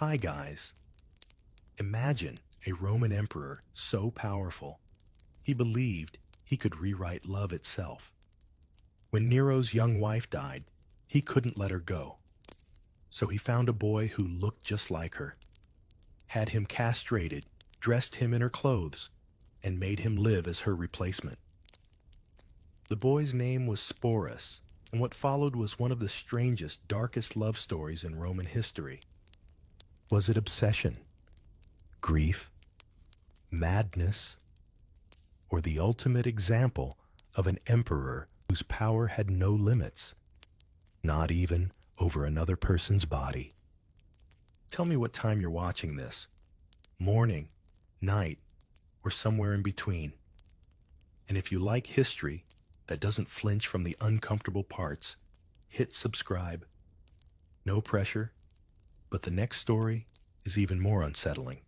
Hi guys. Imagine a Roman emperor so powerful, he believed he could rewrite love itself. When Nero's young wife died, he couldn't let her go. So he found a boy who looked just like her, had him castrated, dressed him in her clothes, and made him live as her replacement. The boy's name was Sporus, and what followed was one of the strangest, darkest love stories in Roman history. Was it obsession, grief, madness, or the ultimate example of an emperor whose power had no limits, not even over another person's body? Tell me what time you're watching this. Morning, night, or somewhere in between. And if you like history that doesn't flinch from the uncomfortable parts, hit subscribe. No pressure, but the next story is even more unsettling.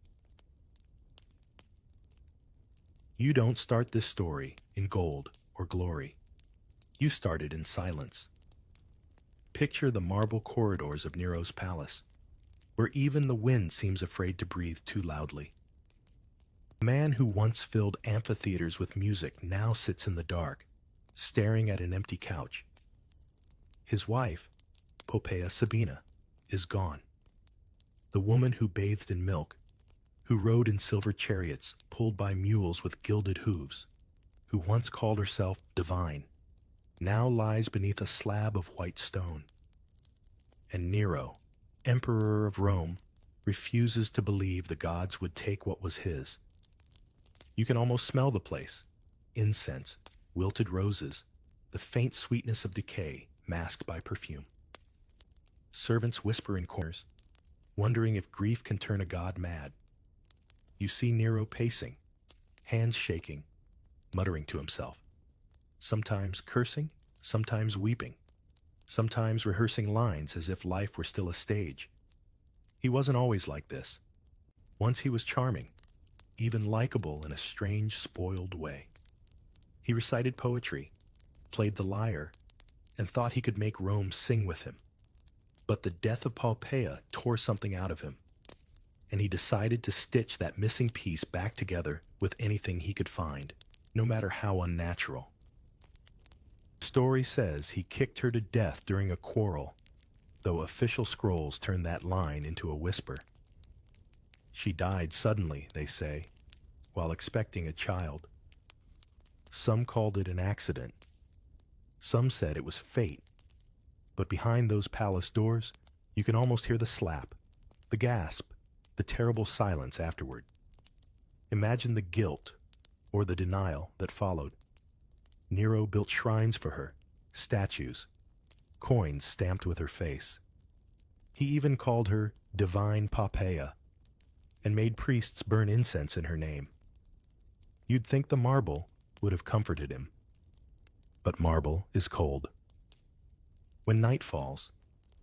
You don't start this story in gold or glory. You start it in silence. Picture the marble corridors of Nero's palace, where even the wind seems afraid to breathe too loudly. A man who once filled amphitheaters with music now sits in the dark, staring at an empty couch. His wife, Poppaea Sabina, is gone. The woman who bathed in milk, who rode in silver chariots pulled by mules with gilded hooves, who once called herself divine, now lies beneath a slab of white stone. And Nero, emperor of Rome, refuses to believe the gods would take what was his. You can almost smell the place: incense, wilted roses, the faint sweetness of decay masked by perfume. Servants whisper in corners, wondering if grief can turn a god mad. You see Nero pacing, hands shaking, muttering to himself, sometimes cursing, sometimes weeping, sometimes rehearsing lines as if life were still a stage. He wasn't always like this. Once he was charming, even likable in a strange, spoiled way. He recited poetry, played the lyre, and thought he could make Rome sing with him. But the death of Poppaea tore something out of him, and he decided to stitch that missing piece back together with anything he could find, no matter how unnatural. The story says he kicked her to death during a quarrel, though official scrolls turned that line into a whisper. She died suddenly, they say, while expecting a child. Some called it an accident. Some said it was fate. But behind those palace doors, you can almost hear the slap, the gasp, the terrible silence afterward. Imagine the guilt or the denial that followed. Nero built shrines for her, statues, coins stamped with her face. He even called her Divine Poppaea and made priests burn incense in her name. You'd think the marble would have comforted him. But marble is cold. When night falls,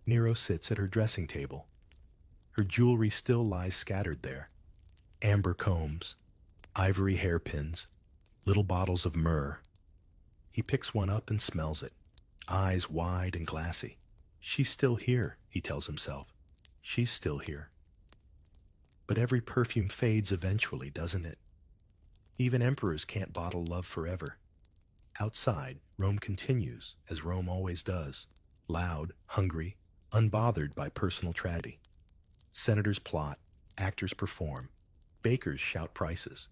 Nero sits at her dressing table. Her jewelry still lies scattered there. Amber combs, ivory hairpins, little bottles of myrrh. He picks one up and smells it, eyes wide and glassy. She's still here, he tells himself. She's still here. But every perfume fades eventually, doesn't it? Even emperors can't bottle love forever. Outside, Rome continues, as Rome always does, loud, hungry, unbothered by personal tragedy. Senators plot, actors perform, bakers shout prices.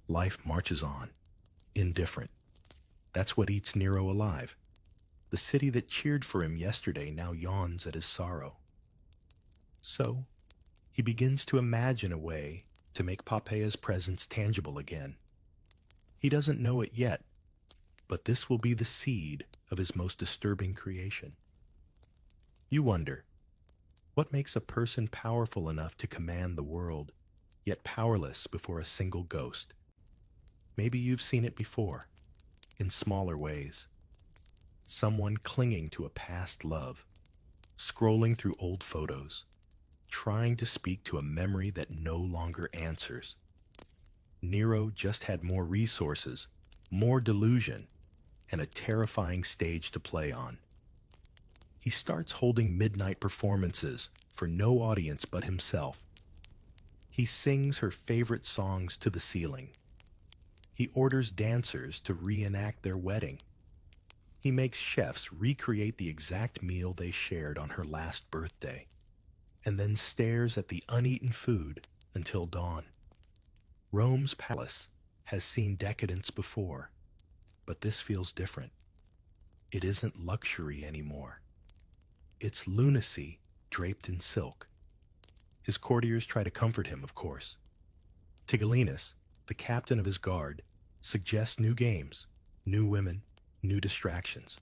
Life marches on, indifferent. That's what eats Nero alive. The city that cheered for him yesterday now yawns at his sorrow. So, he begins to imagine a way to make Poppaea's presence tangible again. He doesn't know it yet, but this will be the seed of his most disturbing creation. You wonder, what makes a person powerful enough to command the world, yet powerless before a single ghost? Maybe you've seen it before, in smaller ways. Someone clinging to a past love, scrolling through old photos, trying to speak to a memory that no longer answers. Nero just had more resources, more delusion, and a terrifying stage to play on. He starts holding midnight performances for no audience but himself. He sings her favorite songs to the ceiling. He orders dancers to reenact their wedding. He makes chefs recreate the exact meal they shared on her last birthday, and then stares at the uneaten food until dawn. Rome's palace has seen decadence before, but this feels different. It isn't luxury anymore. It's lunacy draped in silk. His courtiers try to comfort him, of course. Tigellinus, the captain of his guard, suggests new games, new women, new distractions.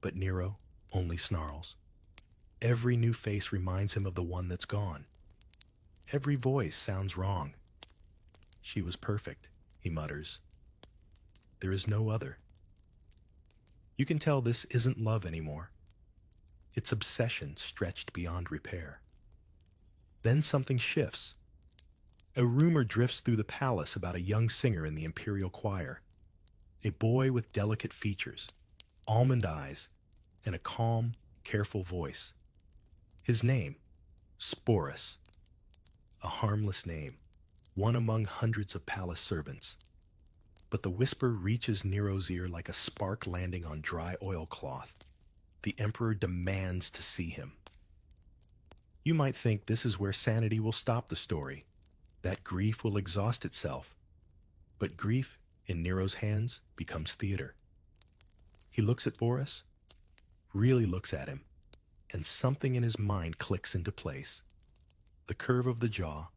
But Nero only snarls. Every new face reminds him of the one that's gone. Every voice sounds wrong. She was perfect, he mutters. There is no other. You can tell this isn't love anymore. It's obsession stretched beyond repair. Then something shifts. A rumor drifts through the palace about a young singer in the Imperial choir. A boy with delicate features, almond eyes, and a calm, careful voice. His name, Sporus. A harmless name, one among hundreds of palace servants. But the whisper reaches Nero's ear like a spark landing on dry oilcloth. The emperor demands to see him. You might think this is where sanity will stop the story, that grief will exhaust itself. But grief, in Nero's hands, becomes theater. He looks at Boris, really looks at him, and something in his mind clicks into place. The curve of the jaw,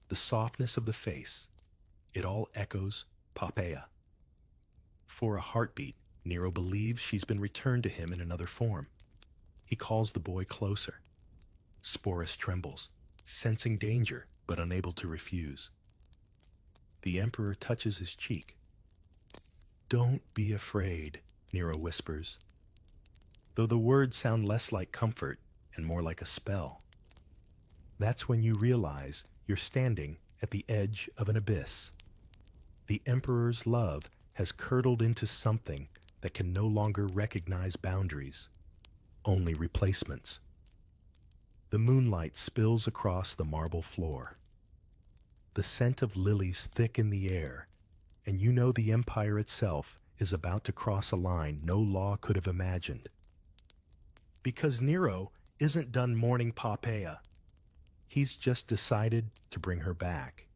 the softness of the face, it all echoes Poppaea. For a heartbeat, Nero believes she's been returned to him in another form. He calls the boy closer. Sporus trembles, sensing danger but unable to refuse. The emperor touches his cheek. "Don't be afraid," Nero whispers, though the words sound less like comfort and more like a spell. That's when you realize you're standing at the edge of an abyss. The emperor's love has curdled into something that can no longer recognize boundaries, only replacements. The moonlight spills across the marble floor. The scent of lilies thick in the air, and you know the empire itself is about to cross a line no law could have imagined. Because Nero isn't done mourning Poppaea. He's just decided to bring her back.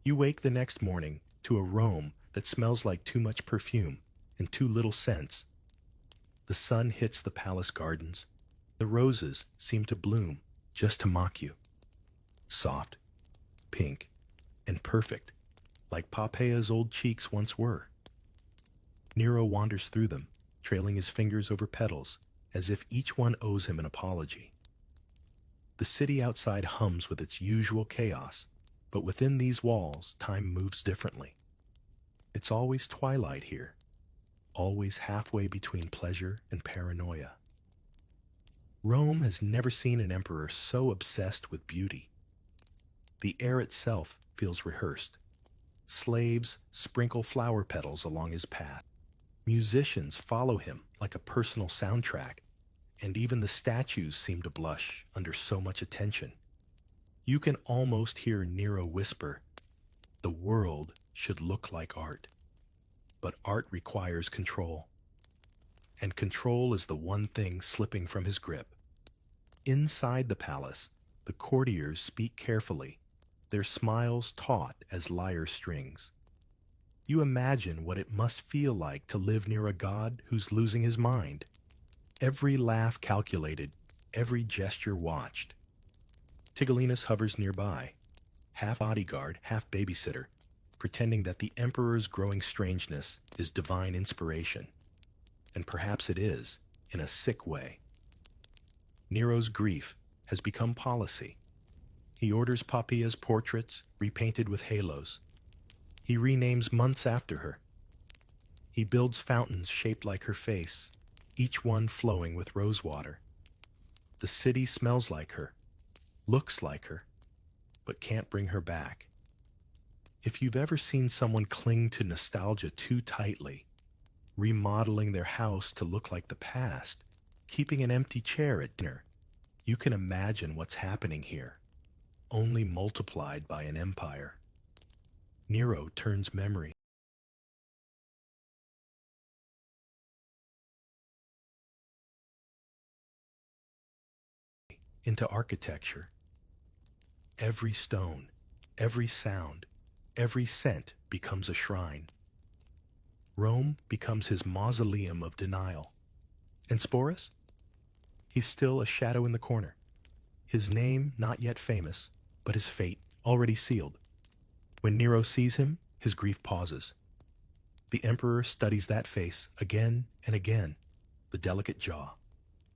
You wake the next morning to a Rome that smells like too much perfume and too little sense. The sun hits the palace gardens. The roses seem to bloom just to mock you. Soft, pink, and perfect, like Poppaea's old cheeks once were. Nero wanders through them, trailing his fingers over petals, as if each one owes him an apology. The city outside hums with its usual chaos, but within these walls, time moves differently. It's always twilight here, always halfway between pleasure and paranoia. Rome has never seen an emperor so obsessed with beauty. The air itself feels rehearsed. Slaves sprinkle flower petals along his path. Musicians follow him like a personal soundtrack, and even the statues seem to blush under so much attention. You can almost hear Nero whisper, "The world should look like art." But art requires control. And control is the one thing slipping from his grip. Inside the palace, the courtiers speak carefully, their smiles taut as lyre strings. You imagine what it must feel like to live near a god who's losing his mind. Every laugh calculated, every gesture watched. Tigellinus hovers nearby, half bodyguard, half babysitter, pretending that the emperor's growing strangeness is divine inspiration. And perhaps it is, in a sick way. Nero's grief has become policy. He orders Poppaea's portraits repainted with halos. He renames months after her. He builds fountains shaped like her face, each one flowing with rosewater. The city smells like her, looks like her, but can't bring her back. If you've ever seen someone cling to nostalgia too tightly, remodeling their house to look like the past keeping an empty chair at dinner. You can imagine what's happening here, only multiplied by an empire. Nero turns memory into architecture. Every stone, every sound, every scent becomes a shrine. Rome becomes his mausoleum of denial. And Sporus? He's still a shadow in the corner. His name not yet famous, but his fate already sealed. When Nero sees him, his grief pauses. The emperor studies that face again and again, the delicate jaw,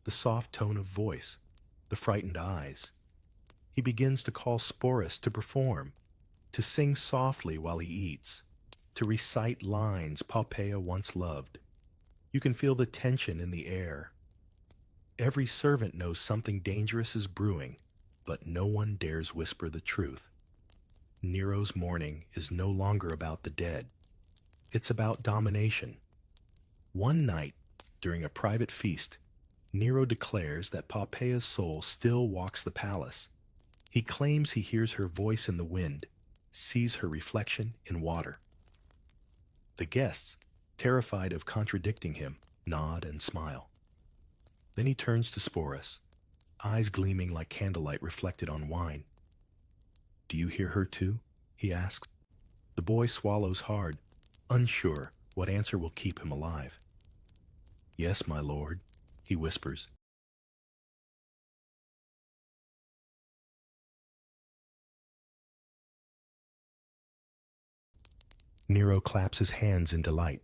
the soft tone of voice, the frightened eyes. He begins to call Sporus to perform, to sing softly while he eats, to recite lines Poppaea once loved. You can feel the tension in the air. Every servant knows something dangerous is brewing, but no one dares whisper the truth. Nero's mourning is no longer about the dead. It's about domination. One night, during a private feast, Nero declares that Poppaea's soul still walks the palace. He claims he hears her voice in the wind, sees her reflection in water. The guests, terrified of contradicting him, nod and smile. Then he turns to Sporus, eyes gleaming like candlelight reflected on wine. "Do you hear her too?" he asks. The boy swallows hard, unsure what answer will keep him alive. "Yes, my lord," he whispers. Nero claps his hands in delight.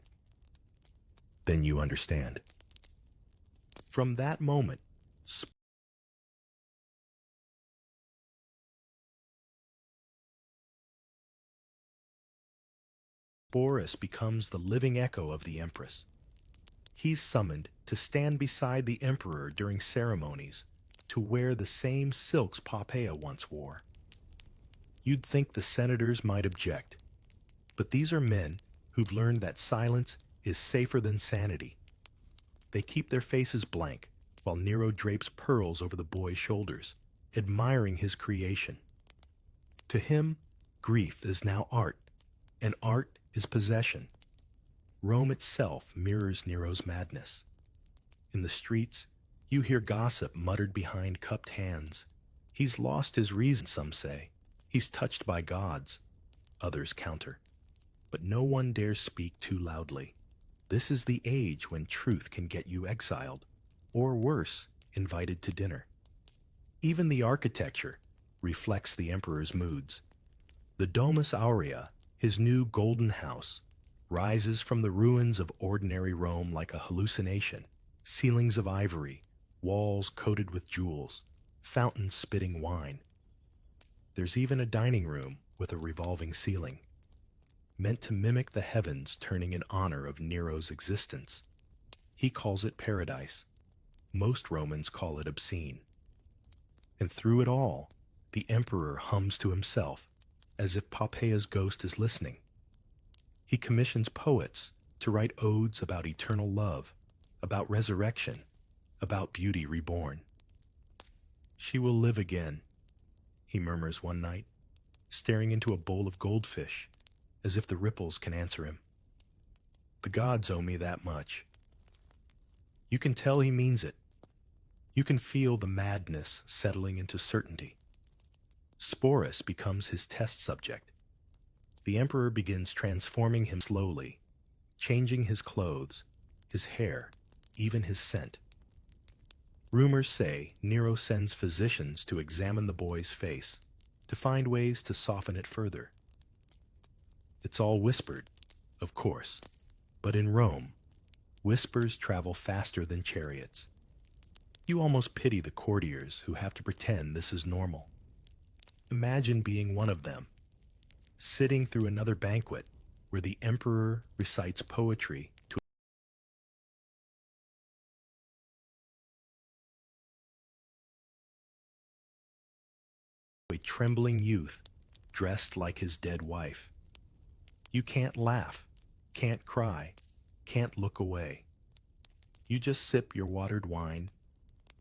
"Then you understand." From that moment, Sporus becomes the living echo of the empress. He's summoned to stand beside the emperor during ceremonies, to wear the same silks Poppaea once wore. You'd think the senators might object, but these are men who've learned that silence is safer than sanity. They keep their faces blank while Nero drapes pearls over the boy's shoulders, admiring his creation. To him, grief is now art, and art is possession. Rome itself mirrors Nero's madness. In the streets, you hear gossip muttered behind cupped hands. He's lost his reason, some say. He's touched by gods. Others counter. But no one dares speak too loudly. This is the age when truth can get you exiled, or worse, invited to dinner. Even the architecture reflects the emperor's moods. The Domus Aurea, his new golden house, rises from the ruins of ordinary Rome like a hallucination. Ceilings of ivory, walls coated with jewels, fountains spitting wine. There's even a dining room with a revolving ceiling, meant to mimic the heavens turning in honor of Nero's existence. He calls it paradise. Most Romans call it obscene. And through it all, the emperor hums to himself, as if Poppaea's ghost is listening. He commissions poets to write odes about eternal love, about resurrection, about beauty reborn. "She will live again," he murmurs one night, staring into a bowl of goldfish, as if the ripples can answer him. "The gods owe me that much." You can tell he means it. You can feel the madness settling into certainty. Sporus becomes his test subject. The emperor begins transforming him slowly, changing his clothes, his hair, even his scent. Rumors say Nero sends physicians to examine the boy's face, to find ways to soften it further. It's all whispered, of course, but in Rome, whispers travel faster than chariots. You almost pity the courtiers who have to pretend this is normal. Imagine being one of them, sitting through another banquet where the emperor recites poetry to a trembling youth dressed like his dead wife. You can't laugh, can't cry, can't look away. You just sip your watered wine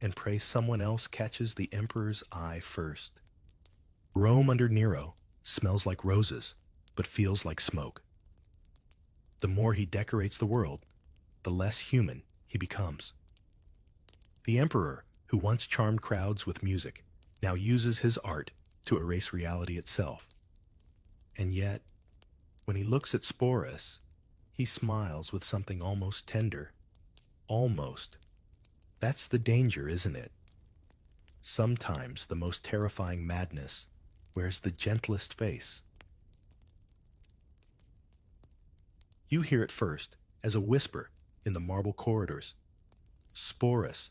and pray someone else catches the emperor's eye first. Rome under Nero smells like roses, but feels like smoke. The more he decorates the world, the less human he becomes. The emperor, who once charmed crowds with music, now uses his art to erase reality itself. And yet, when he looks at Sporus, he smiles with something almost tender. Almost. That's the danger, isn't it? Sometimes the most terrifying madness wears the gentlest face. You hear it first, as a whisper in the marble corridors. Sporus,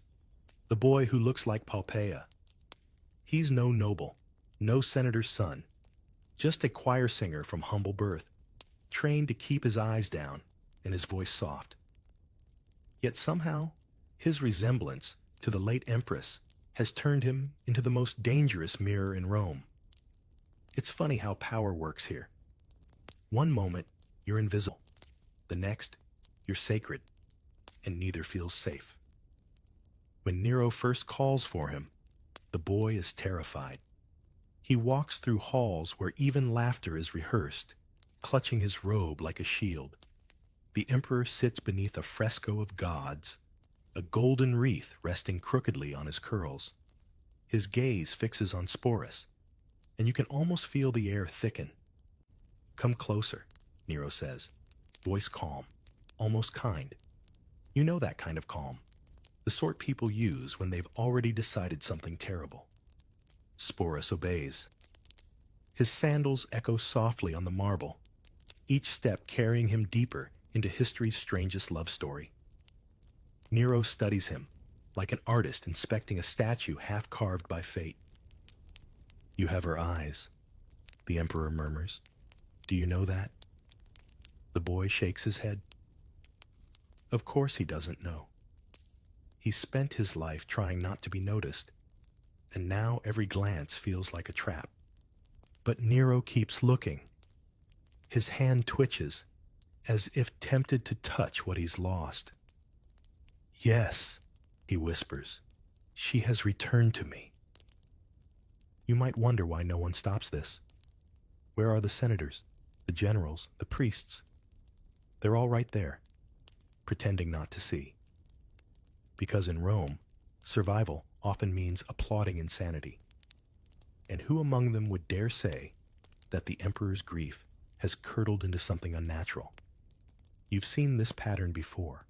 the boy who looks like Poppaea. He's no noble, no senator's son, just a choir singer from humble birth, trained to keep his eyes down and his voice soft. Yet somehow, his resemblance to the late empress has turned him into the most dangerous mirror in Rome. It's funny how power works here. One moment, you're invisible. The next, you're sacred, and neither feels safe. When Nero first calls for him, the boy is terrified. He walks through halls where even laughter is rehearsed, clutching his robe like a shield. The emperor sits beneath a fresco of gods, a golden wreath resting crookedly on his curls. His gaze fixes on Sporus, and you can almost feel the air thicken. "Come closer," Nero says, voice calm, almost kind. You know that kind of calm, the sort people use when they've already decided something terrible. Sporus obeys. His sandals echo softly on the marble, each step carrying him deeper into history's strangest love story. Nero studies him, like an artist inspecting a statue half carved by fate. "You have her eyes," the emperor murmurs. "Do you know that?" The boy shakes his head. Of course he doesn't know. He's spent his life trying not to be noticed, and now every glance feels like a trap. But Nero keeps looking. His hand twitches, as if tempted to touch what he's lost. "Yes," he whispers, "she has returned to me." You might wonder why no one stops this. Where are the senators, the generals, the priests? They're all right there, pretending not to see. Because in Rome, survival often means applauding insanity. And who among them would dare say that the emperor's grief has curdled into something unnatural? You've seen this pattern before,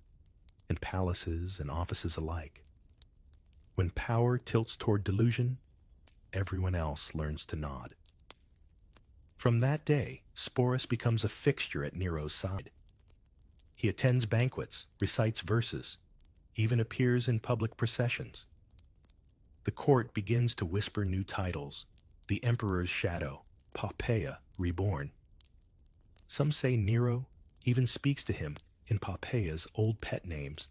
in palaces and offices alike. When power tilts toward delusion, everyone else learns to nod. From that day, Sporus becomes a fixture at Nero's side. He attends banquets, recites verses, even appears in public processions. The court begins to whisper new titles: the emperor's shadow, Poppaea reborn. Some say Nero even speaks to him in Poppaea's old pet names,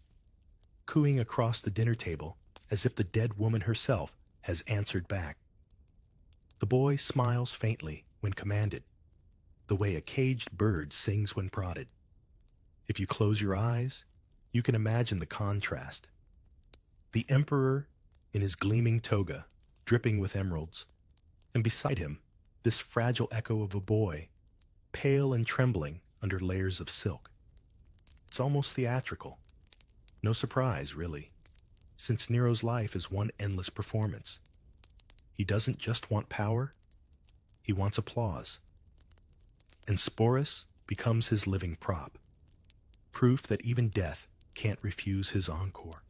cooing across the dinner table as if the dead woman herself has answered back. The boy smiles faintly when commanded, the way a caged bird sings when prodded. If you close your eyes, you can imagine the contrast. The emperor in his gleaming toga, dripping with emeralds, and beside him, this fragile echo of a boy, pale and trembling under layers of silk. It's almost theatrical. No surprise, really, since Nero's life is one endless performance. He doesn't just want power, he wants applause. And Sporus becomes his living prop, proof that even death can't refuse his encore.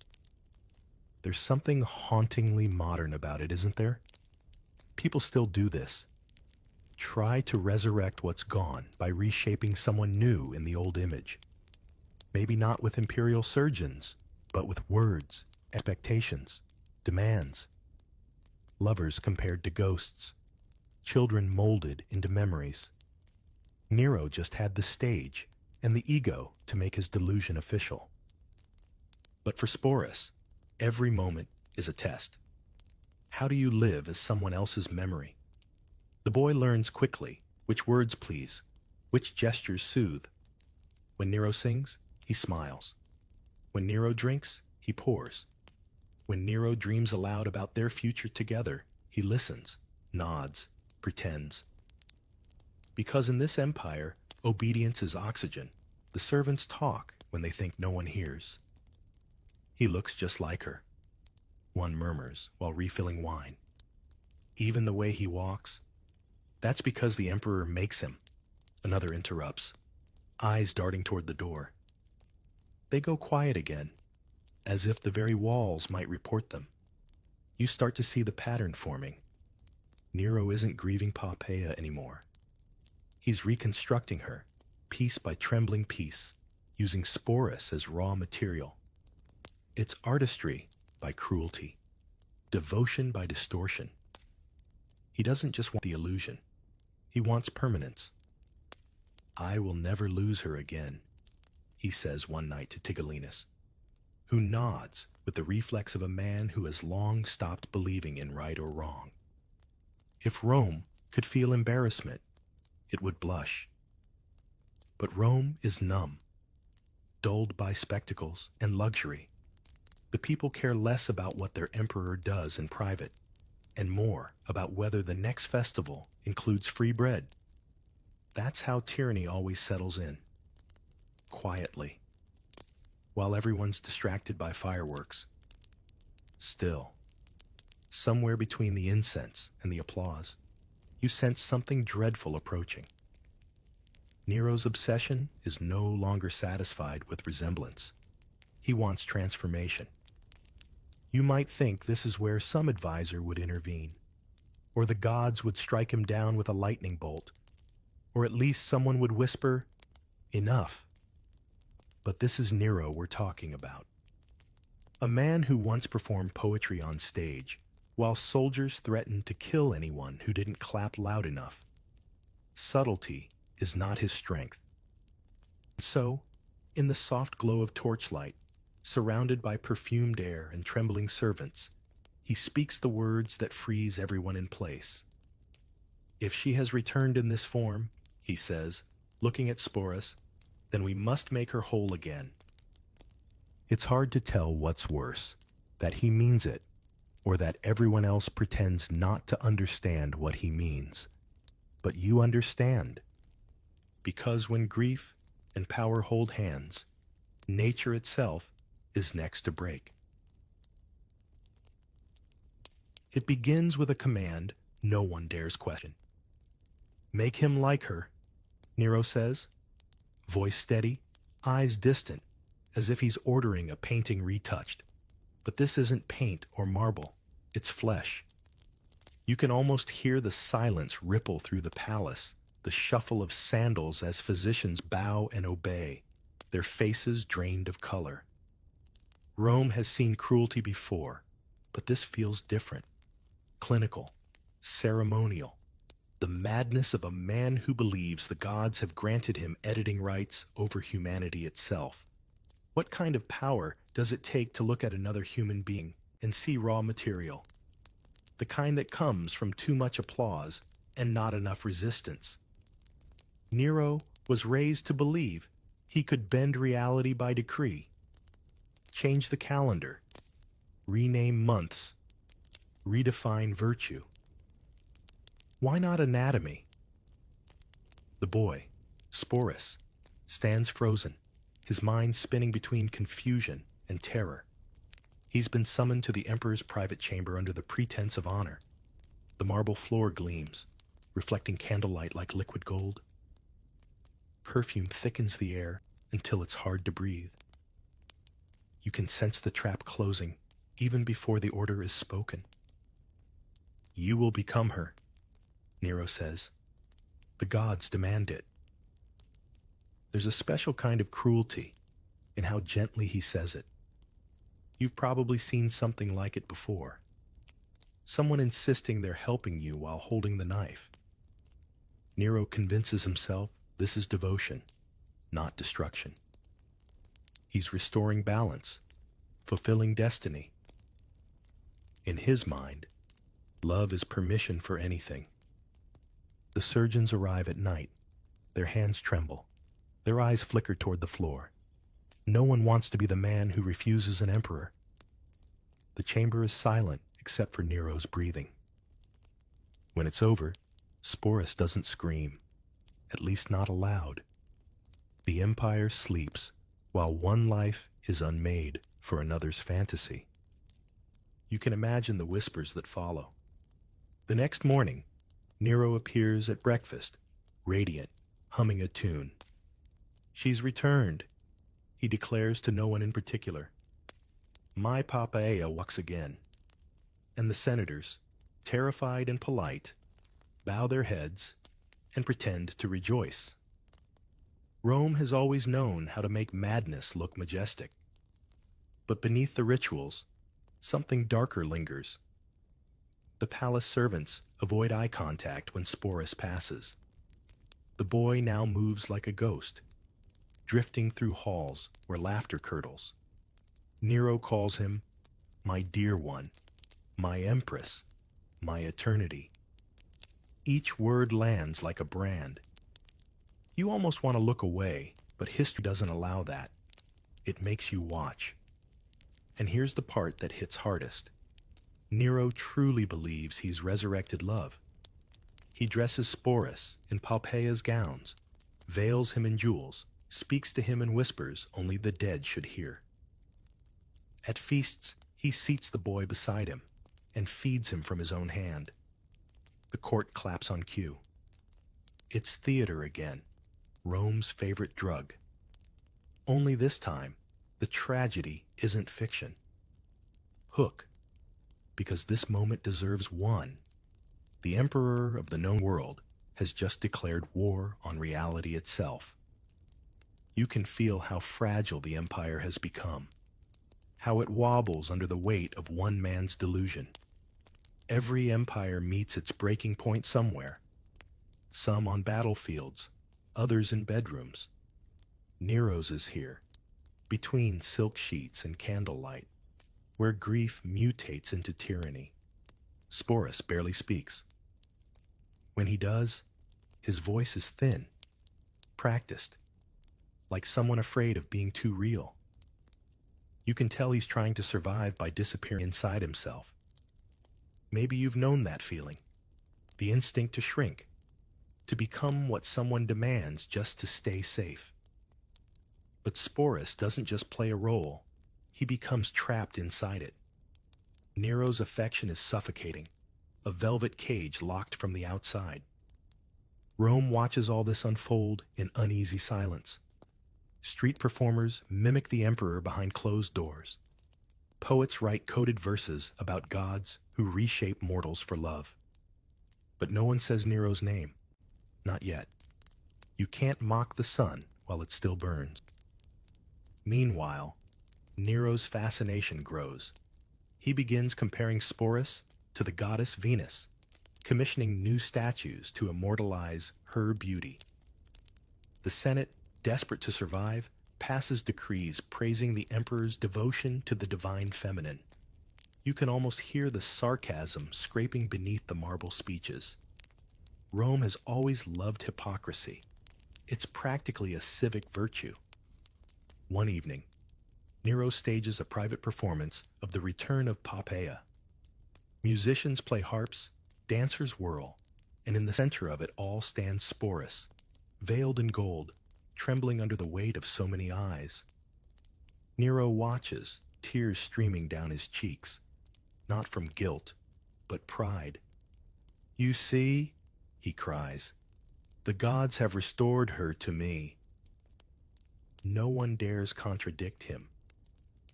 There's something hauntingly modern about it, isn't there? People still do this. Try to resurrect what's gone by reshaping someone new in the old image. Maybe not with imperial surgeons, but with words, expectations, demands. Lovers compared to ghosts, children molded into memories. Nero just had the stage and the ego to make his delusion official. But for Sporus, every moment is a test. How do you live as someone else's memory? The boy learns quickly which words please, which gestures soothe. When Nero sings, he smiles. When Nero drinks, he pours. When Nero dreams aloud about their future together, he listens, nods, pretends. Because in this empire, obedience is oxygen. The servants talk when they think no one hears. He looks just like her. One murmurs while refilling wine. Even the way he walks, that's because the emperor makes him. Another interrupts, eyes darting toward the door. They go quiet again, as if the very walls might report them. You start to see the pattern forming. Nero isn't grieving Poppaea anymore. He's reconstructing her, piece by trembling piece, using Sporus as raw material. It's artistry by cruelty, devotion by distortion. He doesn't just want the illusion. He wants permanence. I will never lose her again, he says one night to Tigellinus, who nods with the reflex of a man who has long stopped believing in right or wrong. If Rome could feel embarrassment, it would blush. But Rome is numb, dulled by spectacles and luxury. The people care less about what their emperor does in private, and more about whether the next festival includes free bread. That's how tyranny always settles in, quietly, while everyone's distracted by fireworks. Still, somewhere between the incense and the applause, you sense something dreadful approaching. Nero's obsession is no longer satisfied with resemblance. He wants transformation. You might think this is where some advisor would intervene, or the gods would strike him down with a lightning bolt, or at least someone would whisper, "Enough." But this is Nero we're talking about. A man who once performed poetry on stage, while soldiers threatened to kill anyone who didn't clap loud enough. Subtlety is not his strength. So, in the soft glow of torchlight, surrounded by perfumed air and trembling servants, he speaks the words that freeze everyone in place. If she has returned in this form, he says, looking at Sporus, then we must make her whole again. It's hard to tell what's worse, that he means it, or that everyone else pretends not to understand what he means. But you understand. Because when grief and power hold hands, nature itself is next to break. It begins with a command no one dares question. Make him like her, Nero says, voice steady, eyes distant, as if he's ordering a painting retouched. But this isn't paint or marble, it's flesh. You can almost hear the silence ripple through the palace, the shuffle of sandals as physicians bow and obey, their faces drained of color. Rome has seen cruelty before, but this feels different. Clinical, ceremonial. The madness of a man who believes the gods have granted him editing rights over humanity itself. What kind of power does it take to look at another human being and see raw material? The kind that comes from too much applause and not enough resistance. Nero was raised to believe he could bend reality by decree, change the calendar, rename months, redefine virtue. Why not anatomy? The boy, Sporus, stands frozen, his mind spinning between confusion and terror. He's been summoned to the emperor's private chamber under the pretense of honor. The marble floor gleams, reflecting candlelight like liquid gold. Perfume thickens the air until it's hard to breathe. You can sense the trap closing even before the order is spoken. You will become her, Nero says. The gods demand it. There's a special kind of cruelty in how gently he says it. You've probably seen something like it before. Someone insisting they're helping you while holding the knife. Nero convinces himself this is devotion, not destruction. He's restoring balance, fulfilling destiny. In his mind, love is permission for anything. The surgeons arrive at night. Their hands tremble. Their eyes flicker toward the floor. No one wants to be the man who refuses an emperor. The chamber is silent except for Nero's breathing. When it's over, Sporus doesn't scream, at least not aloud. The Empire sleeps while one life is unmade for another's fantasy. You can imagine the whispers that follow. The next morning, Nero appears at breakfast, radiant, humming a tune. "She's returned," he declares to no one in particular. "My Poppaea walks again." And the senators, terrified and polite, bow their heads and pretend to rejoice. Rome has always known how to make madness look majestic. But beneath the rituals, something darker lingers. The palace servants avoid eye contact when Sporus passes. The boy now moves like a ghost, drifting through halls where laughter curdles. Nero calls him "my dear one," "my empress," "my eternity." Each word lands like a brand. You almost want to look away, but history doesn't allow that. It makes you watch. And here's the part that hits hardest. Nero truly believes he's resurrected love. He dresses Sporus in Poppæa's gowns, veils him in jewels, speaks to him in whispers only the dead should hear. At feasts, he seats the boy beside him and feeds him from his own hand. The court claps on cue. It's theater again, Rome's favorite drug. Only this time, the tragedy isn't fiction. Hook, because this moment deserves one. The emperor of the known world has just declared war on reality itself. You can feel how fragile the empire has become, how it wobbles under the weight of one man's delusion. Every empire meets its breaking point somewhere, some on battlefields, others in bedrooms. Nero's is here, between silk sheets and candlelight, where grief mutates into tyranny. Sporus barely speaks. When he does, his voice is thin, practiced, like someone afraid of being too real. You can tell he's trying to survive by disappearing inside himself. Maybe you've known that feeling, the instinct to shrink, to become what someone demands just to stay safe. But Sporus doesn't just play a role, he becomes trapped inside it. Nero's affection is suffocating, a velvet cage locked from the outside. Rome watches all this unfold in uneasy silence. Street performers mimic the emperor behind closed doors. Poets write coded verses about gods who reshape mortals for love. But no one says Nero's name. Not yet. You can't mock the sun while it still burns. Meanwhile, Nero's fascination grows. He begins comparing Sporus to the goddess Venus, commissioning new statues to immortalize her beauty. The Senate, desperate to survive, passes decrees praising the emperor's devotion to the divine feminine. You can almost hear the sarcasm scraping beneath the marble speeches. Rome has always loved hypocrisy. It's practically a civic virtue. One evening, Nero stages a private performance of the return of Poppaea. Musicians play harps, dancers whirl, and in the center of it all stands Sporus, veiled in gold, trembling under the weight of so many eyes. Nero watches, tears streaming down his cheeks, not from guilt, but pride. "You see," he cries, "the gods have restored her to me." No one dares contradict him.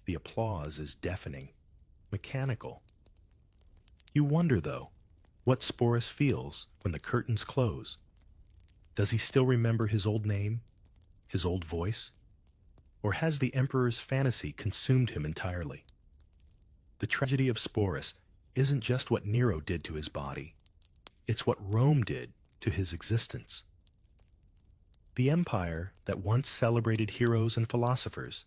The applause is deafening, mechanical. You wonder, though, what Sporus feels when the curtains close. Does he still remember his old name, his old voice? Or has the emperor's fantasy consumed him entirely? The tragedy of Sporus isn't just what Nero did to his body. It's what Rome did to his existence. The empire that once celebrated heroes and philosophers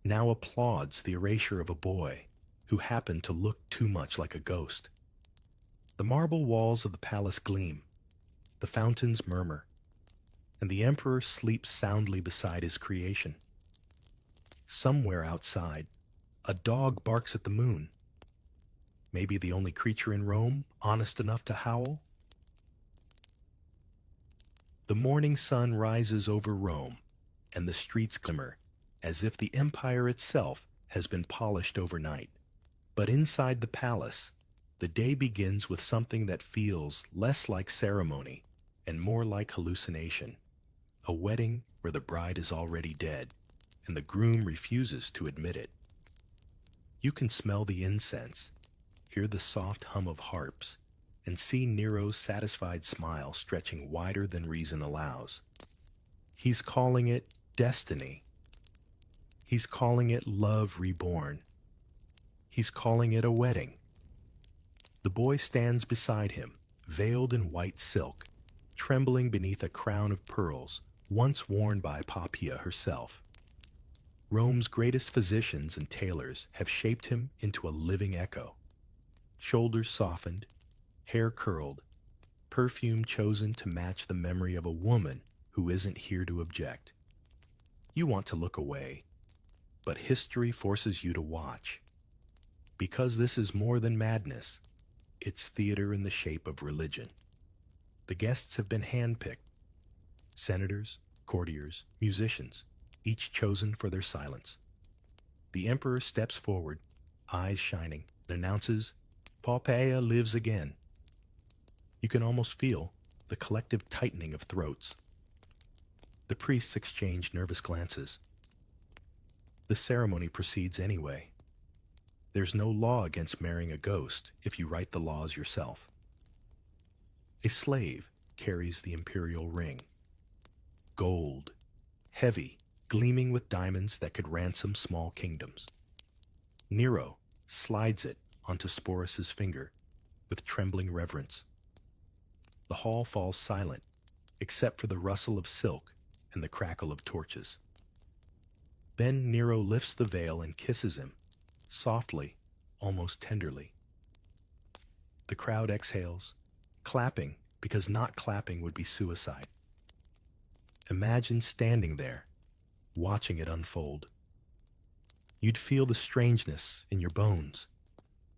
now applauds the erasure of a boy who happened to look too much like a ghost. The marble walls of the palace gleam, the fountains murmur, and the emperor sleeps soundly beside his creation. Somewhere outside, a dog barks at the moon, Maybe the only creature in Rome honest enough to howl? The morning sun rises over Rome, and the streets glimmer, as if the empire itself has been polished overnight. But inside the palace, the day begins with something that feels less like ceremony and more like hallucination. A wedding where the bride is already dead, and the groom refuses to admit it. You can smell the incense, hear the soft hum of harps, and see Nero's satisfied smile stretching wider than reason allows. He's calling it destiny. He's calling it love reborn. He's calling it a wedding. The boy stands beside him, veiled in white silk, trembling beneath a crown of pearls once worn by Poppaea herself. Rome's greatest physicians and tailors have shaped him into a living echo. Shoulders softened, hair curled, perfume chosen to match the memory of a woman who isn't here to object. You want to look away, but history forces you to watch. Because this is more than madness, it's theater in the shape of religion. The guests have been handpicked. Senators, courtiers, musicians, each chosen for their silence. The emperor steps forward, eyes shining, and announces, "Poppaea lives again." You can almost feel the collective tightening of throats. The priests exchange nervous glances. The ceremony proceeds anyway. There's no law against marrying a ghost if you write the laws yourself. A slave carries the imperial ring. Gold, heavy, gleaming with diamonds that could ransom small kingdoms. Nero slides it onto Sporus's finger with trembling reverence. The hall falls silent, except for the rustle of silk and the crackle of torches. Then Nero lifts the veil and kisses him, softly, almost tenderly. The crowd exhales, clapping because not clapping would be suicide. Imagine standing there, watching it unfold. You'd feel the strangeness in your bones,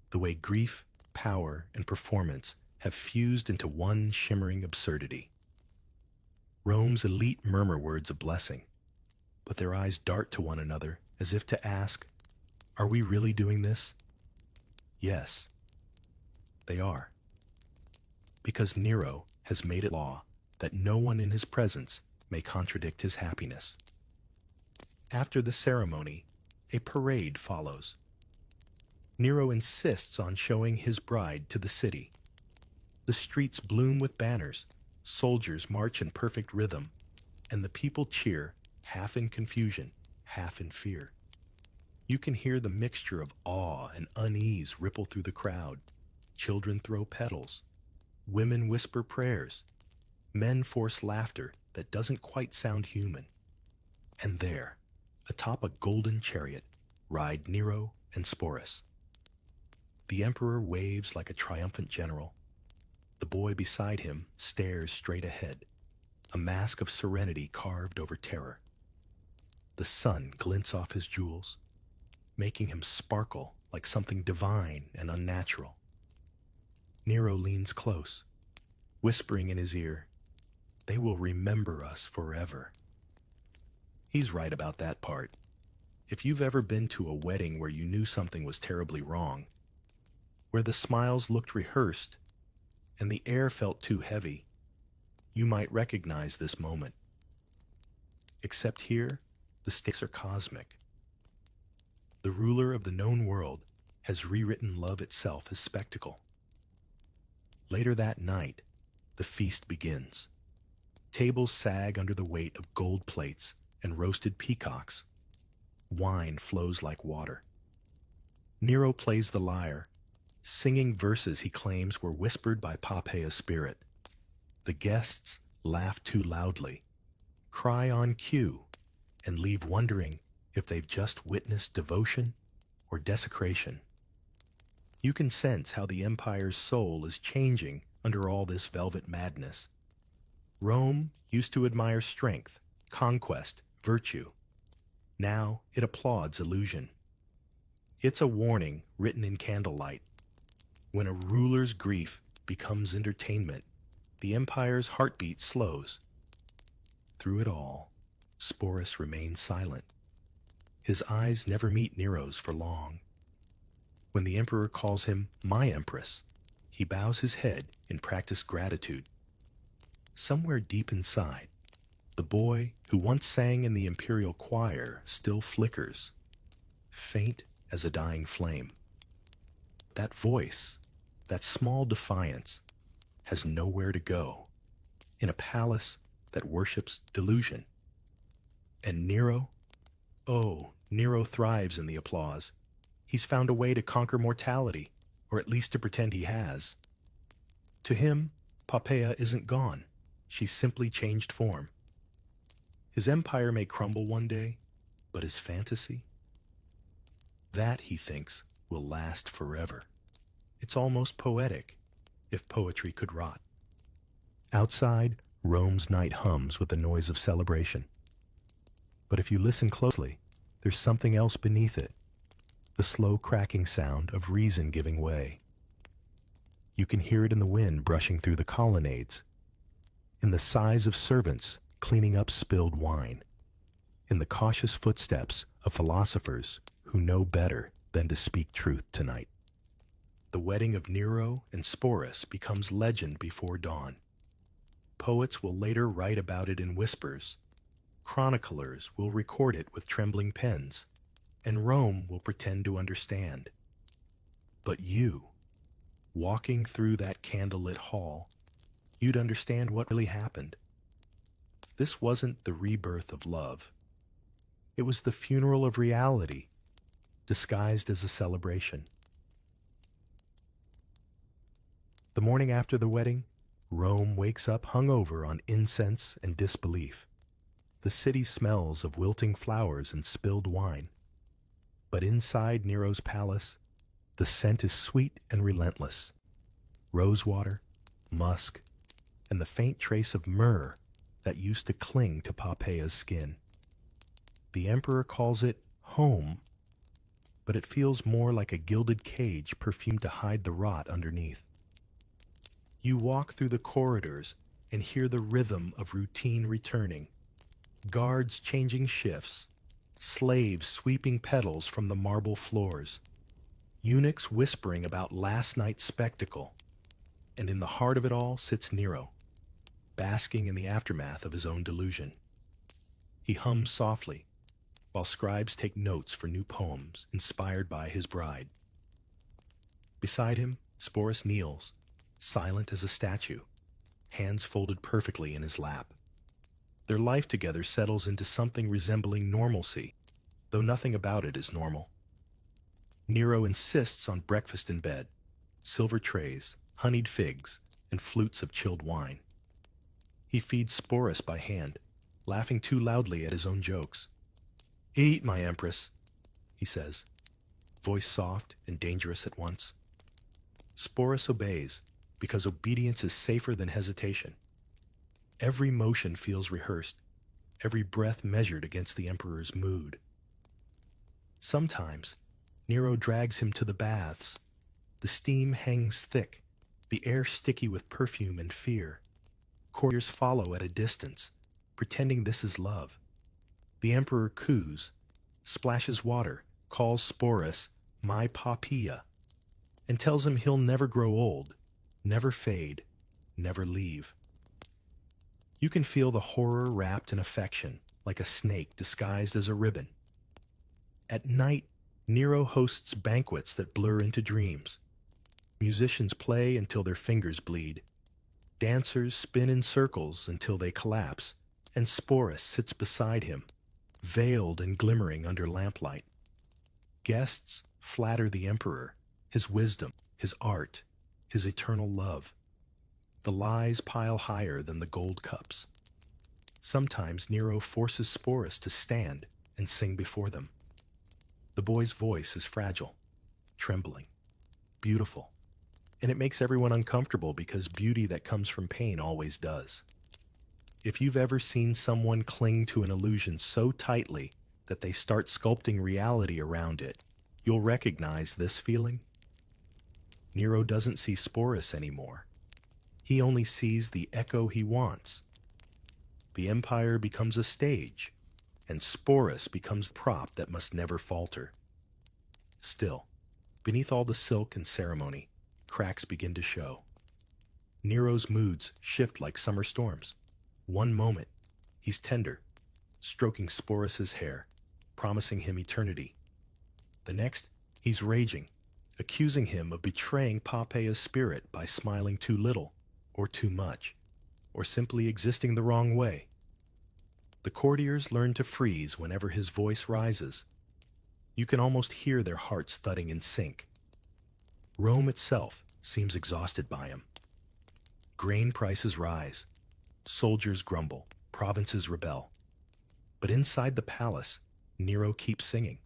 the way grief, power, and performance have fused into one shimmering absurdity. Rome's elite murmur words of blessing, but their eyes dart to one another as if to ask, "Are we really doing this?" Yes, they are. Because Nero has made it law that no one in his presence may contradict his happiness. After the ceremony, a parade follows. Nero insists on showing his bride to the city. The streets bloom with banners, soldiers march in perfect rhythm, and the people cheer, half in confusion, half in fear. You can hear the mixture of awe and unease ripple through the crowd. Children throw petals. Women whisper prayers. Men force laughter that doesn't quite sound human. And there, atop a golden chariot, ride Nero and Sporus. The emperor waves like a triumphant general. The boy beside him stares straight ahead, a mask of serenity carved over terror. The sun glints off his jewels, making him sparkle like something divine and unnatural. Nero leans close, whispering in his ear, "They will remember us forever." He's right about that part. If you've ever been to a wedding where you knew something was terribly wrong, where the smiles looked rehearsed and the air felt too heavy, you might recognize this moment. Except here, the stakes are cosmic. The ruler of the known world has rewritten love itself as spectacle. Later that night, the feast begins. Tables sag under the weight of gold plates and roasted peacocks. Wine flows like water. Nero plays the lyre, singing verses he claims were whispered by Poppaea's spirit. The guests laugh too loudly, cry on cue, and leave wondering if they've just witnessed devotion or desecration. You can sense how the empire's soul is changing under all this velvet madness. Rome used to admire strength, conquest, virtue. Now it applauds illusion. It's a warning written in candlelight. When a ruler's grief becomes entertainment, the empire's heartbeat slows. Through it all, Sporus remains silent. His eyes never meet Nero's for long. When the emperor calls him my empress, he bows his head in practiced gratitude. Somewhere deep inside, the boy who once sang in the Imperial choir still flickers, faint as a dying flame. That voice, that small defiance, has nowhere to go, in a palace that worships delusion. And Nero? Oh, Nero thrives in the applause. He's found a way to conquer mortality, or at least to pretend he has. To him, Poppaea isn't gone. She's simply changed form. His empire may crumble one day, but his fantasy? That, he thinks, will last forever. It's almost poetic, if poetry could rot. Outside, Rome's night hums with the noise of celebration. But if you listen closely, there's something else beneath it, the slow cracking sound of reason giving way. You can hear it in the wind brushing through the colonnades, in the sighs of servants cleaning up spilled wine, in the cautious footsteps of philosophers who know better than to speak truth tonight. The wedding of Nero and Sporus becomes legend before dawn. Poets will later write about it in whispers. Chroniclers will record it with trembling pens, and Rome will pretend to understand. But you, walking through that candlelit hall, you'd understand what really happened. This wasn't the rebirth of love. It was the funeral of reality, disguised as a celebration. The morning after the wedding, Rome wakes up hungover on incense and disbelief. The city smells of wilting flowers and spilled wine. But inside Nero's palace, the scent is sweet and relentless. Rosewater, musk, and the faint trace of myrrh that used to cling to Poppaea's skin. The emperor calls it home, but it feels more like a gilded cage perfumed to hide the rot underneath. You walk through the corridors and hear the rhythm of routine returning. Guards changing shifts, slaves sweeping petals from the marble floors, eunuchs whispering about last night's spectacle. And in the heart of it all sits Nero, basking in the aftermath of his own delusion. He hums softly, while scribes take notes for new poems inspired by his bride. Beside him, Sporus kneels, silent as a statue, hands folded perfectly in his lap. Their life together settles into something resembling normalcy, though nothing about it is normal. Nero insists on breakfast in bed, silver trays, honeyed figs, and flutes of chilled wine. He feeds Sporus by hand, laughing too loudly at his own jokes. "Eat, my empress," he says, voice soft and dangerous at once. Sporus obeys, because obedience is safer than hesitation. Every motion feels rehearsed, every breath measured against the emperor's mood. Sometimes, Nero drags him to the baths. The steam hangs thick, the air sticky with perfume and fear. Courtiers follow at a distance, pretending this is love. The emperor coos, splashes water, calls Sporus my Poppaea, and tells him he'll never grow old, never fade, never leave. You can feel the horror wrapped in affection, like a snake disguised as a ribbon. At night, Nero hosts banquets that blur into dreams. Musicians play until their fingers bleed. Dancers spin in circles until they collapse, and Sporus sits beside him, veiled and glimmering under lamplight. Guests flatter the emperor, his wisdom, his art, his eternal love. The lies pile higher than the gold cups. Sometimes Nero forces Sporus to stand and sing before them. The boy's voice is fragile, trembling, beautiful, and it makes everyone uncomfortable because beauty that comes from pain always does. If you've ever seen someone cling to an illusion so tightly that they start sculpting reality around it, you'll recognize this feeling. Nero doesn't see Sporus anymore. He only sees the echo he wants. The empire becomes a stage, and Sporus becomes the prop that must never falter. Still, beneath all the silk and ceremony, cracks begin to show. Nero's moods shift like summer storms. One moment, he's tender, stroking Sporus's hair, promising him eternity. The next, he's raging, accusing him of betraying Poppeia's spirit by smiling too little, or too much, or simply existing the wrong way. The courtiers learn to freeze whenever his voice rises. You can almost hear their hearts thudding in sync. Rome itself seems exhausted by him. Grain prices rise, soldiers grumble, provinces rebel. But inside the palace, Nero keeps singing.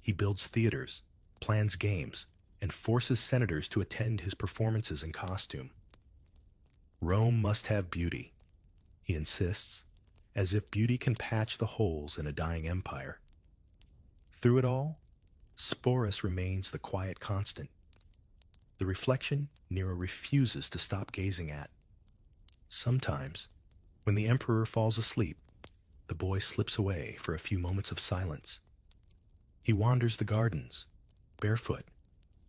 He builds theaters, plans games, and forces senators to attend his performances in costume. Rome must have beauty, he insists, as if beauty can patch the holes in a dying empire. Through it all, Sporus remains the quiet constant, the reflection Nero refuses to stop gazing at. Sometimes, when the emperor falls asleep, the boy slips away for a few moments of silence. He wanders the gardens, barefoot,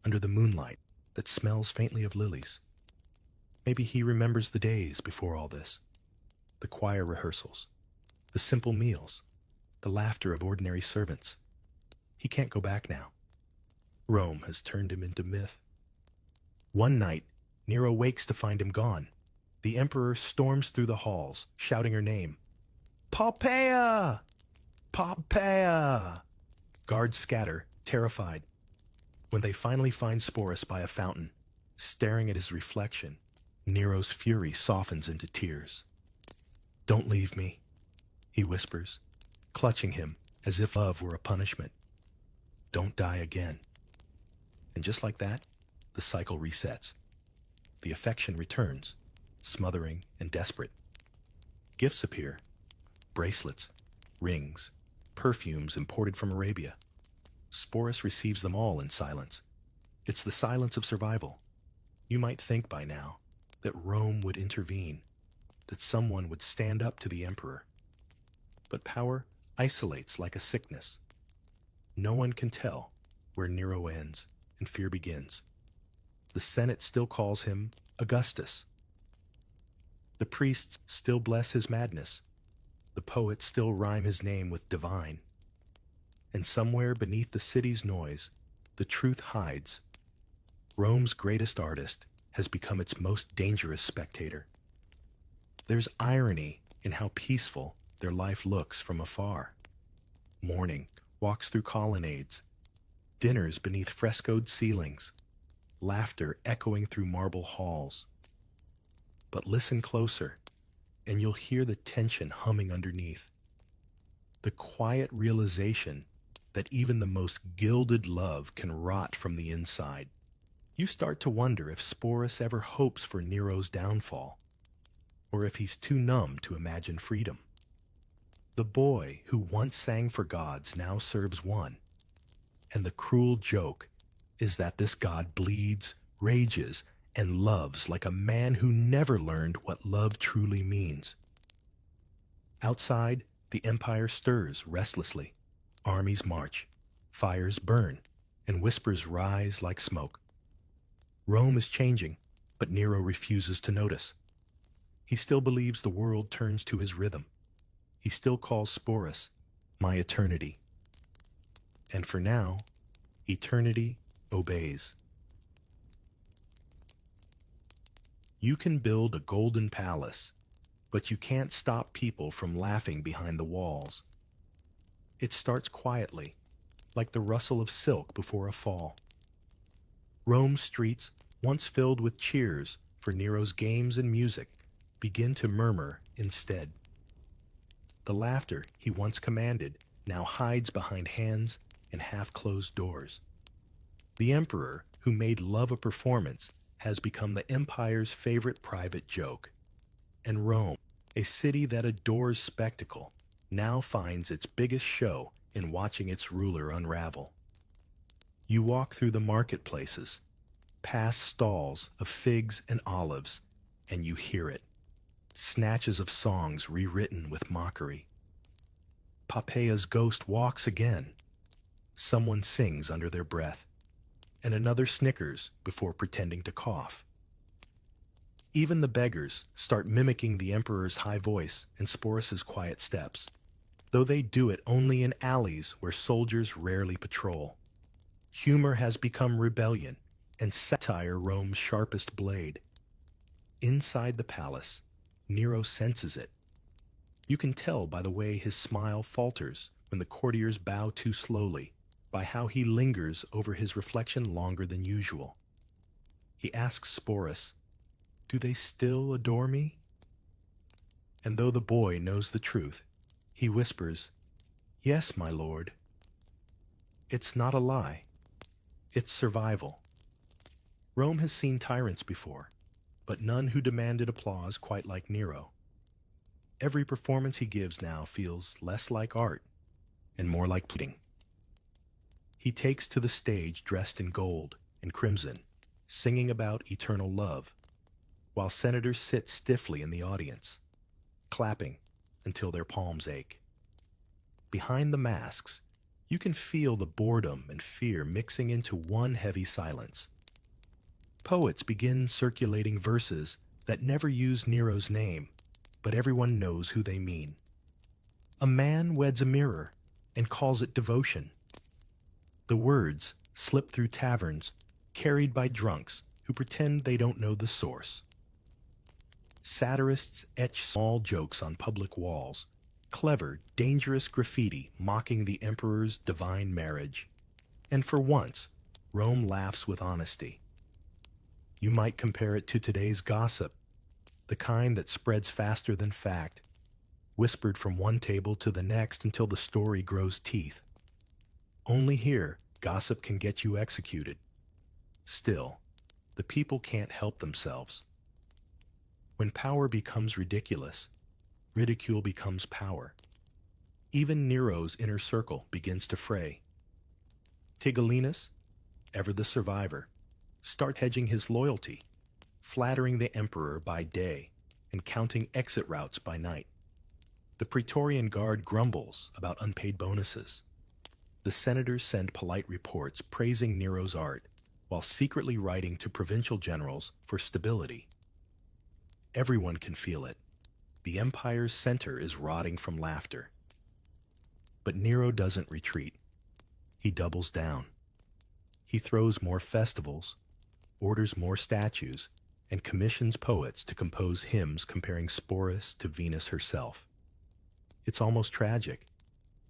under the moonlight that smells faintly of lilies. Maybe he remembers the days before all this, the choir rehearsals, the simple meals, the laughter of ordinary servants. He can't go back now. Rome has turned him into myth. One night, Nero wakes to find him gone. The emperor storms through the halls, shouting her name. Poppaea! Poppaea! Guards scatter, terrified. When they finally find Sporus by a fountain, staring at his reflection, Nero's fury softens into tears. "Don't leave me," he whispers, clutching him as if love were a punishment. "Don't die again." And just like that, the cycle resets. The affection returns, smothering and desperate. Gifts appear: bracelets, rings, perfumes imported from Arabia. Sporus receives them all in silence. It's the silence of survival. You might think by now that Rome would intervene, that someone would stand up to the emperor. But power isolates like a sickness. No one can tell where Nero ends and fear begins. The Senate still calls him Augustus. The priests still bless his madness. The poets still rhyme his name with divine. And somewhere beneath the city's noise, the truth hides. Rome's greatest artist has become its most dangerous spectator. There's irony in how peaceful their life looks from afar. Morning walks through colonnades, dinners beneath frescoed ceilings, laughter echoing through marble halls. But listen closer, and you'll hear the tension humming underneath. The quiet realization that even the most gilded love can rot from the inside. You start to wonder if Sporus ever hopes for Nero's downfall, or if he's too numb to imagine freedom. The boy who once sang for gods now serves one, and the cruel joke is that this god bleeds, rages, and loves like a man who never learned what love truly means. Outside, the empire stirs restlessly. Armies march, fires burn, and whispers rise like smoke. Rome is changing, but Nero refuses to notice. He still believes the world turns to his rhythm. He still calls Sporus my eternity. And for now, eternity obeys. You can build a golden palace, but you can't stop people from laughing behind the walls. It starts quietly, like the rustle of silk before a fall. Rome's streets, once filled with cheers for Nero's games and music, begin to murmur instead. The laughter he once commanded now hides behind hands and half-closed doors. The emperor, who made love a performance, has become the empire's favorite private joke. And Rome, a city that adores spectacle, now finds its biggest show in watching its ruler unravel. You walk through the marketplaces, past stalls of figs and olives, and you hear it. Snatches of songs rewritten with mockery. Poppæa's ghost walks again. Someone sings under their breath, and another snickers before pretending to cough. Even the beggars start mimicking the emperor's high voice and Sporus's quiet steps, though they do it only in alleys where soldiers rarely patrol. Humor has become rebellion, and satire Rome's sharpest blade. Inside the palace, Nero senses it. You can tell by the way his smile falters when the courtiers bow too slowly, by how he lingers over his reflection longer than usual. He asks Sporus, "Do they still adore me?" And though the boy knows the truth, he whispers, "Yes, my lord." It's not a lie. It's survival. Rome has seen tyrants before, but none who demanded applause quite like Nero. Every performance he gives now feels less like art and more like pleading. He takes to the stage dressed in gold and crimson, singing about eternal love, while senators sit stiffly in the audience, clapping until their palms ache. Behind the masks, you can feel the boredom and fear mixing into one heavy silence. Poets begin circulating verses that never use Nero's name, but everyone knows who they mean. A man weds a mirror and calls it devotion. The words slip through taverns, carried by drunks who pretend they don't know the source. Satirists etch small jokes on public walls, clever, dangerous graffiti mocking the emperor's divine marriage. And for once, Rome laughs with honesty. You might compare it to today's gossip, the kind that spreads faster than fact, whispered from one table to the next until the story grows teeth. Only here, gossip can get you executed. Still, the people can't help themselves. When power becomes ridiculous, ridicule becomes power. Even Nero's inner circle begins to fray. Tigellinus, ever the survivor, starts hedging his loyalty, flattering the emperor by day and counting exit routes by night. The Praetorian Guard grumbles about unpaid bonuses. The senators send polite reports praising Nero's art, while secretly writing to provincial generals for stability. Everyone can feel it. The empire's center is rotting from laughter. But Nero doesn't retreat. He doubles down. He throws more festivals, orders more statues, and commissions poets to compose hymns comparing Sporus to Venus herself. It's almost tragic.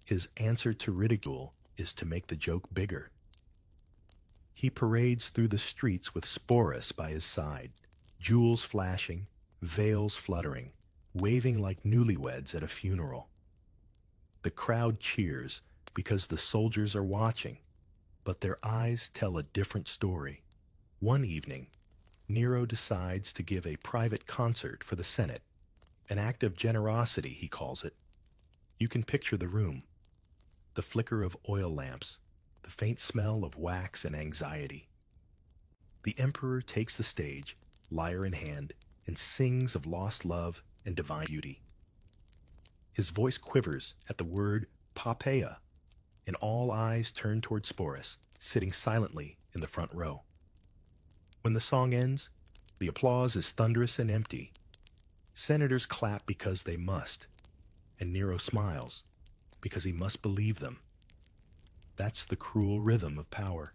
His answer to ridicule is to make the joke bigger. He parades through the streets with Sporus by his side, jewels flashing, veils fluttering, waving like newlyweds at a funeral. The crowd cheers because the soldiers are watching, but their eyes tell a different story. One evening, Nero decides to give a private concert for the Senate, an act of generosity, he calls it. You can picture the room, the flicker of oil lamps, the faint smell of wax and anxiety. The emperor takes the stage, lyre in hand, and sings of lost love and divine beauty. His voice quivers at the word Poppæa, and all eyes turn toward Sporus, sitting silently in the front row. When the song ends, the applause is thunderous and empty. Senators clap because they must, and Nero smiles because he must believe them. That's the cruel rhythm of power.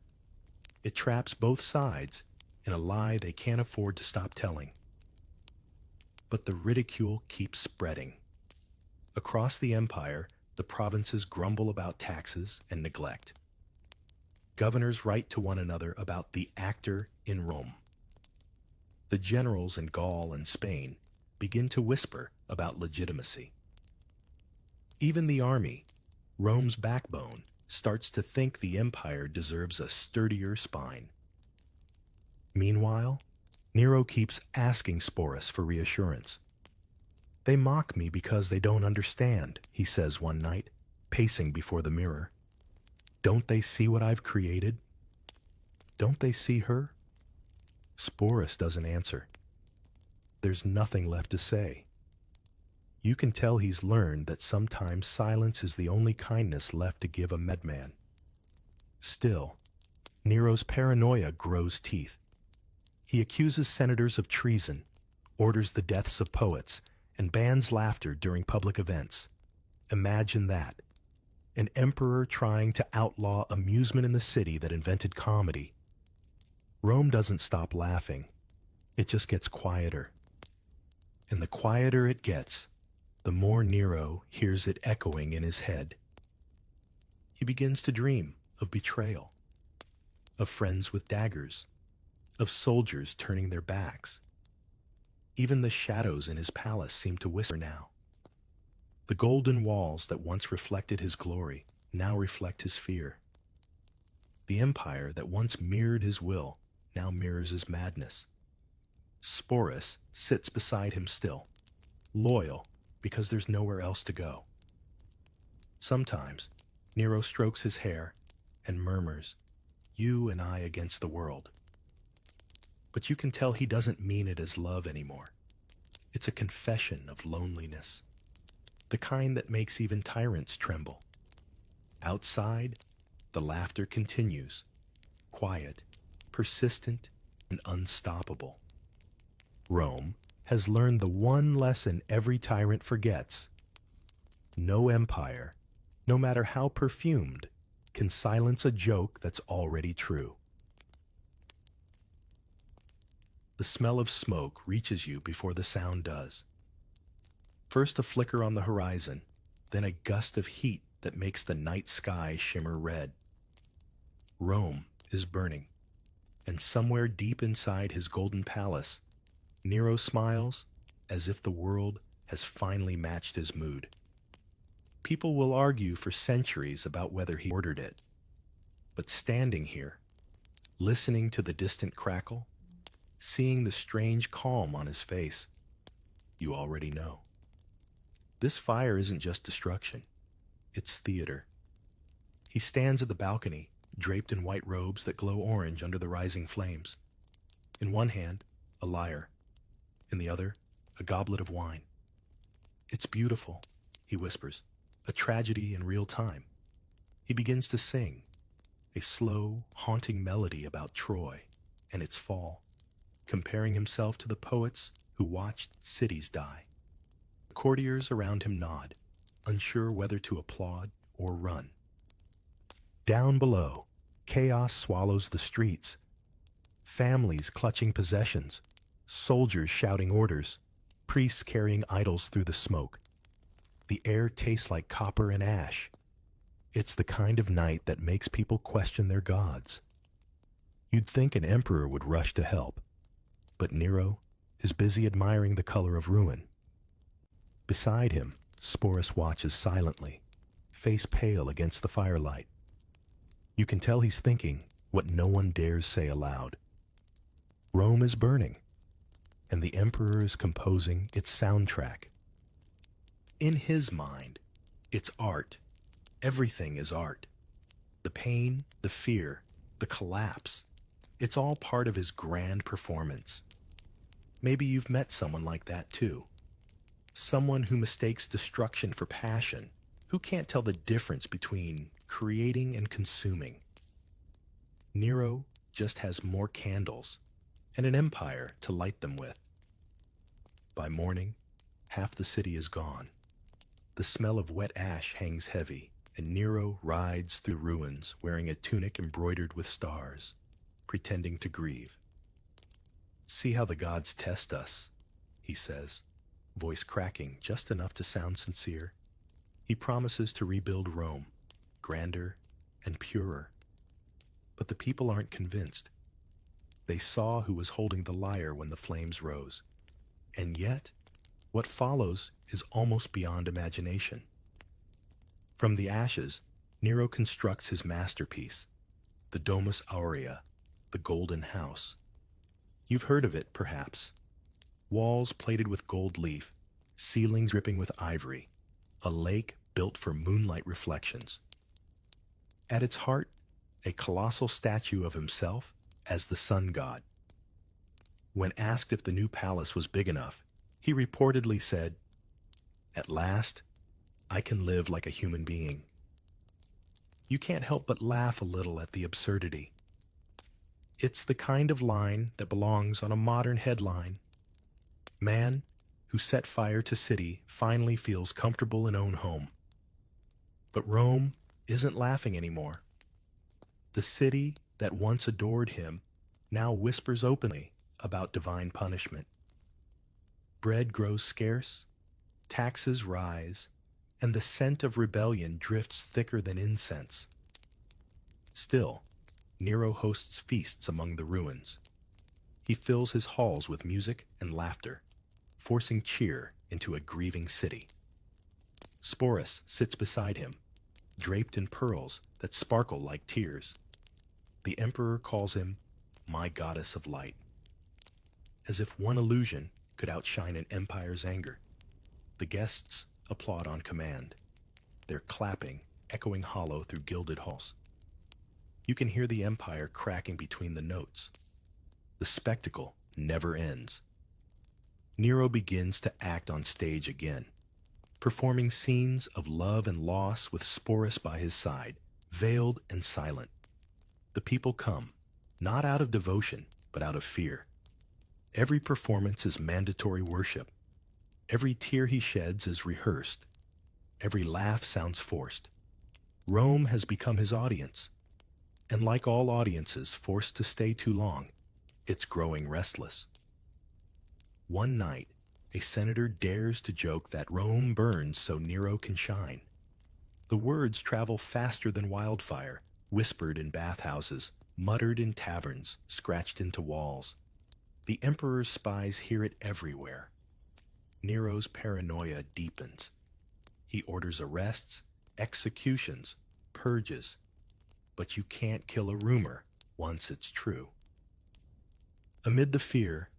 It traps both sides in a lie they can't afford to stop telling. But the ridicule keeps spreading. Across the empire, the provinces grumble about taxes and neglect. Governors write to one another about the actor in Rome. The generals in Gaul and Spain begin to whisper about legitimacy. Even the army, Rome's backbone, starts to think the empire deserves a sturdier spine. Meanwhile, Nero keeps asking Sporus for reassurance. "They mock me because they don't understand," he says one night, pacing before the mirror. "Don't they see what I've created? Don't they see her?" Sporus doesn't answer. There's nothing left to say. You can tell he's learned that sometimes silence is the only kindness left to give a madman. Still, Nero's paranoia grows teeth. He accuses senators of treason, orders the deaths of poets, and bans laughter during public events. Imagine that. An emperor trying to outlaw amusement in the city that invented comedy. Rome doesn't stop laughing. It just gets quieter. And the quieter it gets, the more Nero hears it echoing in his head. He begins to dream of betrayal, of friends with daggers, of soldiers turning their backs. Even the shadows in his palace seem to whisper now. The golden walls that once reflected his glory now reflect his fear. The empire that once mirrored his will now mirrors his madness. Sporus sits beside him still, loyal because there's nowhere else to go. Sometimes Nero strokes his hair and murmurs, "You and I against the world." But you can tell he doesn't mean it as love anymore. It's a confession of loneliness, the kind that makes even tyrants tremble. Outside, the laughter continues, quiet, persistent, and unstoppable. Rome has learned the one lesson every tyrant forgets. No empire, no matter how perfumed, can silence a joke that's already true. The smell of smoke reaches you before the sound does. First a flicker on the horizon, then a gust of heat that makes the night sky shimmer red. Rome is burning, and somewhere deep inside his golden palace, Nero smiles as if the world has finally matched his mood. People will argue for centuries about whether he ordered it, but standing here, listening to the distant crackle, seeing the strange calm on his face, you already know. This fire isn't just destruction, it's theater. He stands at the balcony, draped in white robes that glow orange under the rising flames. In one hand, a lyre. In the other, a goblet of wine. "It's beautiful," he whispers, "a tragedy in real time." He begins to sing, a slow, haunting melody about Troy and its fall, comparing himself to the poets who watched cities die. The courtiers around him nod, unsure whether to applaud or run. Down below, chaos swallows the streets. Families clutching possessions, soldiers shouting orders, priests carrying idols through the smoke. The air tastes like copper and ash. It's the kind of night that makes people question their gods. You'd think an emperor would rush to help, but Nero is busy admiring the color of ruin. Beside him, Sporus watches silently, face pale against the firelight. You can tell he's thinking what no one dares say aloud. Rome is burning, and the emperor is composing its soundtrack. In his mind, it's art. Everything is art. The pain, the fear, the collapse, it's all part of his grand performance. Maybe you've met someone like that too. Someone who mistakes destruction for passion, who can't tell the difference between creating and consuming. Nero just has more candles and an empire to light them with. By morning, half the city is gone. The smell of wet ash hangs heavy, and Nero rides through ruins wearing a tunic embroidered with stars, pretending to grieve. "See how the gods test us," he says, voice cracking just enough to sound sincere. He promises to rebuild Rome, grander and purer. But the people aren't convinced. They saw who was holding the lyre when the flames rose. And yet, what follows is almost beyond imagination. From the ashes, Nero constructs his masterpiece, the Domus Aurea, the Golden House. You've heard of it, perhaps. Walls plated with gold leaf, ceilings dripping with ivory, a lake built for moonlight reflections. At its heart, a colossal statue of himself as the sun god. When asked if the new palace was big enough, he reportedly said, "At last, I can live like a human being." You can't help but laugh a little at the absurdity. It's the kind of line that belongs on a modern headline. Man who set fire to city finally feels comfortable in own home. But Rome isn't laughing anymore. The city that once adored him now whispers openly about divine punishment. Bread grows scarce, taxes rise, and the scent of rebellion drifts thicker than incense. Still, Nero hosts feasts among the ruins. He fills his halls with music and laughter, forcing cheer into a grieving city. Sporus sits beside him, draped in pearls that sparkle like tears. The emperor calls him my goddess of light. As if one illusion could outshine an empire's anger, the guests applaud on command, their clapping echoing hollow through gilded halls. You can hear the empire cracking between the notes. The spectacle never ends. Nero begins to act on stage again, performing scenes of love and loss with Sporus by his side, veiled and silent. The people come, not out of devotion, but out of fear. Every performance is mandatory worship. Every tear he sheds is rehearsed. Every laugh sounds forced. Rome has become his audience. And like all audiences forced to stay too long, it's growing restless. One night, a senator dares to joke that Rome burns so Nero can shine. The words travel faster than wildfire, whispered in bathhouses, muttered in taverns, scratched into walls. The emperor's spies hear it everywhere. Nero's paranoia deepens. He orders arrests, executions, purges. But you can't kill a rumor once it's true. Amid the fear,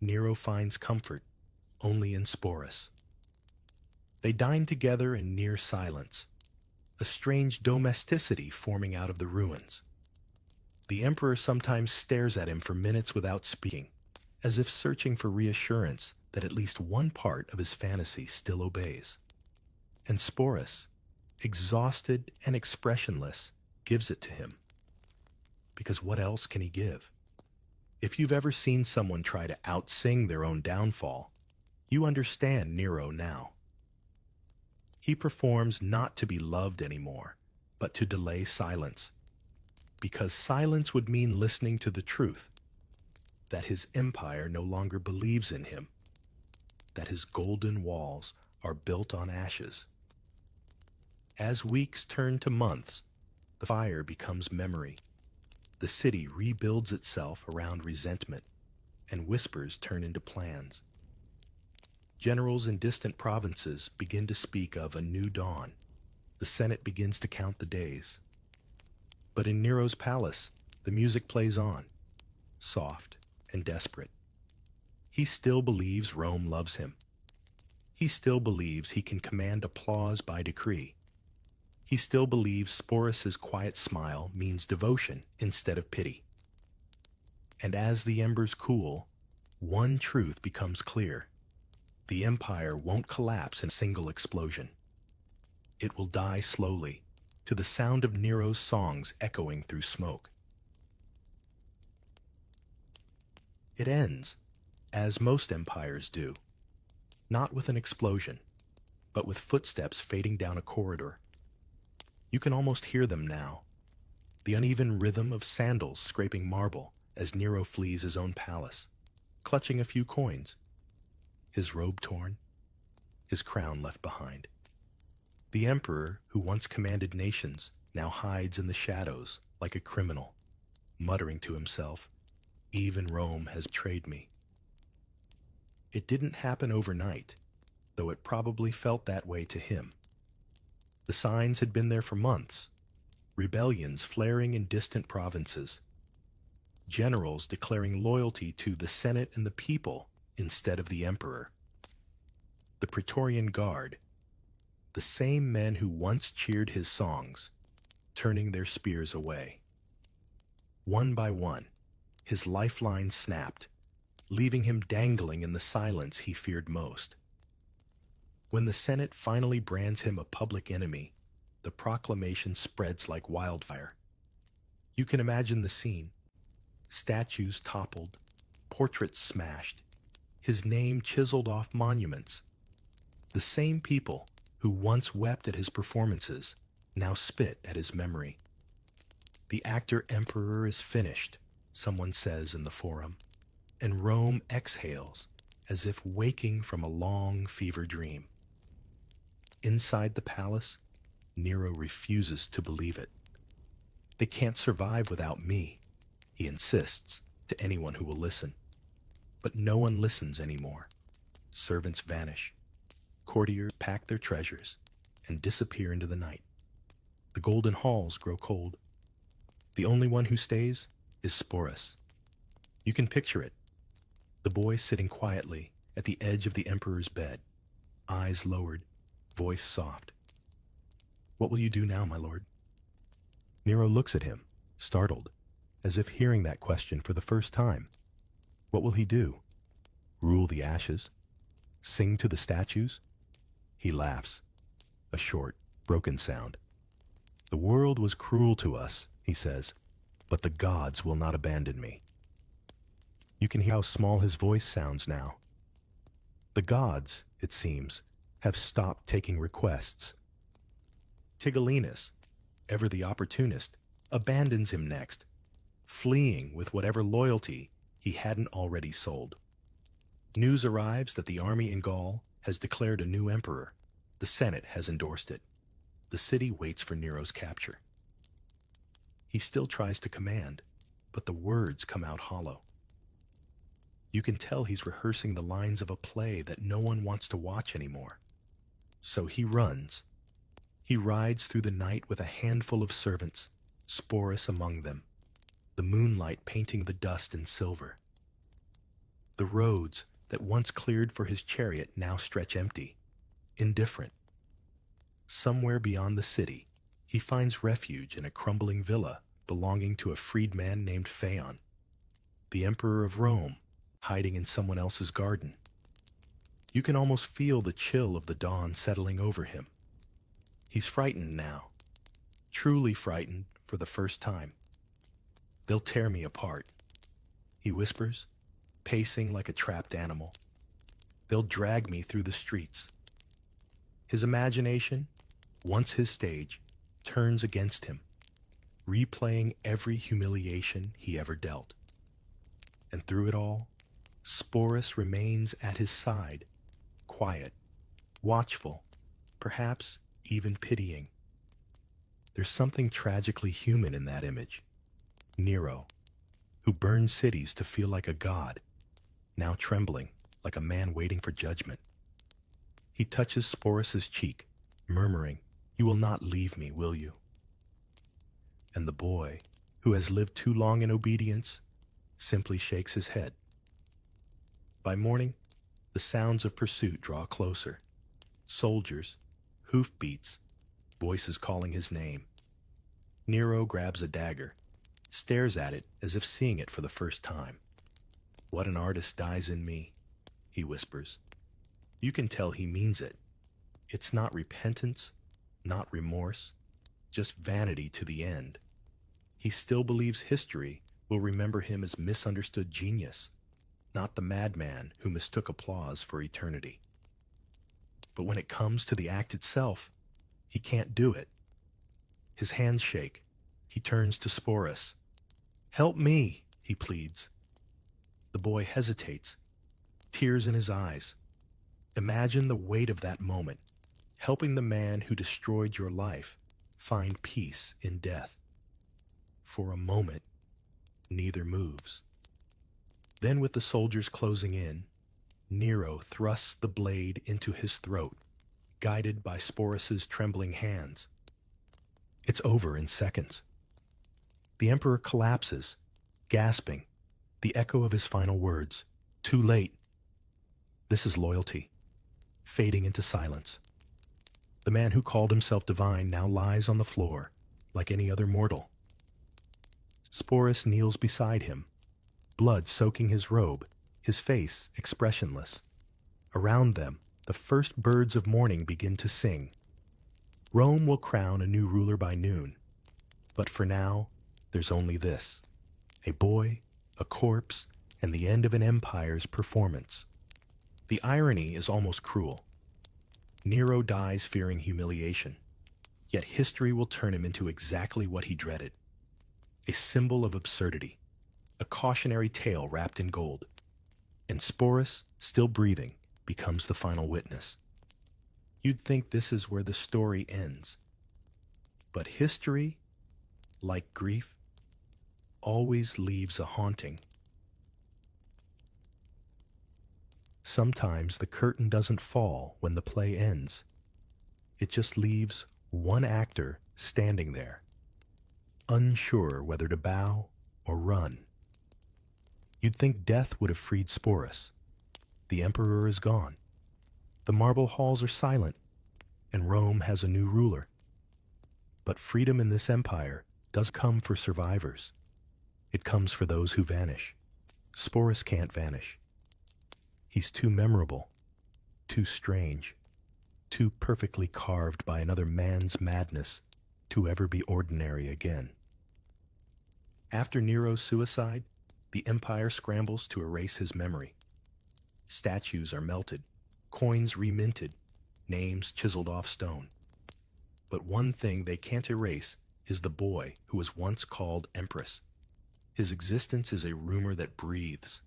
Nero finds comfort only in Sporus. They dine together in near silence, a strange domesticity forming out of the ruins. The emperor sometimes stares at him for minutes without speaking, as if searching for reassurance that at least one part of his fantasy still obeys. And Sporus, exhausted and expressionless, gives it to him. Because what else can he give? If you've ever seen someone try to outsing their own downfall, you understand Nero now. He performs not to be loved anymore, but to delay silence. Because silence would mean listening to the truth, that his empire no longer believes in him, that his golden walls are built on ashes. As weeks turn to months, the fire becomes memory. The city rebuilds itself around resentment, and whispers turn into plans. Generals in distant provinces begin to speak of a new dawn. The Senate begins to count the days. But in Nero's palace, the music plays on, soft and desperate. He still believes Rome loves him. He still believes he can command applause by decree. He still believes Sporus's quiet smile means devotion instead of pity. And as the embers cool, one truth becomes clear. The empire won't collapse in a single explosion. It will die slowly, to the sound of Nero's songs echoing through smoke. It ends, as most empires do, not with an explosion, but with footsteps fading down a corridor. You can almost hear them now, the uneven rhythm of sandals scraping marble as Nero flees his own palace, clutching a few coins, his robe torn, his crown left behind. The emperor who once commanded nations now hides in the shadows like a criminal, muttering to himself, "Even Rome has betrayed me." It didn't happen overnight, though it probably felt that way to him. The signs had been there for months, rebellions flaring in distant provinces, generals declaring loyalty to the Senate and the people instead of the emperor. The Praetorian Guard, the same men who once cheered his songs, turning their spears away. One by one, his lifeline snapped, leaving him dangling in the silence he feared most. When the Senate finally brands him a public enemy, the proclamation spreads like wildfire. You can imagine the scene. Statues toppled, portraits smashed, his name chiseled off monuments. The same people who once wept at his performances now spit at his memory. The actor emperor is finished, someone says in the forum, and Rome exhales as if waking from a long fever dream. Inside the palace, Nero refuses to believe it. They can't survive without me, he insists to anyone who will listen. But no one listens anymore. Servants vanish. Courtiers pack their treasures and disappear into the night. The golden halls grow cold. The only one who stays is Sporus. You can picture it. The boy sitting quietly at the edge of the emperor's bed, eyes lowered, voice soft. "What will you do now, my lord?" Nero looks at him, startled, as if hearing that question for the first time. What will he do? Rule the ashes? Sing to the statues? He laughs, a short, broken sound. "The world was cruel to us," he says, "but the gods will not abandon me." You can hear how small his voice sounds now. The gods, it seems, have stopped taking requests. Tigellinus, ever the opportunist, abandons him next, fleeing with whatever loyalty he hadn't already sold. News arrives that the army in Gaul has declared a new emperor. The Senate has endorsed it. The city waits for Nero's capture. He still tries to command, but the words come out hollow. You can tell he's rehearsing the lines of a play that no one wants to watch anymore. So he runs. He rides through the night with a handful of servants, Sporus among them, the moonlight painting the dust in silver. The roads that once cleared for his chariot now stretch empty, indifferent. Somewhere beyond the city, he finds refuge in a crumbling villa belonging to a freedman named Phaon, the emperor of Rome, hiding in someone else's garden. You can almost feel the chill of the dawn settling over him. He's frightened now, truly frightened for the first time. "They'll tear me apart," he whispers, pacing like a trapped animal. "They'll drag me through the streets." His imagination, once his stage, turns against him, replaying every humiliation he ever dealt. And through it all, Sporus remains at his side, quiet, watchful, perhaps even pitying. There's something tragically human in that image. Nero, who burned cities to feel like a god, now trembling like a man waiting for judgment. He touches Sporus's cheek, murmuring, "You will not leave me, will you?" And the boy, who has lived too long in obedience, simply shakes his head. By morning, the sounds of pursuit draw closer. Soldiers, hoofbeats, voices calling his name. Nero grabs a dagger, stares at it as if seeing it for the first time. "What an artist dies in me," he whispers. You can tell he means it. It's not repentance, not remorse, just vanity to the end. He still believes history will remember him as misunderstood genius, not the madman who mistook applause for eternity. But when it comes to the act itself, he can't do it. His hands shake. He turns to Sporus. "Help me," he pleads. The boy hesitates, tears in his eyes. Imagine the weight of that moment, helping the man who destroyed your life find peace in death. For a moment, neither moves. Then, with the soldiers closing in, Nero thrusts the blade into his throat, guided by Sporus's trembling hands. It's over in seconds. The emperor collapses, gasping, the echo of his final words, "Too late." This is loyalty, fading into silence. The man who called himself divine now lies on the floor, like any other mortal. Sporus kneels beside him, blood soaking his robe, his face expressionless. Around them, the first birds of morning begin to sing. Rome will crown a new ruler by noon, but for now, there's only this: a boy, a corpse, and the end of an empire's performance. The irony is almost cruel. Nero dies fearing humiliation, yet history will turn him into exactly what he dreaded: a symbol of absurdity, a cautionary tale wrapped in gold. And Sporus, still breathing, becomes the final witness. You'd think this is where the story ends. But history, like grief, always leaves a haunting. Sometimes the curtain doesn't fall when the play ends. It just leaves one actor standing there, unsure whether to bow or run. You'd think death would have freed Sporus. The emperor is gone. The marble halls are silent, and Rome has a new ruler. But freedom in this empire does come for survivors. It comes for those who vanish. Sporus can't vanish. He's too memorable, too strange, too perfectly carved by another man's madness to ever be ordinary again. After Nero's suicide, the empire scrambles to erase his memory. Statues are melted, coins reminted, names chiseled off stone. But one thing they can't erase is the boy who was once called Empress. His existence is a rumor that breathes.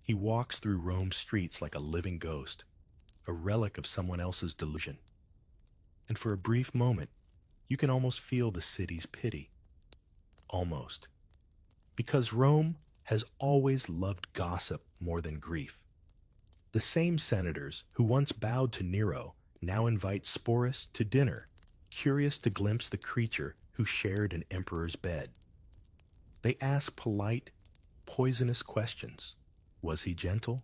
He walks through Rome's streets like a living ghost, a relic of someone else's delusion. And for a brief moment, you can almost feel the city's pity. Almost. Because Rome has always loved gossip more than grief. The same senators who once bowed to Nero now invite Sporus to dinner, curious to glimpse the creature who shared an emperor's bed. They ask polite, poisonous questions. Was he gentle?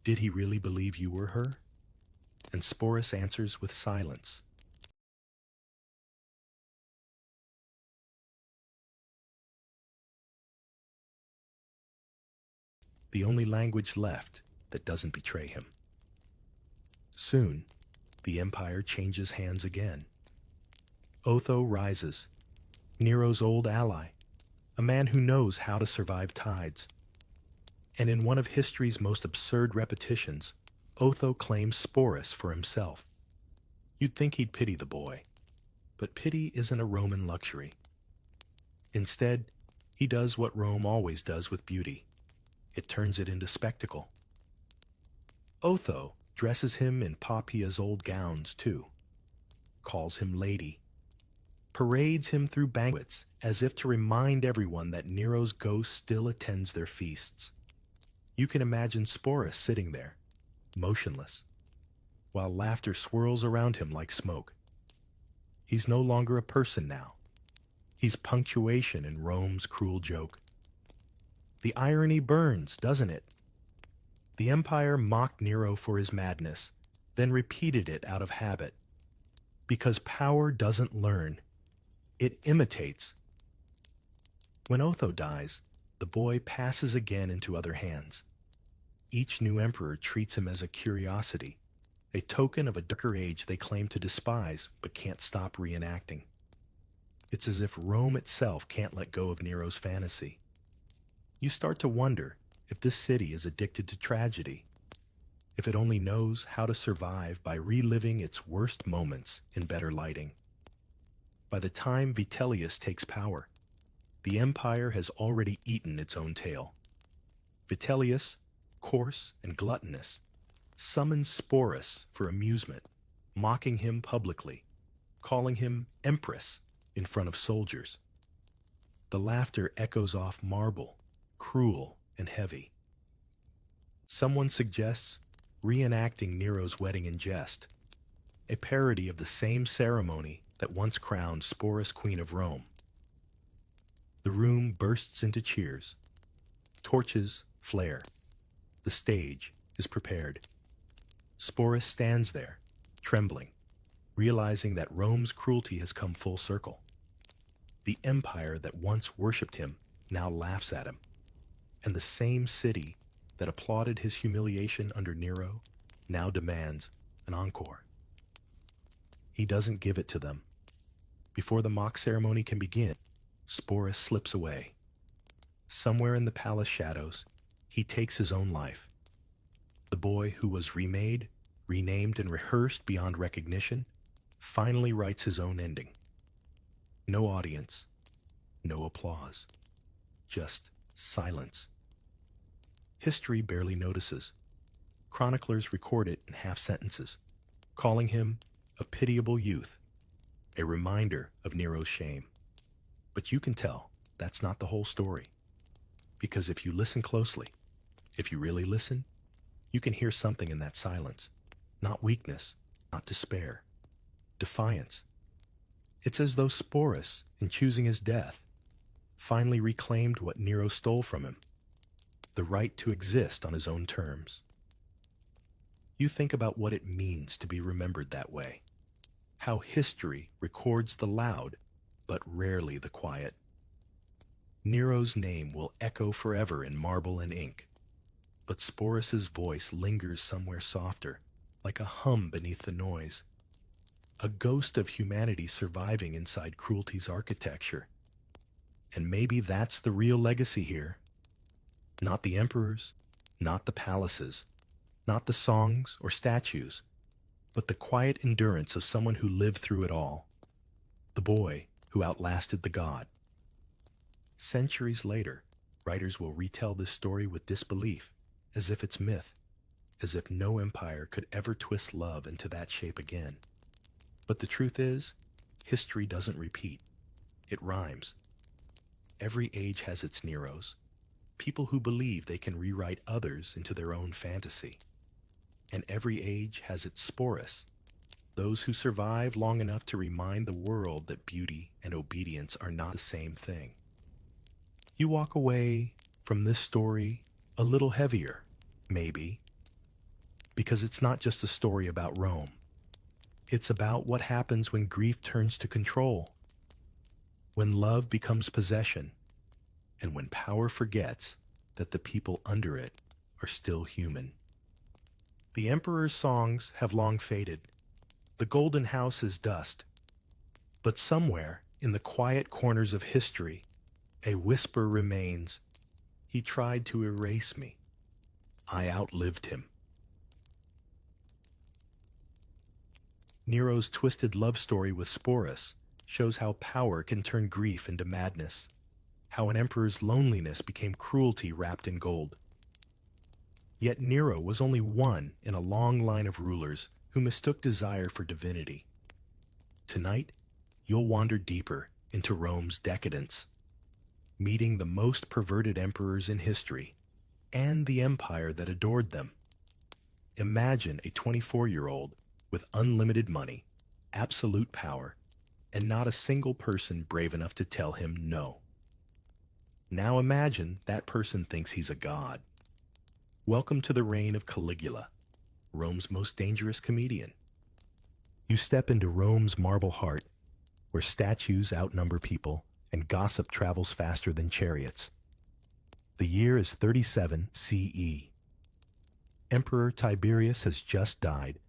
Did he really believe you were her? And Sporus answers with silence. The only language left that doesn't betray him. Soon, the empire changes hands again. Otho rises, Nero's old ally, a man who knows how to survive tides. And in one of history's most absurd repetitions, Otho claims Sporus for himself. You'd think he'd pity the boy, but pity isn't a Roman luxury. Instead, he does what Rome always does with beauty. It turns it into spectacle. Otho dresses him in Poppaea's old gowns, too, calls him lady, parades him through banquets as if to remind everyone that Nero's ghost still attends their feasts. You can imagine Sporus sitting there, motionless, while laughter swirls around him like smoke. He's no longer a person now. He's punctuation in Rome's cruel joke. The irony burns, doesn't it? The empire mocked Nero for his madness, then repeated it out of habit. Because power doesn't learn, it imitates. When Otho dies, the boy passes again into other hands. Each new emperor treats him as a curiosity, a token of a darker age they claim to despise but can't stop reenacting. It's as if Rome itself can't let go of Nero's fantasy. You start to wonder if this city is addicted to tragedy, if it only knows how to survive by reliving its worst moments in better lighting. By the time Vitellius takes power, the empire has already eaten its own tail. Vitellius, coarse and gluttonous, summons Sporus for amusement, mocking him publicly, calling him Empress in front of soldiers. The laughter echoes off marble, cruel and heavy. Someone suggests reenacting Nero's wedding in jest, a parody of the same ceremony that once crowned Sporus Queen of Rome. The room bursts into cheers. Torches flare. The stage is prepared. Sporus stands there, trembling, realizing that Rome's cruelty has come full circle. The empire that once worshipped him now laughs at him, and the same city that applauded his humiliation under Nero now demands an encore. He doesn't give it to them. Before the mock ceremony can begin, Sporus slips away. Somewhere in the palace shadows, he takes his own life. The boy who was remade, renamed, and rehearsed beyond recognition finally writes his own ending. No audience, no applause, just silence. History barely notices. Chroniclers record it in half sentences, calling him a pitiable youth, a reminder of Nero's shame. But you can tell that's not the whole story. Because if you listen closely, if you really listen, you can hear something in that silence. Not weakness, not despair. Defiance. It's as though Sporus, in choosing his death, finally reclaimed what Nero stole from him, the right to exist on his own terms. You think about what it means to be remembered that way, how history records the loud, but rarely the quiet. Nero's name will echo forever in marble and ink, but Sporus's voice lingers somewhere softer, like a hum beneath the noise. A ghost of humanity surviving inside cruelty's architecture. And maybe that's the real legacy here. Not the emperors, not the palaces, not the songs or statues, but the quiet endurance of someone who lived through it all. The boy who outlasted the god. Centuries later, writers will retell this story with disbelief, as if it's myth, as if no empire could ever twist love into that shape again. But the truth is, history doesn't repeat. It rhymes. Every age has its Neros, people who believe they can rewrite others into their own fantasy. And every age has its Sporus, those who survive long enough to remind the world that beauty and obedience are not the same thing. You walk away from this story a little heavier, maybe, because it's not just a story about Rome. It's about what happens when grief turns to control, when love becomes possession, and when power forgets that the people under it are still human. The emperor's songs have long faded. The golden house is dust. But somewhere in the quiet corners of history, a whisper remains. He tried to erase me. I outlived him. Nero's twisted love story with Sporus shows how power can turn grief into madness, how an emperor's loneliness became cruelty wrapped in gold. Yet Nero was only one in a long line of rulers who mistook desire for divinity. Tonight, you'll wander deeper into Rome's decadence, meeting the most perverted emperors in history and the empire that adored them. Imagine a 24-year-old with unlimited money, absolute power, and not a single person brave enough to tell him no. Now imagine that person thinks he's a god. Welcome to the reign of Caligula, Rome's most dangerous comedian. You step into Rome's marble heart, where statues outnumber people and gossip travels faster than chariots. The year is 37 CE. Emperor Tiberius has just died,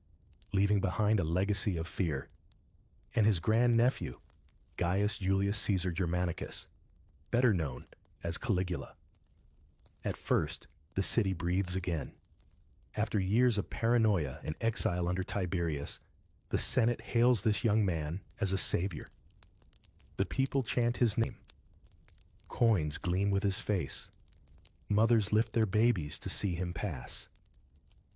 leaving behind a legacy of fear, and his grandnephew, Gaius Julius Caesar Germanicus, better known as Caligula. At first, the city breathes again. After years of paranoia and exile under Tiberius, the Senate hails this young man as a savior. The people chant his name. Coins gleam with his face. Mothers lift their babies to see him pass.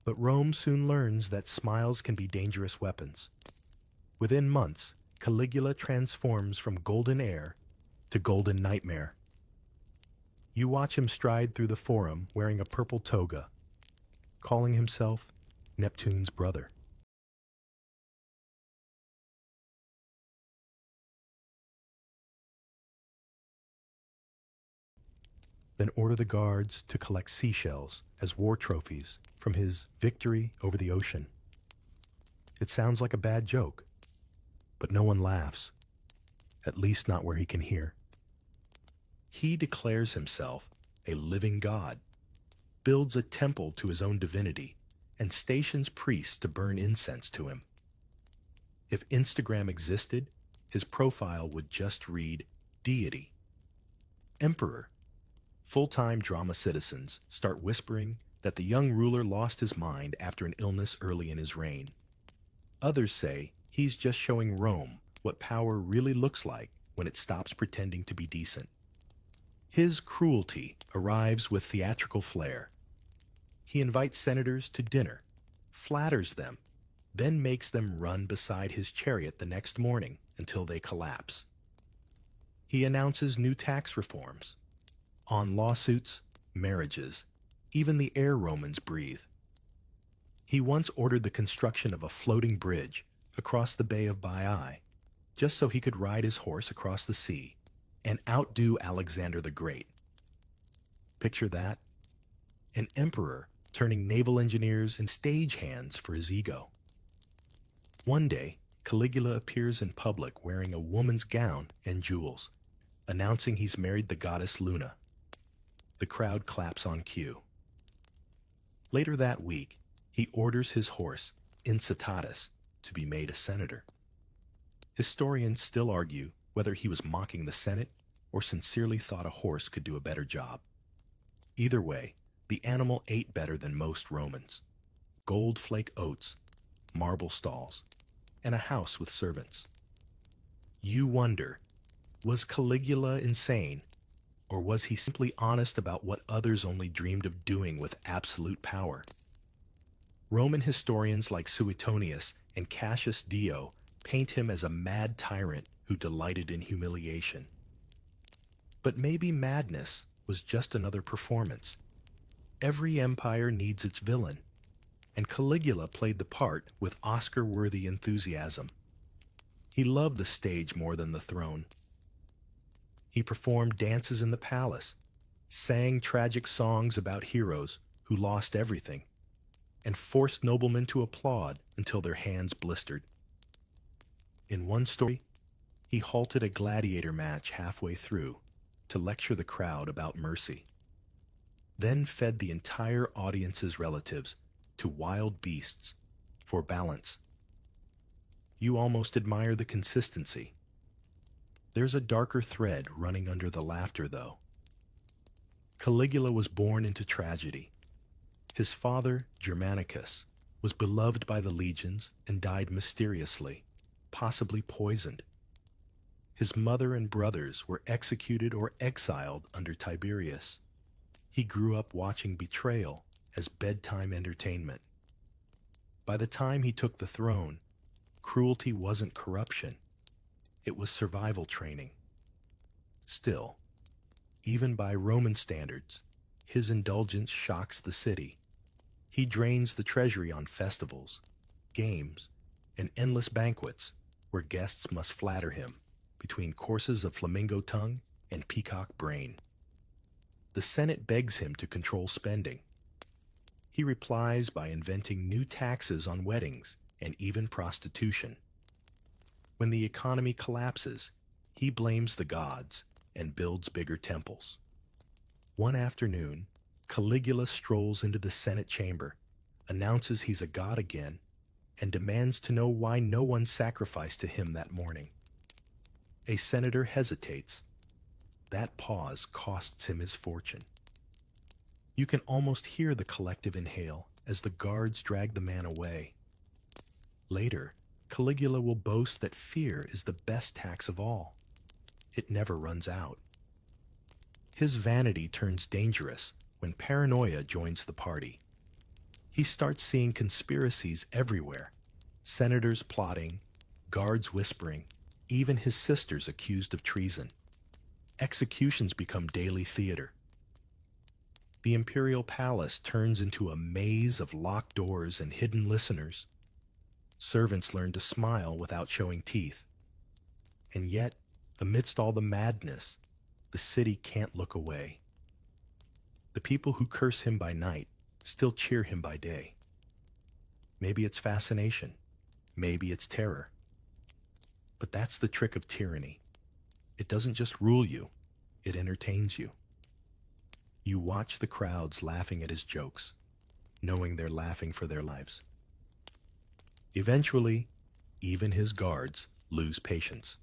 But Rome soon learns that smiles can be dangerous weapons. Within months, Caligula transforms from golden heir to golden nightmare. You watch him stride through the forum wearing a purple toga, calling himself Neptune's brother. Then order the guards to collect seashells as war trophies from his victory over the ocean. It sounds like a bad joke, but no one laughs, at least not where he can hear. He declares himself a living god, builds a temple to his own divinity and stations priests to burn incense to him. If Instagram existed, his profile would just read Deity. Emperor. Full-time drama citizens start whispering that the young ruler lost his mind after an illness early in his reign. Others say he's just showing Rome what power really looks like when it stops pretending to be decent. His cruelty arrives with theatrical flair. He invites senators to dinner, flatters them, then makes them run beside his chariot the next morning until they collapse. He announces new tax reforms. On lawsuits, marriages, even the air Romans breathe. He once ordered the construction of a floating bridge across the Bay of Baiae, just so he could ride his horse across the sea and outdo Alexander the Great. Picture that? An emperor turning naval engineers into stagehands for his ego. One day, Caligula appears in public wearing a woman's gown and jewels, announcing he's married the goddess Luna. The crowd claps on cue. Later that week, he orders his horse, Incitatus, to be made a senator. Historians still argue whether he was mocking the Senate or sincerely thought a horse could do a better job. Either way, the animal ate better than most Romans. Gold flake oats, marble stalls, and a house with servants. You wonder, was Caligula insane, or was he simply honest about what others only dreamed of doing with absolute power? Roman historians like Suetonius and Cassius Dio paint him as a mad tyrant who delighted in humiliation. But maybe madness was just another performance. Every empire needs its villain, and Caligula played the part with Oscar-worthy enthusiasm. He loved the stage more than the throne. He performed dances in the palace, sang tragic songs about heroes who lost everything, and forced noblemen to applaud until their hands blistered. In one story, he halted a gladiator match halfway through to lecture the crowd about mercy, then fed the entire audience's relatives to wild beasts for balance. You almost admire the consistency. There's a darker thread running under the laughter, though. Caligula was born into tragedy. His father, Germanicus, was beloved by the legions and died mysteriously, possibly poisoned. His mother and brothers were executed or exiled under Tiberius. He grew up watching betrayal as bedtime entertainment. By the time he took the throne, cruelty wasn't corruption. It was survival training. Still, even by Roman standards, his indulgence shocks the city. He drains the treasury on festivals, games, and endless banquets where guests must flatter him between courses of flamingo tongue and peacock brain. The Senate begs him to control spending. He replies by inventing new taxes on weddings and even prostitution. When the economy collapses, he blames the gods and builds bigger temples. One afternoon, Caligula strolls into the Senate chamber, announces he's a god again, and demands to know why no one sacrificed to him that morning. A senator hesitates. That pause costs him his fortune. You can almost hear the collective inhale as the guards drag the man away. Later, Caligula will boast that fear is the best tax of all. It never runs out. His vanity turns dangerous when paranoia joins the party. He starts seeing conspiracies everywhere, senators plotting, guards whispering, even his sisters accused of treason. Executions become daily theater. The Imperial palace turns into a maze of locked doors and hidden listeners. Servants learn to smile without showing teeth. And yet, amidst all the madness, the city can't look away. The people who curse him by night still cheer him by day. Maybe it's fascination. Maybe it's terror. But that's the trick of tyranny. It doesn't just rule you, it entertains you. You watch the crowds laughing at his jokes, knowing they're laughing for their lives. Eventually, even his guards lose patience.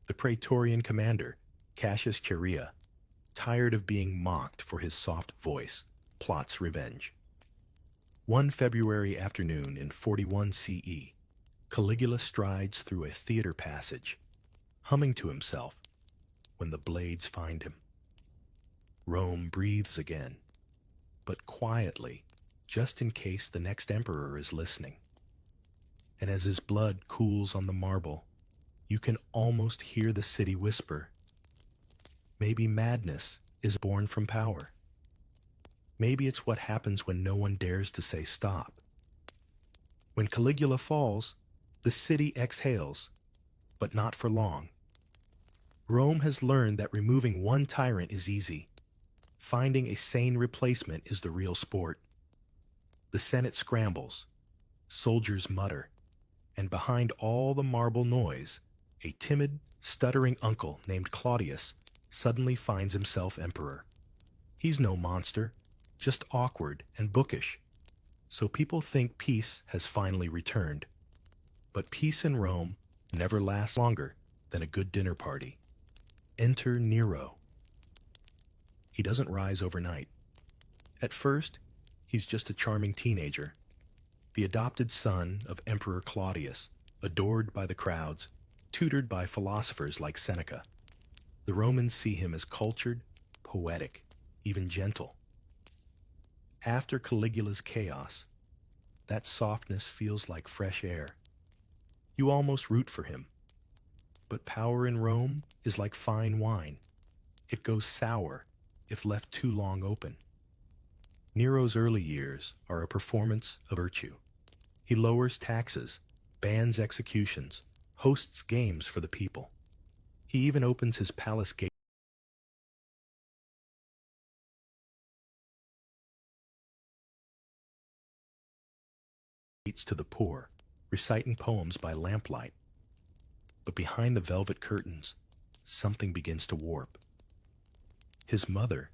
The Praetorian commander, Cassius Chaerea, tired of being mocked for his soft voice, plots revenge. One February afternoon in 41 CE, Caligula strides through a theater passage, humming to himself, when the blades find him. Rome breathes again, but quietly, just in case the next emperor is listening. And as his blood cools on the marble, you can almost hear the city whisper, maybe madness is born from power. Maybe it's what happens when no one dares to say stop. When Caligula falls, the city exhales, but not for long. Rome has learned that removing one tyrant is easy. Finding a sane replacement is the real sport. The Senate scrambles, soldiers mutter, and behind all the marble noise, a timid, stuttering uncle named Claudius suddenly finds himself emperor. He's no monster, just awkward and bookish. So people think peace has finally returned. But peace in Rome never lasts longer than a good dinner party. Enter Nero. He doesn't rise overnight. At first, he's just a charming teenager, the adopted son of Emperor Claudius, adored by the crowds, tutored by philosophers like Seneca. The Romans see him as cultured, poetic, even gentle. After Caligula's chaos, that softness feels like fresh air. You almost root for him. But power in Rome is like fine wine. It goes sour if left too long open. Nero's early years are a performance of virtue. He lowers taxes, bans executions, hosts games for the people. He even opens his palace gates to the poor, reciting poems by lamplight. But behind the velvet curtains, something begins to warp. His mother,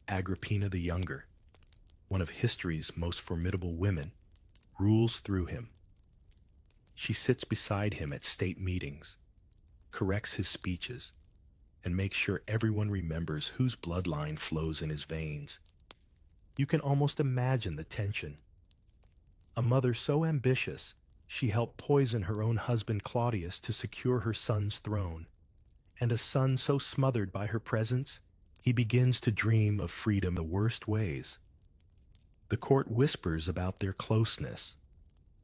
Agrippina the Younger, one of history's most formidable women, rules through him. She sits beside him at state meetings, corrects his speeches, and makes sure everyone remembers whose bloodline flows in his veins. You can almost imagine the tension. A mother so ambitious, she helped poison her own husband Claudius to secure her son's throne, and a son so smothered by her presence, he begins to dream of freedom the worst ways. The court whispers about their closeness.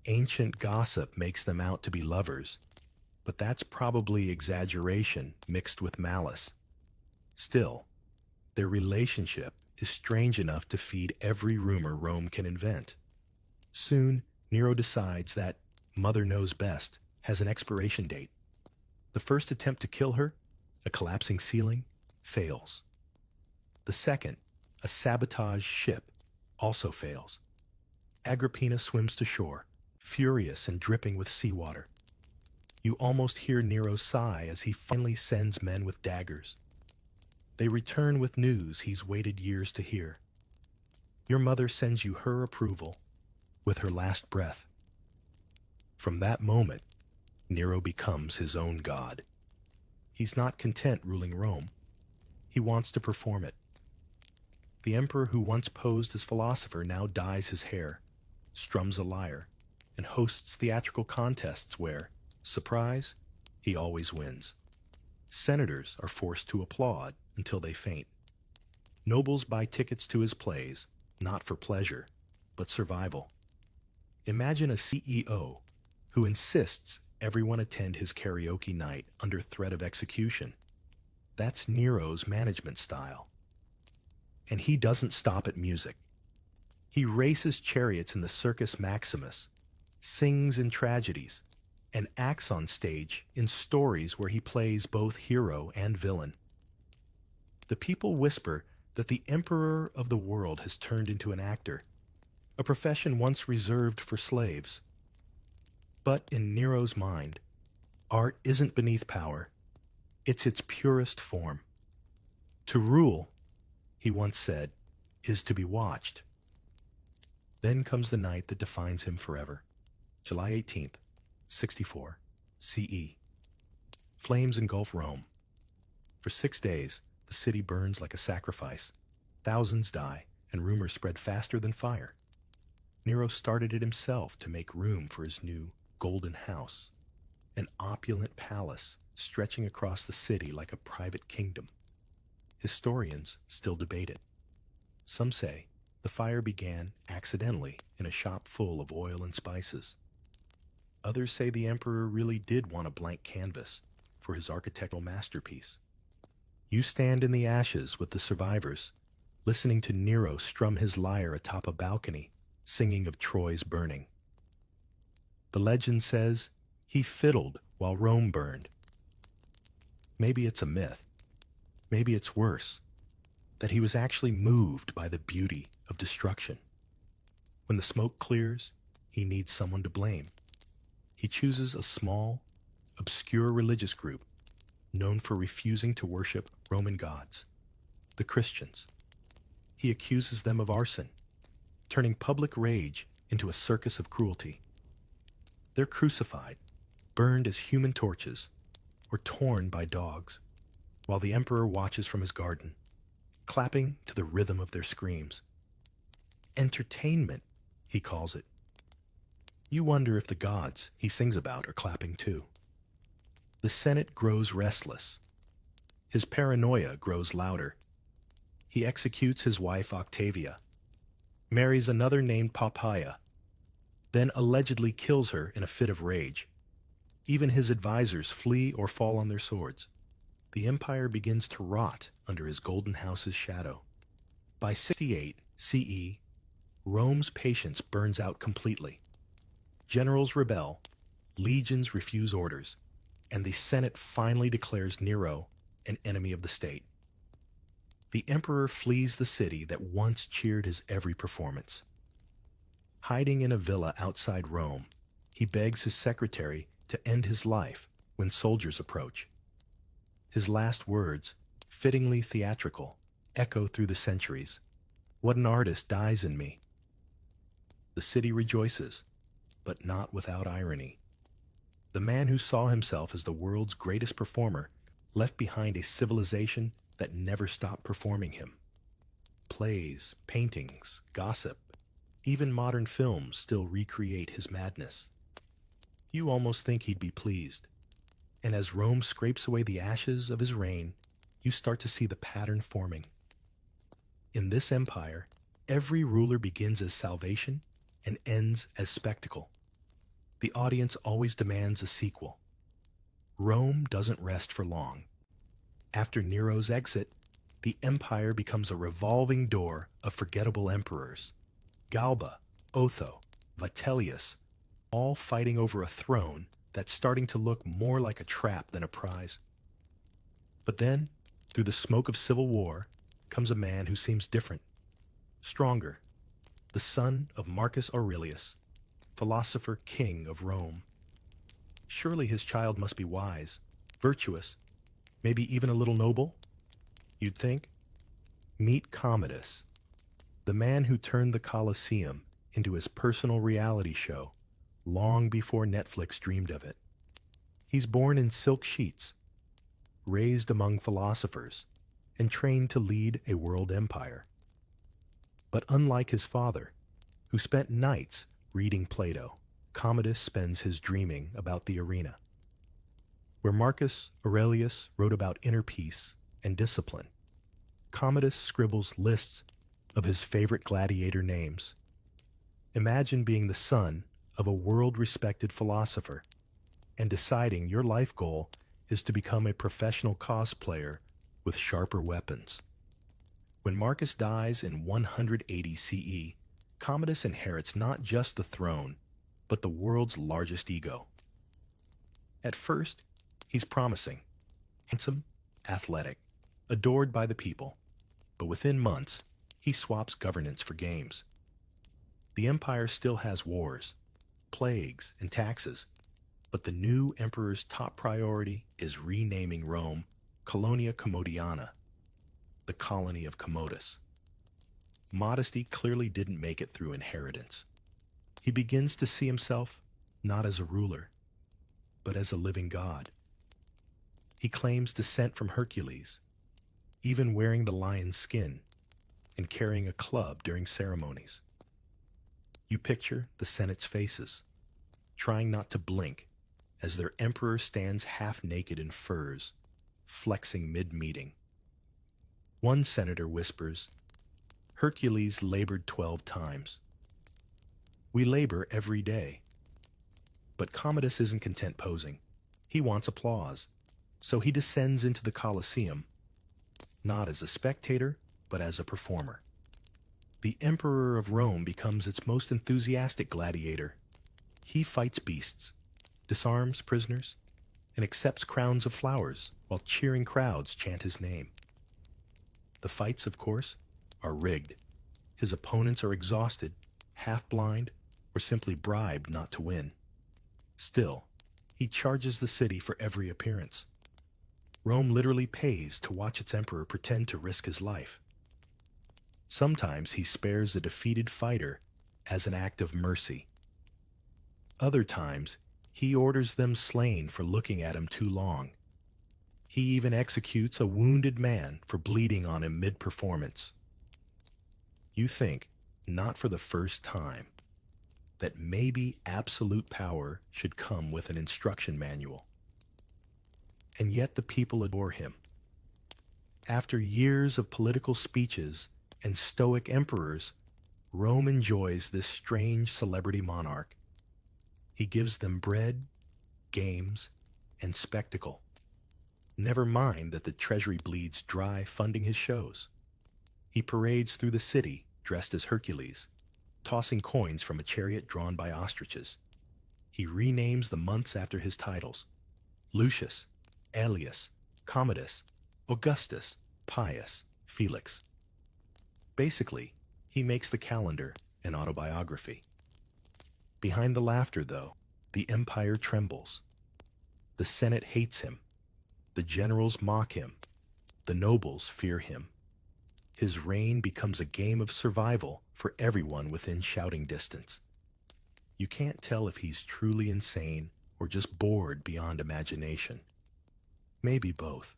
Ancient gossip makes them out to be lovers, but that's probably exaggeration mixed with malice. Still, their relationship is strange enough to feed every rumor Rome can invent. Soon, Nero decides that Mother Knows Best has an expiration date. The first attempt to kill her, a collapsing ceiling, fails. The second, a sabotaged ship, also fails. Agrippina swims to shore, furious and dripping with seawater. You almost hear Nero sigh as he finally sends men with daggers. They return with news he's waited years to hear. Your mother sends you her approval with her last breath. From that moment, Nero becomes his own god. He's not content ruling Rome. He wants to perform it. The emperor who once posed as philosopher now dyes his hair, strums a lyre, and hosts theatrical contests where, surprise, he always wins. Senators are forced to applaud until they faint. Nobles buy tickets to his plays, not for pleasure, but survival. Imagine a CEO who insists everyone attend his karaoke night under threat of execution. That's Nero's management style. And he doesn't stop at music. He races chariots in the Circus Maximus, sings in tragedies, and acts on stage in stories where he plays both hero and villain. The people whisper that the emperor of the world has turned into an actor, a profession once reserved for slaves. But in Nero's mind, art isn't beneath power, it's its purest form. To rule, he once said, is to be watched. Then comes the night that defines him forever. July 18th, 64 CE. Flames engulf Rome. For 6 days, the city burns like a sacrifice. Thousands die, and rumors spread faster than fire. Nero started it himself to make room for his new golden house, an opulent palace stretching across the city like a private kingdom. Historians still debate it. Some say the fire began accidentally in a shop full of oil and spices. Others say the emperor really did want a blank canvas for his architectural masterpiece. You stand in the ashes with the survivors, listening to Nero strum his lyre atop a balcony, singing of Troy's burning. The legend says he fiddled while Rome burned. Maybe it's a myth. Maybe it's worse, that he was actually moved by the beauty of destruction. When the smoke clears, he needs someone to blame. He chooses a small, obscure religious group known for refusing to worship Roman gods, the Christians. He accuses them of arson, turning public rage into a circus of cruelty. They're crucified, burned as human torches, or torn by dogs, while the emperor watches from his garden, clapping to the rhythm of their screams. Entertainment, he calls it. You wonder if the gods he sings about are clapping too. The Senate grows restless. His paranoia grows louder. He executes his wife Octavia, marries another named Poppaea, then allegedly kills her in a fit of rage. Even his advisors flee or fall on their swords. The empire begins to rot under his golden house's shadow. By 68 CE, Rome's patience burns out completely. Generals rebel, legions refuse orders, and the Senate finally declares Nero an enemy of the state. The emperor flees the city that once cheered his every performance. Hiding in a villa outside Rome, he begs his secretary to end his life when soldiers approach. His last words, fittingly theatrical, echo through the centuries. What an artist dies in me. The city rejoices, but not without irony. The man who saw himself as the world's greatest performer left behind a civilization that never stopped performing him. Plays, paintings, gossip, even modern films still recreate his madness. You almost think he'd be pleased. And as Rome scrapes away the ashes of his reign, you start to see the pattern forming. In this empire, every ruler begins as salvation and ends as spectacle. The audience always demands a sequel. Rome doesn't rest for long. After Nero's exit, the empire becomes a revolving door of forgettable emperors. Galba, Otho, Vitellius, all fighting over a throne that's starting to look more like a trap than a prize. But then, through the smoke of civil war, comes a man who seems different, stronger, the son of Marcus Aurelius, philosopher king of Rome. Surely his child must be wise, virtuous, maybe even a little noble? You'd think. Meet Commodus, the man who turned the Colosseum into his personal reality show long before Netflix dreamed of it. He's born in silk sheets, raised among philosophers, and trained to lead a world empire. But unlike his father, who spent nights reading Plato, Commodus spends his dreaming about the arena. Where Marcus Aurelius wrote about inner peace and discipline, Commodus scribbles lists of his favorite gladiator names. Imagine being the son of a world-respected philosopher and deciding your life goal is to become a professional cosplayer with sharper weapons. When Marcus dies in 180 CE, Commodus inherits not just the throne, but the world's largest ego. At first, he's promising, handsome, athletic, adored by the people, but within months, he swaps governance for games. The empire still has wars, plagues, and taxes, but the new emperor's top priority is renaming Rome Colonia Commodiana. the colony of Commodus. Modesty clearly didn't make it through inheritance. He begins to see himself not as a ruler, but as a living god. He claims descent from Hercules, even wearing the lion's skin and carrying a club during ceremonies. You picture the Senate's faces, trying not to blink as their emperor stands half naked in furs, flexing mid-meeting. One senator whispers, "Hercules labored 12 times. We labor every day." But Commodus isn't content posing. He wants applause, so he descends into the Colosseum, not as a spectator, but as a performer. The Emperor of Rome becomes its most enthusiastic gladiator. He fights beasts, disarms prisoners, and accepts crowns of flowers while cheering crowds chant his name. The fights, of course, are rigged. His opponents are exhausted, half-blind, or simply bribed not to win. Still, he charges the city for every appearance. Rome literally pays to watch its emperor pretend to risk his life. Sometimes he spares a defeated fighter as an act of mercy. Other times, he orders them slain for looking at him too long. He even executes a wounded man for bleeding on him mid-performance. You think, not for the first time, that maybe absolute power should come with an instruction manual. And yet the people adore him. After years of political speeches and stoic emperors, Rome enjoys this strange celebrity monarch. He gives them bread, games, and spectacle. Never mind that the treasury bleeds dry funding his shows. He parades through the city dressed as Hercules, tossing coins from a chariot drawn by ostriches. He renames the months after his titles: Lucius, Aelius, Commodus, Augustus, Pius, Felix. Basically, he makes the calendar an autobiography. Behind the laughter, though, the empire trembles. The Senate hates him. The generals mock him. The nobles fear him. His reign becomes a game of survival for everyone within shouting distance. You can't tell if he's truly insane or just bored beyond imagination. Maybe both.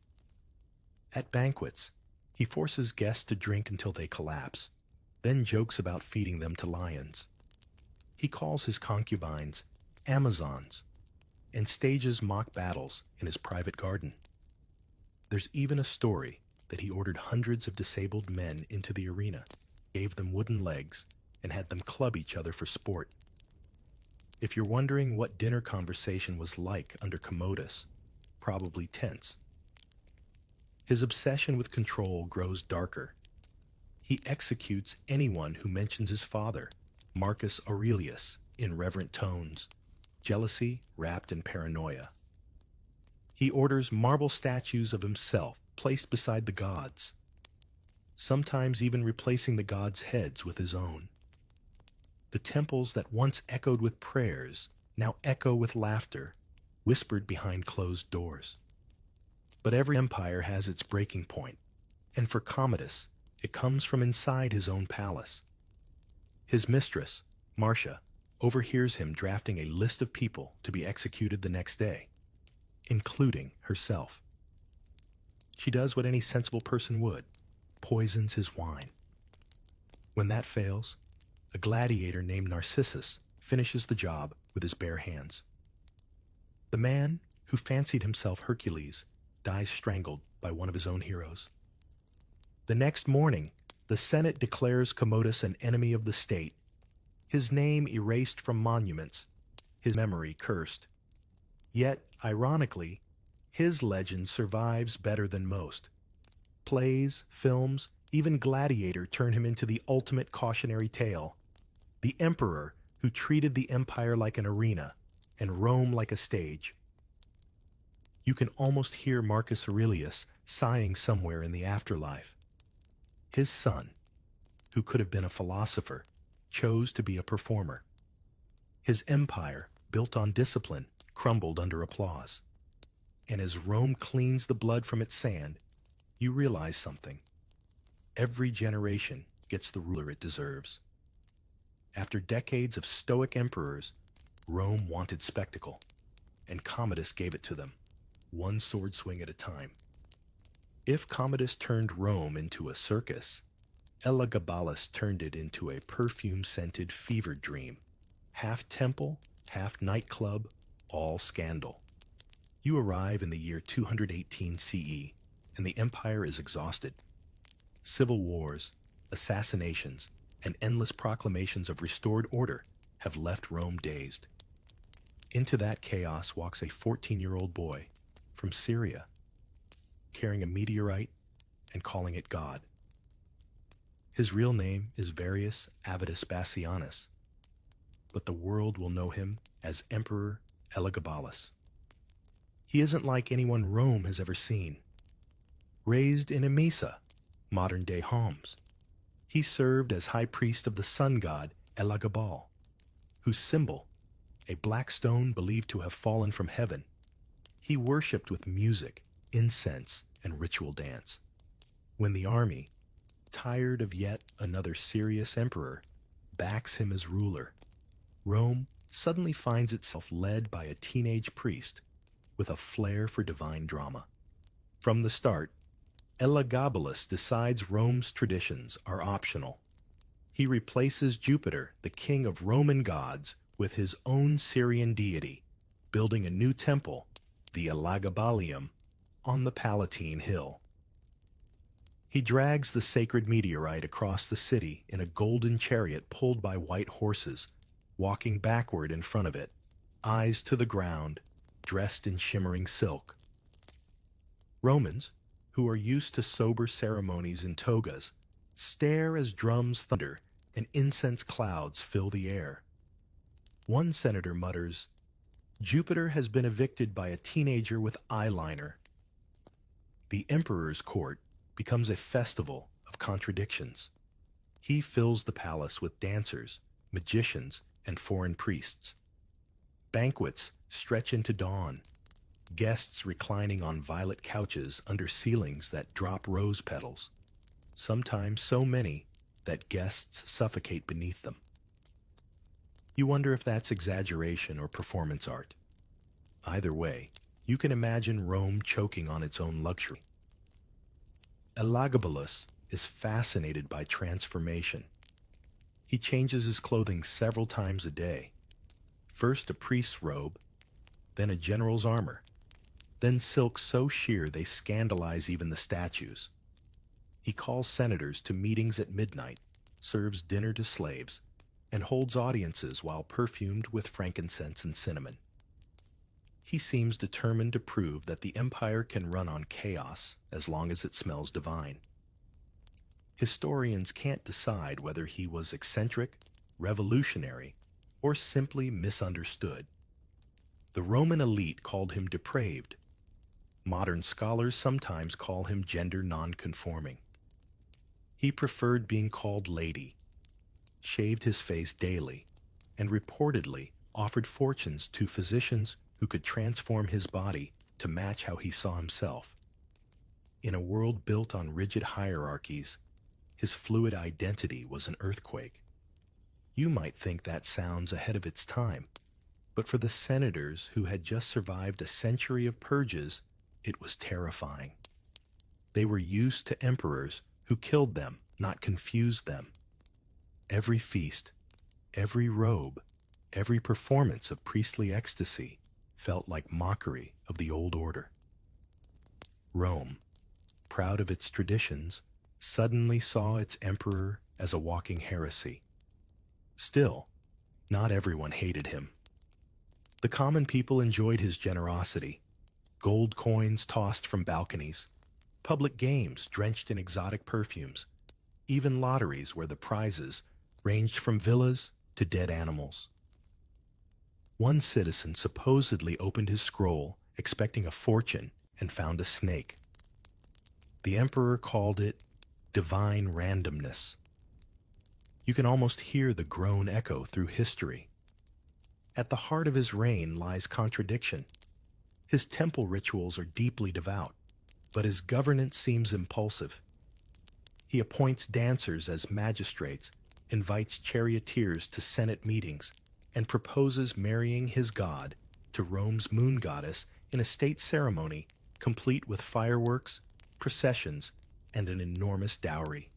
At banquets, he forces guests to drink until they collapse, then jokes about feeding them to lions. He calls his concubines Amazons and stages mock battles in his private garden. There's even a story that he ordered hundreds of disabled men into the arena, gave them wooden legs, and had them club each other for sport. If you're wondering what dinner conversation was like under Commodus, probably tense. His obsession with control grows darker. He executes anyone who mentions his father, Marcus Aurelius, in reverent tones, jealousy wrapped in paranoia. He orders marble statues of himself placed beside the gods, sometimes even replacing the gods' heads with his own. The temples that once echoed with prayers now echo with laughter, whispered behind closed doors. But every empire has its breaking point, and for Commodus, it comes from inside his own palace. His mistress, Marcia, overhears him drafting a list of people to be executed the next day, including herself. She does what any sensible person would, poisons his wine. When that fails, a gladiator named Narcissus finishes the job with his bare hands. The man who fancied himself Hercules dies strangled by one of his own heroes. The next morning, the Senate declares Commodus an enemy of the state, his name erased from monuments, his memory cursed. Yet, ironically, his legend survives better than most. Plays, films, even Gladiator turn him into the ultimate cautionary tale. The emperor who treated the empire like an arena and Rome like a stage. You can almost hear Marcus Aurelius sighing somewhere in the afterlife. His son, who could have been a philosopher, chose to be a performer. His empire, built on discipline, crumbled under applause. And as Rome cleans the blood from its sand, you realize something. Every generation gets the ruler it deserves. After decades of stoic emperors, Rome wanted spectacle, and Commodus gave it to them, one sword swing at a time. If Commodus turned Rome into a circus, Elagabalus turned it into a perfume-scented fever dream, half temple, half nightclub, all scandal. You arrive in the year 218 CE, and the empire is exhausted. Civil wars, assassinations, and endless proclamations of restored order have left Rome dazed. Into that chaos walks a 14-year-old boy from Syria, carrying a meteorite and calling it God. His real name is Varius Avitus Bassianus, but the world will know him as Emperor Elagabalus. He isn't like anyone Rome has ever seen. Raised in Emesa, modern-day Homs, he served as high priest of the sun god Elagabal, whose symbol, a black stone believed to have fallen from heaven, he worshipped with music, incense, and ritual dance. When the army, tired of yet another serious emperor, backs him as ruler, Rome suddenly finds itself led by a teenage priest with a flair for divine drama. From the start, Elagabalus decides Rome's traditions are optional. He replaces Jupiter, the king of Roman gods, with his own Syrian deity, building a new temple, the Elagabalium, on the Palatine Hill. He drags the sacred meteorite across the city in a golden chariot pulled by white horses, walking backward in front of it, eyes to the ground, dressed in shimmering silk. Romans, who are used to sober ceremonies in togas, stare as drums thunder and incense clouds fill the air. One senator mutters, "Jupiter has been evicted by a teenager with eyeliner." The emperor's court becomes a festival of contradictions. He fills the palace with dancers, magicians, and foreign priests. Banquets stretch into dawn, guests reclining on violet couches under ceilings that drop rose petals, sometimes so many that guests suffocate beneath them. You wonder if that's exaggeration or performance art. Either way, you can imagine Rome choking on its own luxury. Elagabalus is fascinated by transformation. He changes his clothing several times a day. First a priest's robe, then a general's armor, then silk so sheer they scandalize even the statues. He calls senators to meetings at midnight, serves dinner to slaves, and holds audiences while perfumed with frankincense and cinnamon. He seems determined to prove that the empire can run on chaos as long as it smells divine. Historians can't decide whether he was eccentric, revolutionary, or simply misunderstood. The Roman elite called him depraved. Modern scholars sometimes call him gender non-conforming. He preferred being called lady, shaved his face daily, and reportedly offered fortunes to physicians who could transform his body to match how he saw himself. In a world built on rigid hierarchies, his fluid identity was an earthquake. You might think that sounds ahead of its time, but for the senators who had just survived a century of purges, it was terrifying. They were used to emperors who killed them, not confused them. Every feast, every robe, every performance of priestly ecstasy felt like mockery of the old order. Rome, proud of its traditions, suddenly saw its emperor as a walking heresy. Still, not everyone hated him. The common people enjoyed his generosity. Gold coins tossed from balconies, public games drenched in exotic perfumes, even lotteries where the prizes ranged from villas to dead animals. One citizen supposedly opened his scroll expecting a fortune and found a snake. The emperor called it divine randomness. You can almost hear the groan echo through history. At the heart of his reign lies contradiction. His temple rituals are deeply devout, but his governance seems impulsive. He appoints dancers as magistrates, invites charioteers to Senate meetings, and proposes marrying his god to Rome's moon goddess in a state ceremony complete with fireworks, processions, and an enormous dowry.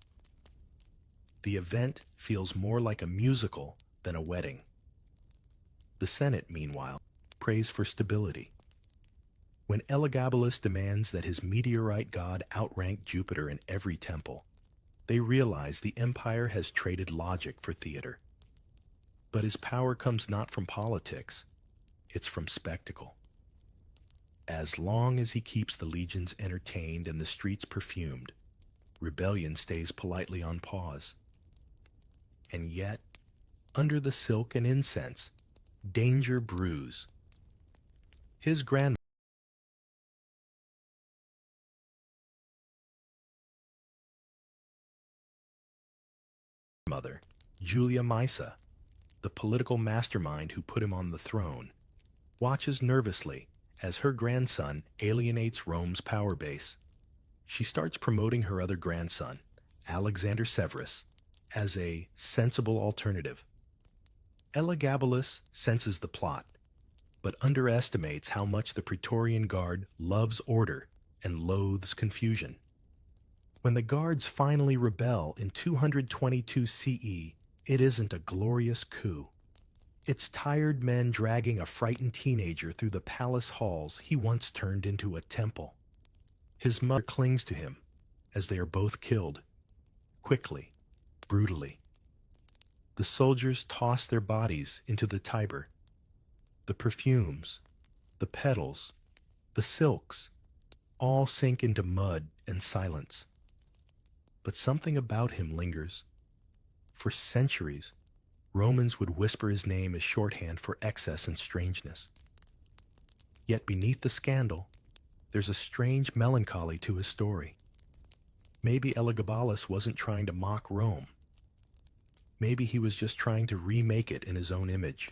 The event feels more like a musical than a wedding. The Senate, meanwhile, prays for stability. When Elagabalus demands that his meteorite god outrank Jupiter in every temple, they realize the empire has traded logic for theater. But his power comes not from politics, it's from spectacle. As long as he keeps the legions entertained and the streets perfumed, rebellion stays politely on pause. And yet, under the silk and incense, danger brews. His grandmother, Julia Maesa, the political mastermind who put him on the throne, watches nervously as her grandson alienates Rome's power base. She starts promoting her other grandson, Alexander Severus, as a sensible alternative. Elagabalus senses the plot, but underestimates how much the Praetorian Guard loves order and loathes confusion. When the guards finally rebel in 222 CE, it isn't a glorious coup. It's tired men dragging a frightened teenager through the palace halls he once turned into a temple. His mother clings to him as they are both killed, quickly, brutally. The soldiers toss their bodies into the Tiber. The perfumes, the petals, the silks, all sink into mud and silence. But something about him lingers. For centuries, Romans would whisper his name as shorthand for excess and strangeness. Yet beneath the scandal, there's a strange melancholy to his story. Maybe Elagabalus wasn't trying to mock Rome. Maybe he was just trying to remake it in his own image,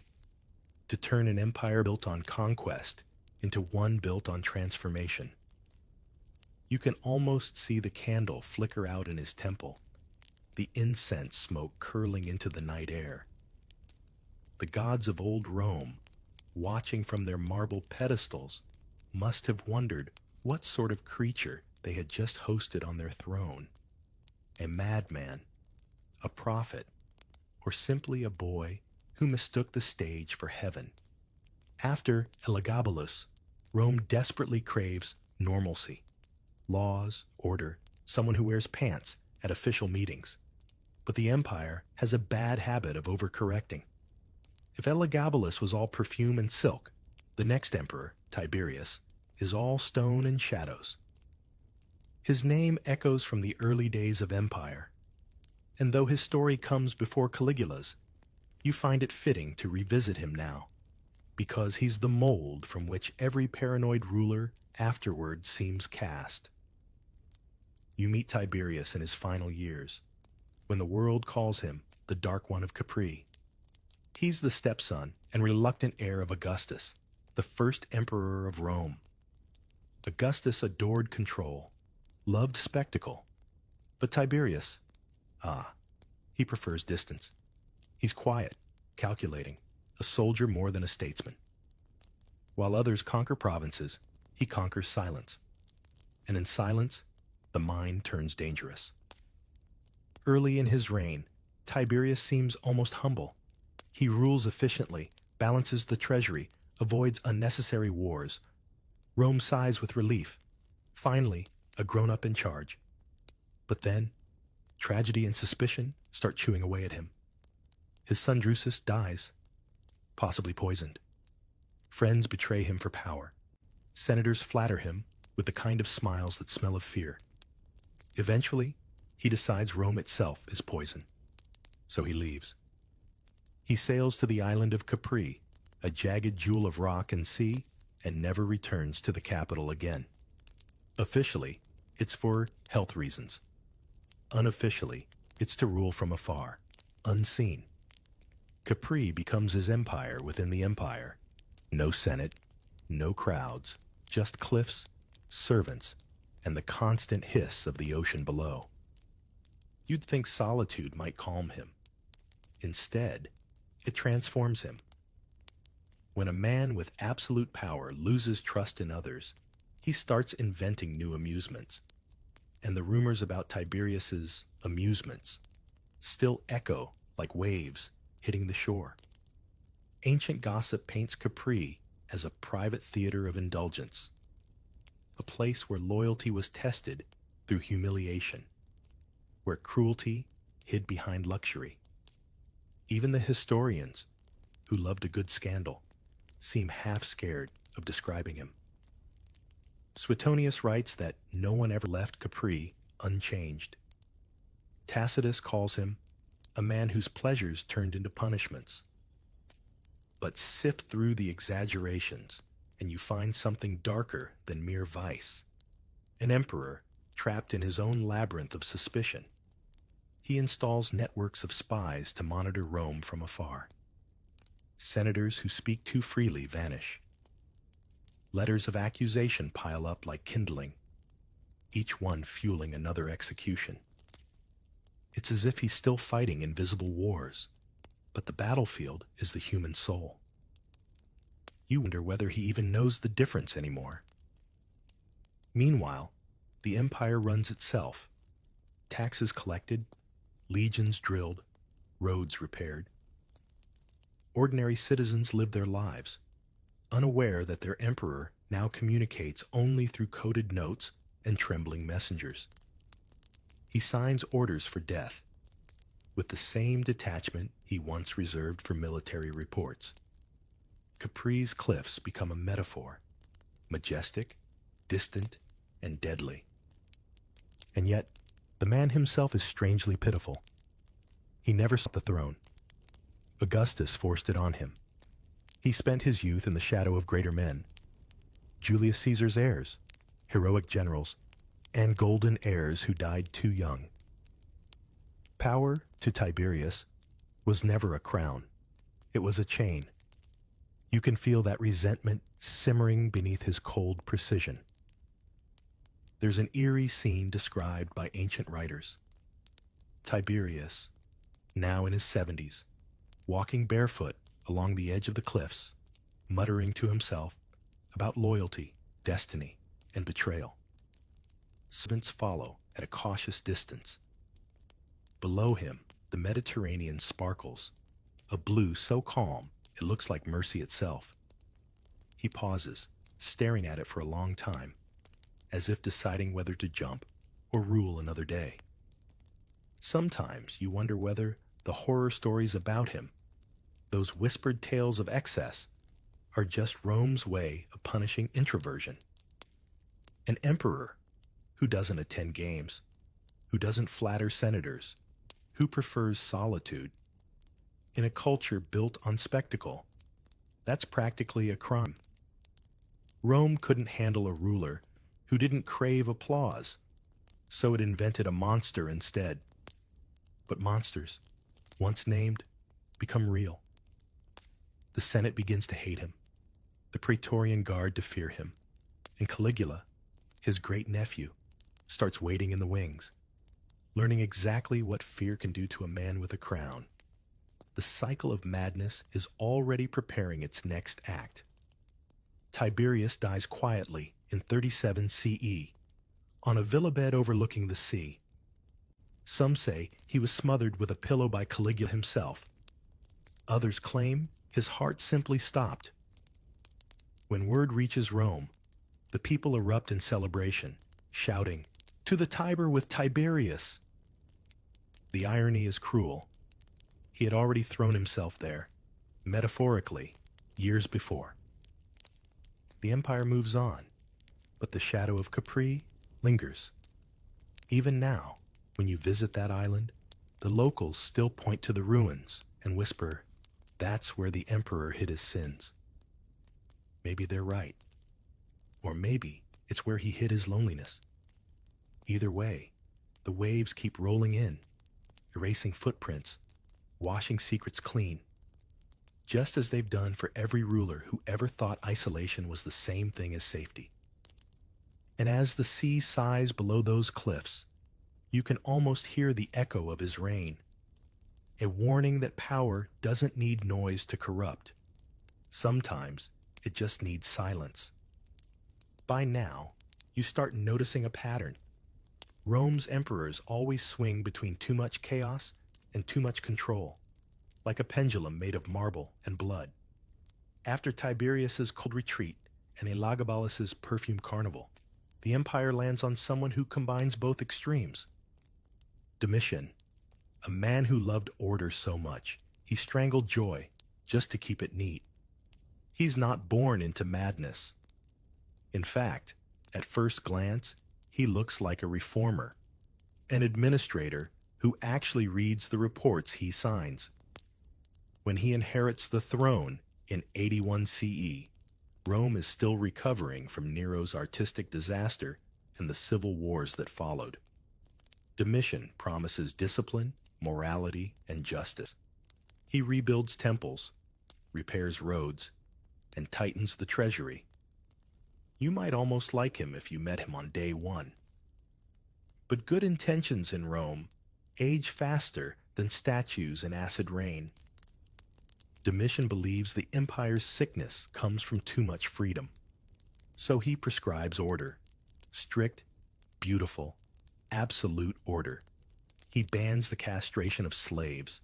to turn an empire built on conquest into one built on transformation. You can almost see the candle flicker out in his temple, the incense smoke curling into the night air. The gods of old Rome, watching from their marble pedestals, must have wondered what sort of creature they had just hosted on their throne. A madman, a prophet, or simply a boy who mistook the stage for heaven. After Elagabalus, Rome desperately craves normalcy. Laws, order, someone who wears pants at official meetings. But the empire has a bad habit of overcorrecting. If Elagabalus was all perfume and silk, the next emperor, Tiberius, is all stone and shadows. His name echoes from the early days of empire, and though his story comes before Caligula's, you find it fitting to revisit him now, because he's the mold from which every paranoid ruler afterward seems cast. You meet Tiberius in his final years, when the world calls him the Dark One of Capri. He's the stepson and reluctant heir of Augustus, the first emperor of Rome. Augustus adored control, loved spectacle, but Tiberius, he prefers distance. He's quiet, calculating, a soldier more than a statesman. While others conquer provinces, he conquers silence. And in silence, the mind turns dangerous. Early in his reign, Tiberius seems almost humble. He rules efficiently, balances the treasury, avoids unnecessary wars. Rome sighs with relief. Finally, a grown-up in charge. But then, tragedy and suspicion start chewing away at him. His son Drusus dies, possibly poisoned. Friends betray him for power. Senators flatter him with the kind of smiles that smell of fear. Eventually, he decides Rome itself is poison. So he leaves. He sails to the island of Capri, a jagged jewel of rock and sea, and never returns to the capital again. Officially, it's for health reasons. Unofficially, it's to rule from afar, unseen. Capri becomes his empire within the empire. No senate, no crowds, just cliffs, servants, and the constant hiss of the ocean below. You'd think solitude might calm him. Instead, it transforms him. When a man with absolute power loses trust in others, he starts inventing new amusements. And the rumors about Tiberius's amusements still echo like waves hitting the shore. Ancient gossip paints Capri as a private theater of indulgence, a place where loyalty was tested through humiliation, where cruelty hid behind luxury. Even the historians, who loved a good scandal, seem half scared of describing him. Suetonius writes that no one ever left Capri unchanged. Tacitus calls him a man whose pleasures turned into punishments. But sift through the exaggerations, and you find something darker than mere vice. An emperor trapped in his own labyrinth of suspicion. He installs networks of spies to monitor Rome from afar. Senators who speak too freely vanish. Letters of accusation pile up like kindling, each one fueling another execution. It's as if he's still fighting invisible wars, but the battlefield is the human soul. You wonder whether he even knows the difference anymore. Meanwhile, the empire runs itself. Taxes collected, legions drilled, roads repaired. Ordinary citizens live their lives, unaware that their emperor now communicates only through coded notes and trembling messengers. He signs orders for death, with the same detachment he once reserved for military reports. Capri's cliffs become a metaphor, majestic, distant, and deadly. And yet, the man himself is strangely pitiful. He never sought the throne. Augustus forced it on him. He spent his youth in the shadow of greater men. Julius Caesar's heirs, heroic generals, and golden heirs who died too young. Power, to Tiberius, was never a crown. It was a chain. You can feel that resentment simmering beneath his cold precision. There's an eerie scene described by ancient writers. Tiberius, now in his 70s, walking barefoot along the edge of the cliffs, muttering to himself about loyalty, destiny, and betrayal. Servants follow at a cautious distance. Below him, the Mediterranean sparkles, a blue so calm it looks like mercy itself. He pauses, staring at it for a long time, as if deciding whether to jump or rule another day. Sometimes you wonder whether the horror stories about him, those whispered tales of excess, are just Rome's way of punishing introversion. An emperor who doesn't attend games, who doesn't flatter senators, who prefers solitude. In a culture built on spectacle, that's practically a crime. Rome couldn't handle a ruler who didn't crave applause, so it invented a monster instead. But monsters, once named, become real. The Senate begins to hate him, the Praetorian Guard to fear him, and Caligula, his great-nephew, starts waiting in the wings, learning exactly what fear can do to a man with a crown. The cycle of madness is already preparing its next act. Tiberius dies quietly in 37 CE, on a villa bed overlooking the sea. Some say he was smothered with a pillow by Caligula himself. Others claim his heart simply stopped. When word reaches Rome, the people erupt in celebration, shouting, "To the Tiber with Tiberius!" The irony is cruel. He had already thrown himself there, metaphorically, years before. The empire moves on, but the shadow of Capri lingers. Even now, when you visit that island, the locals still point to the ruins and whisper, "That's where the emperor hid his sins." Maybe they're right. Or maybe it's where he hid his loneliness. Either way, the waves keep rolling in, erasing footprints, washing secrets clean, just as they've done for every ruler who ever thought isolation was the same thing as safety. And as the sea sighs below those cliffs, You can almost hear the echo of his reign, a warning that power doesn't need noise to corrupt. Sometimes it just needs silence. By now, you start noticing a pattern. Rome's emperors always swing between too much chaos and too much control, like a pendulum made of marble and blood. After Tiberius's cold retreat and Elagabalus's perfume carnival, the empire lands on someone who combines both extremes. Domitian, a man who loved order so much, he strangled joy just to keep it neat. He's not born into madness. In fact, at first glance, he looks like a reformer, an administrator who actually reads the reports he signs. When he inherits the throne in 81 CE, Rome is still recovering from Nero's artistic disaster and the civil wars that followed. Domitian promises discipline, morality, and justice. He rebuilds temples, repairs roads, and tightens the treasury. You might almost like him if you met him on day one. But good intentions in Rome age faster than statues in acid rain. Domitian believes the empire's sickness comes from too much freedom. So he prescribes order. Strict, beautiful, absolute order. He bans the castration of slaves,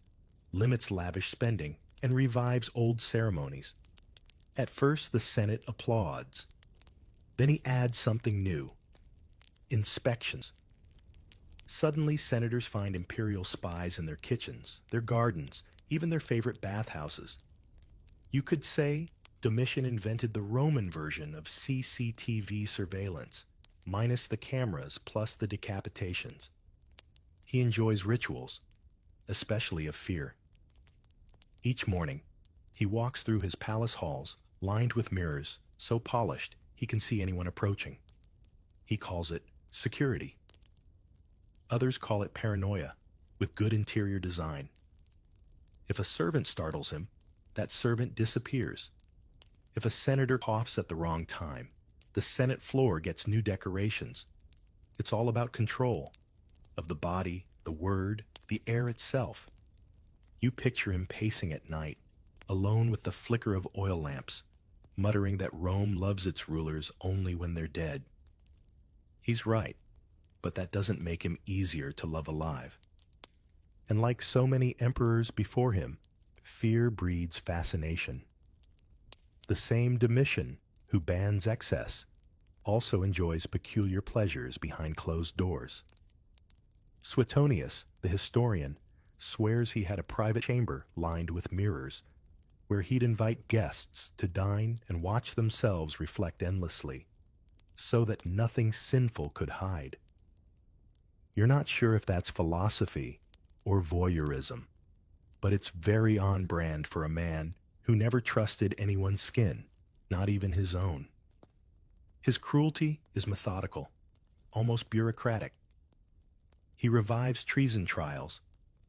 limits lavish spending, and revives old ceremonies. At first, the Senate applauds. Then he adds something new: inspections. Suddenly, senators find imperial spies in their kitchens, their gardens, even their favorite bathhouses. You could say Domitian invented the Roman version of CCTV surveillance, minus the cameras plus the decapitations. He enjoys rituals, especially of fear. Each morning, he walks through his palace halls, lined with mirrors, so polished he can see anyone approaching. He calls it security. Others call it paranoia, with good interior design. If a servant startles him, that servant disappears. If a senator coughs at the wrong time, the Senate floor gets new decorations. It's all about control of the body, the word, the air itself. You picture him pacing at night, alone with the flicker of oil lamps, muttering that Rome loves its rulers only when they're dead. He's right, but that doesn't make him easier to love alive. And like so many emperors before him, fear breeds fascination. The same Domitian who bans excess also enjoys peculiar pleasures behind closed doors. Suetonius, the historian, swears he had a private chamber lined with mirrors, where he'd invite guests to dine and watch themselves reflect endlessly, so that nothing sinful could hide. You're not sure if that's philosophy or voyeurism, but it's very on brand for a man who never trusted anyone's skin, not even his own. His cruelty is methodical, almost bureaucratic. He revives treason trials,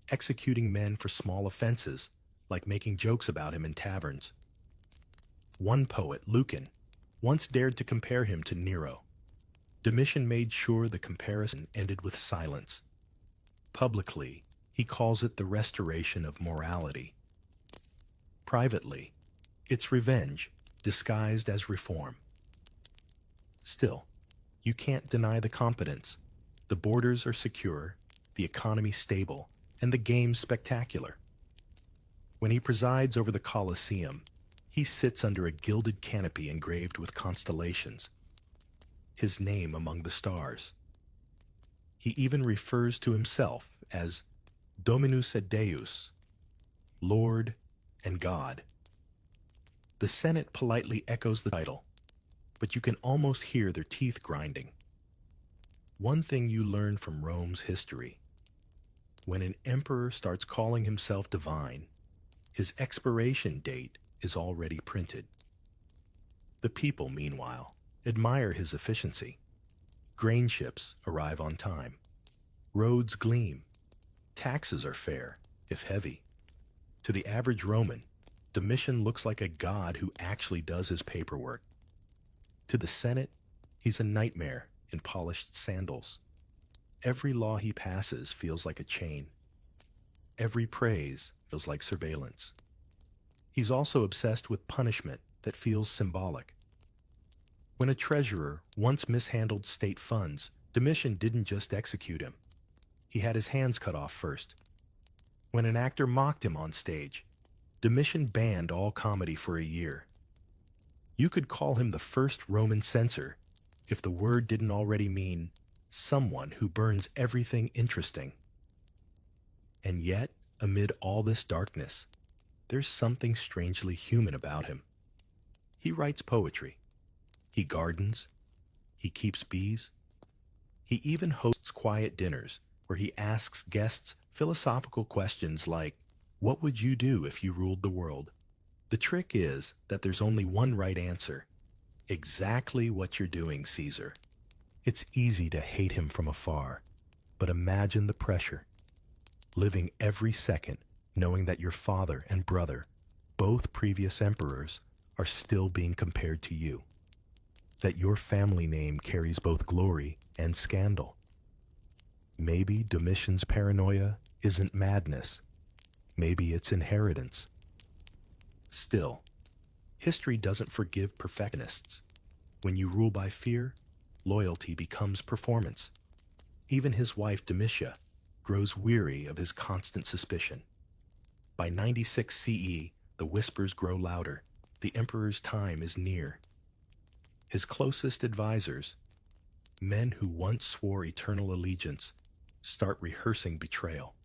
executing men for small offenses, like making jokes about him in taverns. One poet, Lucan, once dared to compare him to Nero. Domitian made sure the comparison ended with silence. Publicly, he calls it the restoration of morality. Privately, it's revenge, disguised as reform. Still, you can't deny the competence. The borders are secure, the economy stable, and the game spectacular. When he presides over the Colosseum, he sits under a gilded canopy engraved with constellations, his name among the stars. He even refers to himself as Dominus et Deus, Lord and God. The Senate politely echoes the title, but you can almost hear their teeth grinding. One thing you learn from Rome's history: when an emperor starts calling himself divine, his expiration date is already printed. The people, meanwhile, admire his efficiency. Grain ships arrive on time. Roads gleam. Taxes are fair, if heavy. To the average Roman, Domitian looks like a god who actually does his paperwork. To the Senate, he's a nightmare in polished sandals. Every law he passes feels like a chain. Every praise feels like surveillance. He's also obsessed with punishment that feels symbolic. When a treasurer once mishandled state funds, Domitian didn't just execute him. He had his hands cut off first. When an actor mocked him on stage, Domitian banned all comedy for a year. You could call him the first Roman censor if the word didn't already mean someone who burns everything interesting. And yet, amid all this darkness, there's something strangely human about him. He writes poetry. He gardens. He keeps bees. He even hosts quiet dinners where he asks guests philosophical questions like, "What would you do if you ruled the world?" The trick is that there's only one right answer. Exactly what you're doing, Caesar. It's easy to hate him from afar, but imagine the pressure. Living every second knowing that your father and brother, both previous emperors, are still being compared to you. That your family name carries both glory and scandal. Maybe Domitian's paranoia isn't madness. Maybe it's inheritance. Still, history doesn't forgive perfectionists. When you rule by fear, loyalty becomes performance. Even his wife Domitia grows weary of his constant suspicion. By 96 CE, the whispers grow louder. The emperor's time is near. His closest advisors, men who once swore eternal allegiance, start rehearsing betrayal.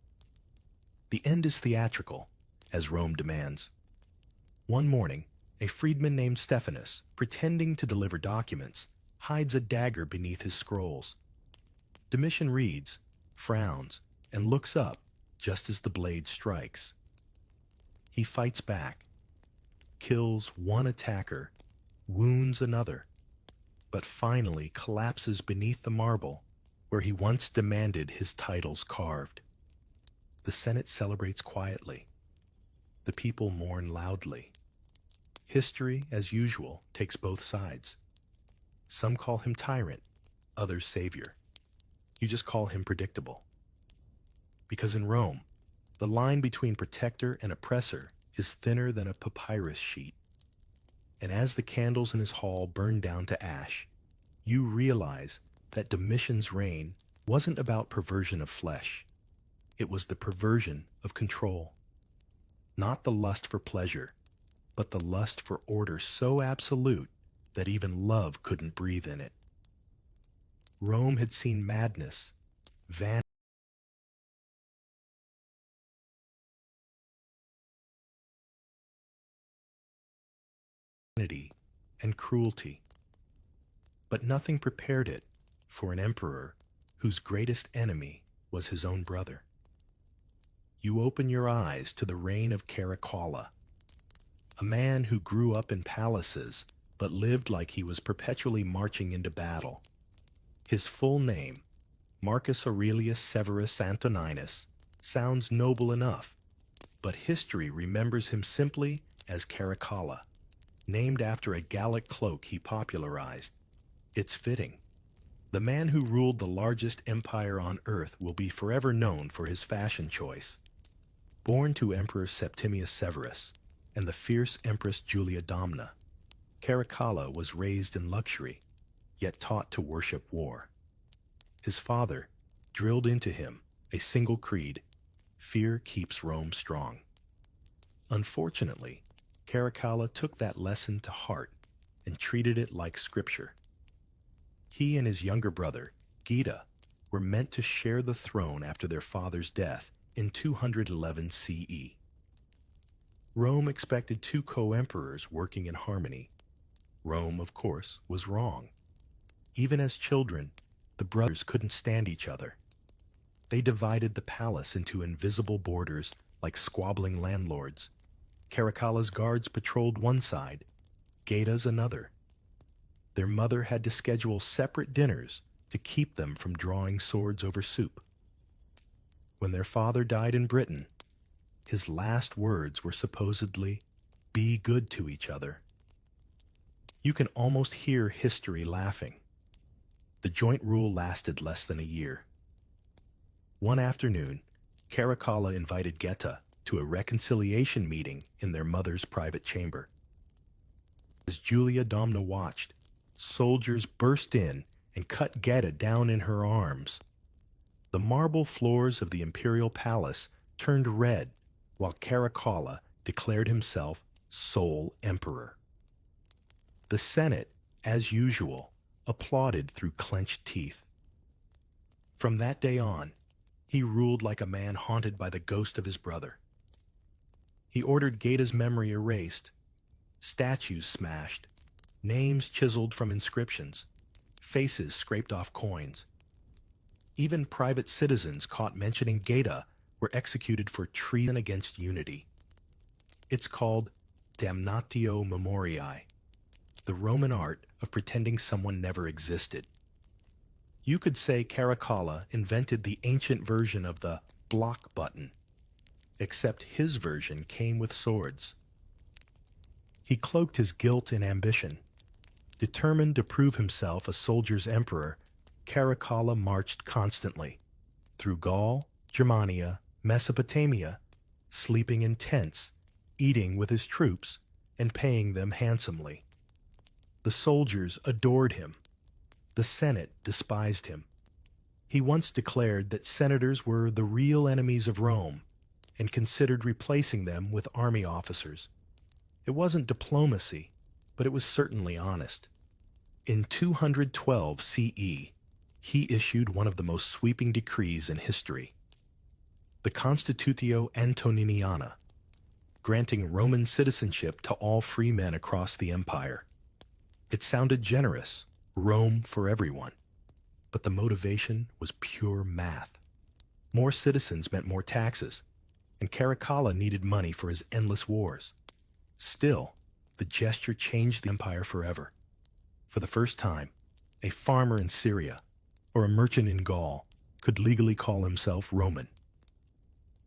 The end is theatrical, as Rome demands. One morning, a freedman named Stephanus, pretending to deliver documents, hides a dagger beneath his scrolls. Domitian reads, frowns, and looks up just as the blade strikes. He fights back, kills one attacker, wounds another, but finally collapses beneath the marble where he once demanded his titles carved. The Senate celebrates quietly. The people mourn loudly. History, as usual, takes both sides. Some call him tyrant, others savior. You just call him predictable. Because in Rome, the line between protector and oppressor is thinner than a papyrus sheet. And as the candles in his hall burn down to ash, you realize that Domitian's reign wasn't about perversion of flesh. It was the perversion of control. Not the lust for pleasure, but the lust for order so absolute that even love couldn't breathe in it. Rome had seen madness, vanity, and cruelty. But nothing prepared it for an emperor whose greatest enemy was his own brother. You open your eyes to the reign of Caracalla, a man who grew up in palaces but lived like he was perpetually marching into battle. His full name, Marcus Aurelius Severus Antoninus, sounds noble enough, but history remembers him simply as Caracalla, named after a Gallic cloak he popularized. It's fitting. The man who ruled the largest empire on earth will be forever known for his fashion choice. Born to Emperor Septimius Severus and the fierce Empress Julia Domna, Caracalla was raised in luxury, yet taught to worship war. His father drilled into him a single creed: fear keeps Rome strong. Unfortunately, Caracalla took that lesson to heart and treated it like scripture. He and his younger brother, Geta, were meant to share the throne after their father's death in 211 CE. Rome expected two co-emperors working in harmony. Rome, of course, was wrong. Even as children, the brothers couldn't stand each other. They divided the palace into invisible borders like squabbling landlords. Caracalla's guards patrolled one side, Geta's another. Their mother had to schedule separate dinners to keep them from drawing swords over soup. When their father died in Britain, his last words were supposedly, "Be good to each other." You can almost hear history laughing. The joint rule lasted less than a year. One afternoon, Caracalla invited Geta to a reconciliation meeting in their mother's private chamber. As Julia Domna watched, soldiers burst in and cut Geta down in her arms. The marble floors of the Imperial palace turned red while Caracalla declared himself sole emperor. The Senate, as usual, applauded through clenched teeth. From that day on, he ruled like a man haunted by the ghost of his brother. He ordered Geta's memory erased, statues smashed, names chiseled from inscriptions, faces scraped off coins. Even private citizens caught mentioning Geta were executed for treason against unity. It's called damnatio memoriae, the Roman art of pretending someone never existed. You could say Caracalla invented the ancient version of the block button, except his version came with swords. He cloaked his guilt in ambition. Determined to prove himself a soldier's emperor, Caracalla marched constantly through Gaul, Germania, Mesopotamia, sleeping in tents, eating with his troops, and paying them handsomely. The soldiers adored him. The Senate despised him. He once declared that senators were the real enemies of Rome and considered replacing them with army officers. It wasn't diplomacy, but it was certainly honest. In 212 CE, he issued one of the most sweeping decrees in history, the Constitutio Antoniniana, granting Roman citizenship to all free men across the empire. It sounded generous, Rome for everyone, but the motivation was pure math. More citizens meant more taxes, and Caracalla needed money for his endless wars. Still, the gesture changed the empire forever. For the first time, a farmer in Syria or a merchant in Gaul could legally call himself Roman.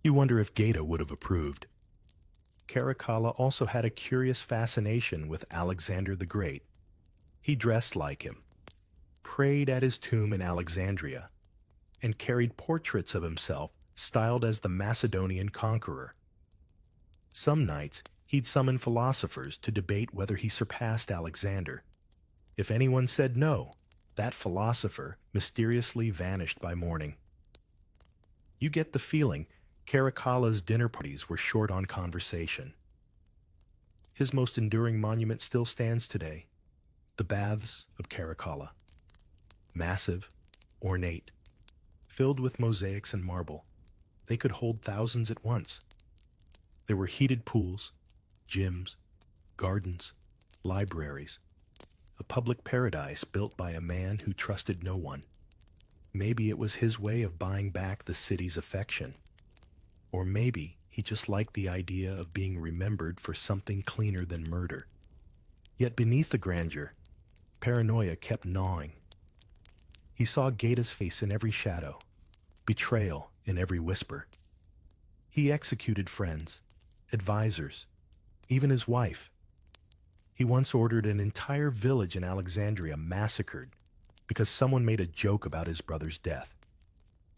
You wonder if Geta would have approved. Caracalla also had a curious fascination with Alexander the Great. He dressed like him, prayed at his tomb in Alexandria, and carried portraits of himself styled as the Macedonian conqueror. Some nights, he'd summon philosophers to debate whether he surpassed Alexander. If anyone said no, that philosopher mysteriously vanished by morning. You get the feeling Caracalla's dinner parties were short on conversation. His most enduring monument still stands today, the Baths of Caracalla. Massive, ornate, filled with mosaics and marble, they could hold thousands at once. There were heated pools, gyms, gardens, libraries, a public paradise built by a man who trusted no one. Maybe it was his way of buying back the city's affection. Or maybe he just liked the idea of being remembered for something cleaner than murder. Yet beneath the grandeur, paranoia kept gnawing. He saw Geta's face in every shadow, betrayal in every whisper. He executed friends, advisors, even his wife. He once ordered an entire village in Alexandria massacred because someone made a joke about his brother's death.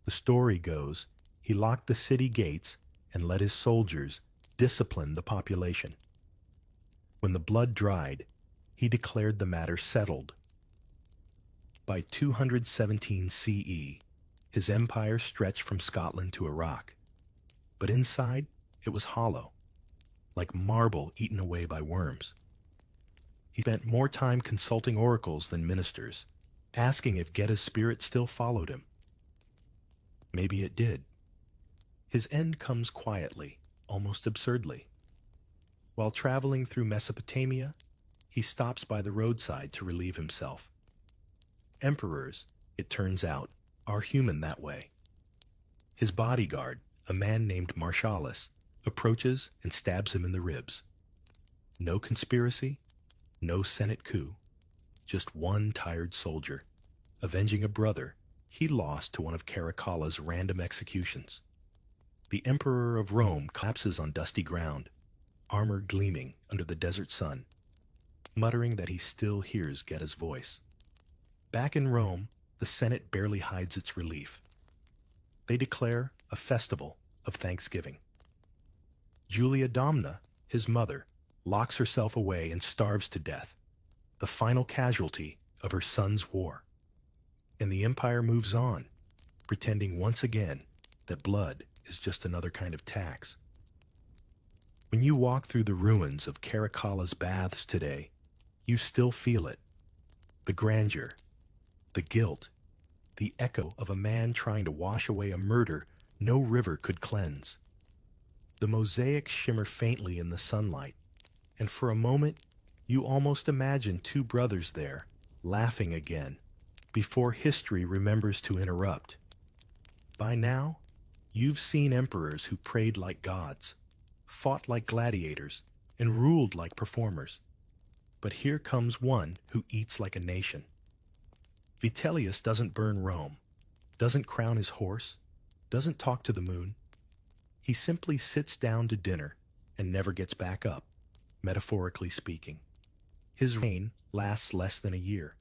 The story goes, he locked the city gates and let his soldiers discipline the population. When the blood dried, he declared the matter settled. By 217 CE, his empire stretched from Scotland to Iraq. But inside, it was hollow, like marble eaten away by worms. He spent more time consulting oracles than ministers, asking if Geta's spirit still followed him. Maybe it did. His end comes quietly, almost absurdly. While traveling through Mesopotamia, he stops by the roadside to relieve himself. Emperors, it turns out, are human that way. His bodyguard, a man named Martialis, approaches and stabs him in the ribs. No conspiracy, no Senate coup, just one tired soldier, avenging a brother he lost to one of Caracalla's random executions. The Emperor of Rome collapses on dusty ground, armor gleaming under the desert sun, muttering that he still hears Geta's voice. Back in Rome, the Senate barely hides its relief. They declare a festival of thanksgiving. Julia Domna, his mother, locks herself away and starves to death, the final casualty of her son's war. And the empire moves on, pretending once again that blood is just another kind of tax. When you walk through the ruins of Caracalla's baths today, you still feel it. The grandeur, the guilt, the echo of a man trying to wash away a murder no river could cleanse. The mosaics shimmer faintly in the sunlight, and for a moment you almost imagine two brothers there, laughing again, before history remembers to interrupt. By now, you've seen emperors who prayed like gods, fought like gladiators, and ruled like performers. But here comes one who eats like a nation. Vitellius doesn't burn Rome, doesn't crown his horse, doesn't talk to the moon. He simply sits down to dinner and never gets back up, metaphorically speaking. His reign lasts less than a year,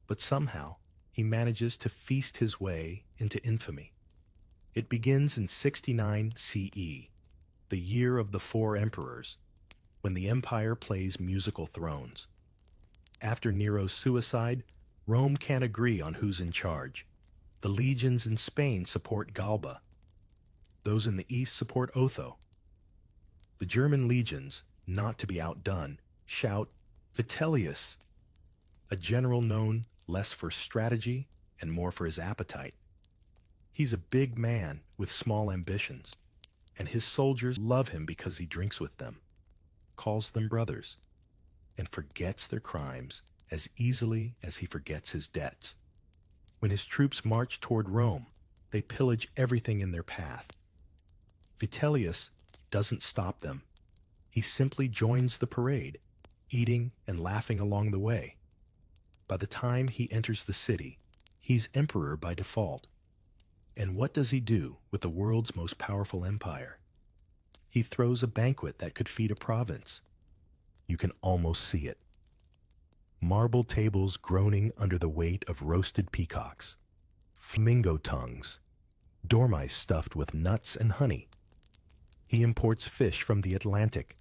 but somehow he manages to feast his way into infamy. It begins in 69 CE, the year of the four emperors, when the empire plays musical thrones. After Nero's suicide, Rome can't agree on who's in charge. The legions in Spain support Galba. Those in the east support Otho. The German legions, not to be outdone, shout, "Vitellius!" A general known less for strategy and more for his appetite. He's a big man with small ambitions, and his soldiers love him because he drinks with them, calls them brothers, and forgets their crimes as easily as he forgets his debts. When his troops march toward Rome, they pillage everything in their path. Vitellius doesn't stop them. He simply joins the parade, eating and laughing along the way. By the time he enters the city, he's emperor by default. And what does he do with the world's most powerful empire? He throws a banquet that could feed a province. You can almost see it. Marble tables groaning under the weight of roasted peacocks, flamingo tongues, dormice stuffed with nuts and honey. He imports fish from the Atlantic,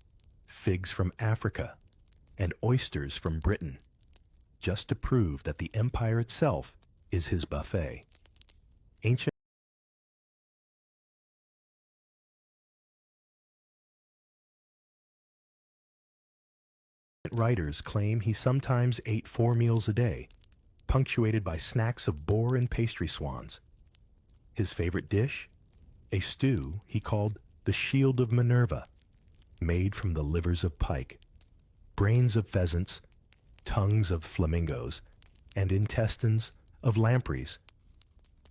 figs from Africa, and oysters from Britain, just to prove that the empire itself is his buffet. Ancient writers claim he sometimes ate 4 meals a day, punctuated by snacks of boar and pastry swans. His favorite dish? A stew he called the Shield of Minerva, made from the livers of pike, brains of pheasants, tongues of flamingos, and intestines of lampreys,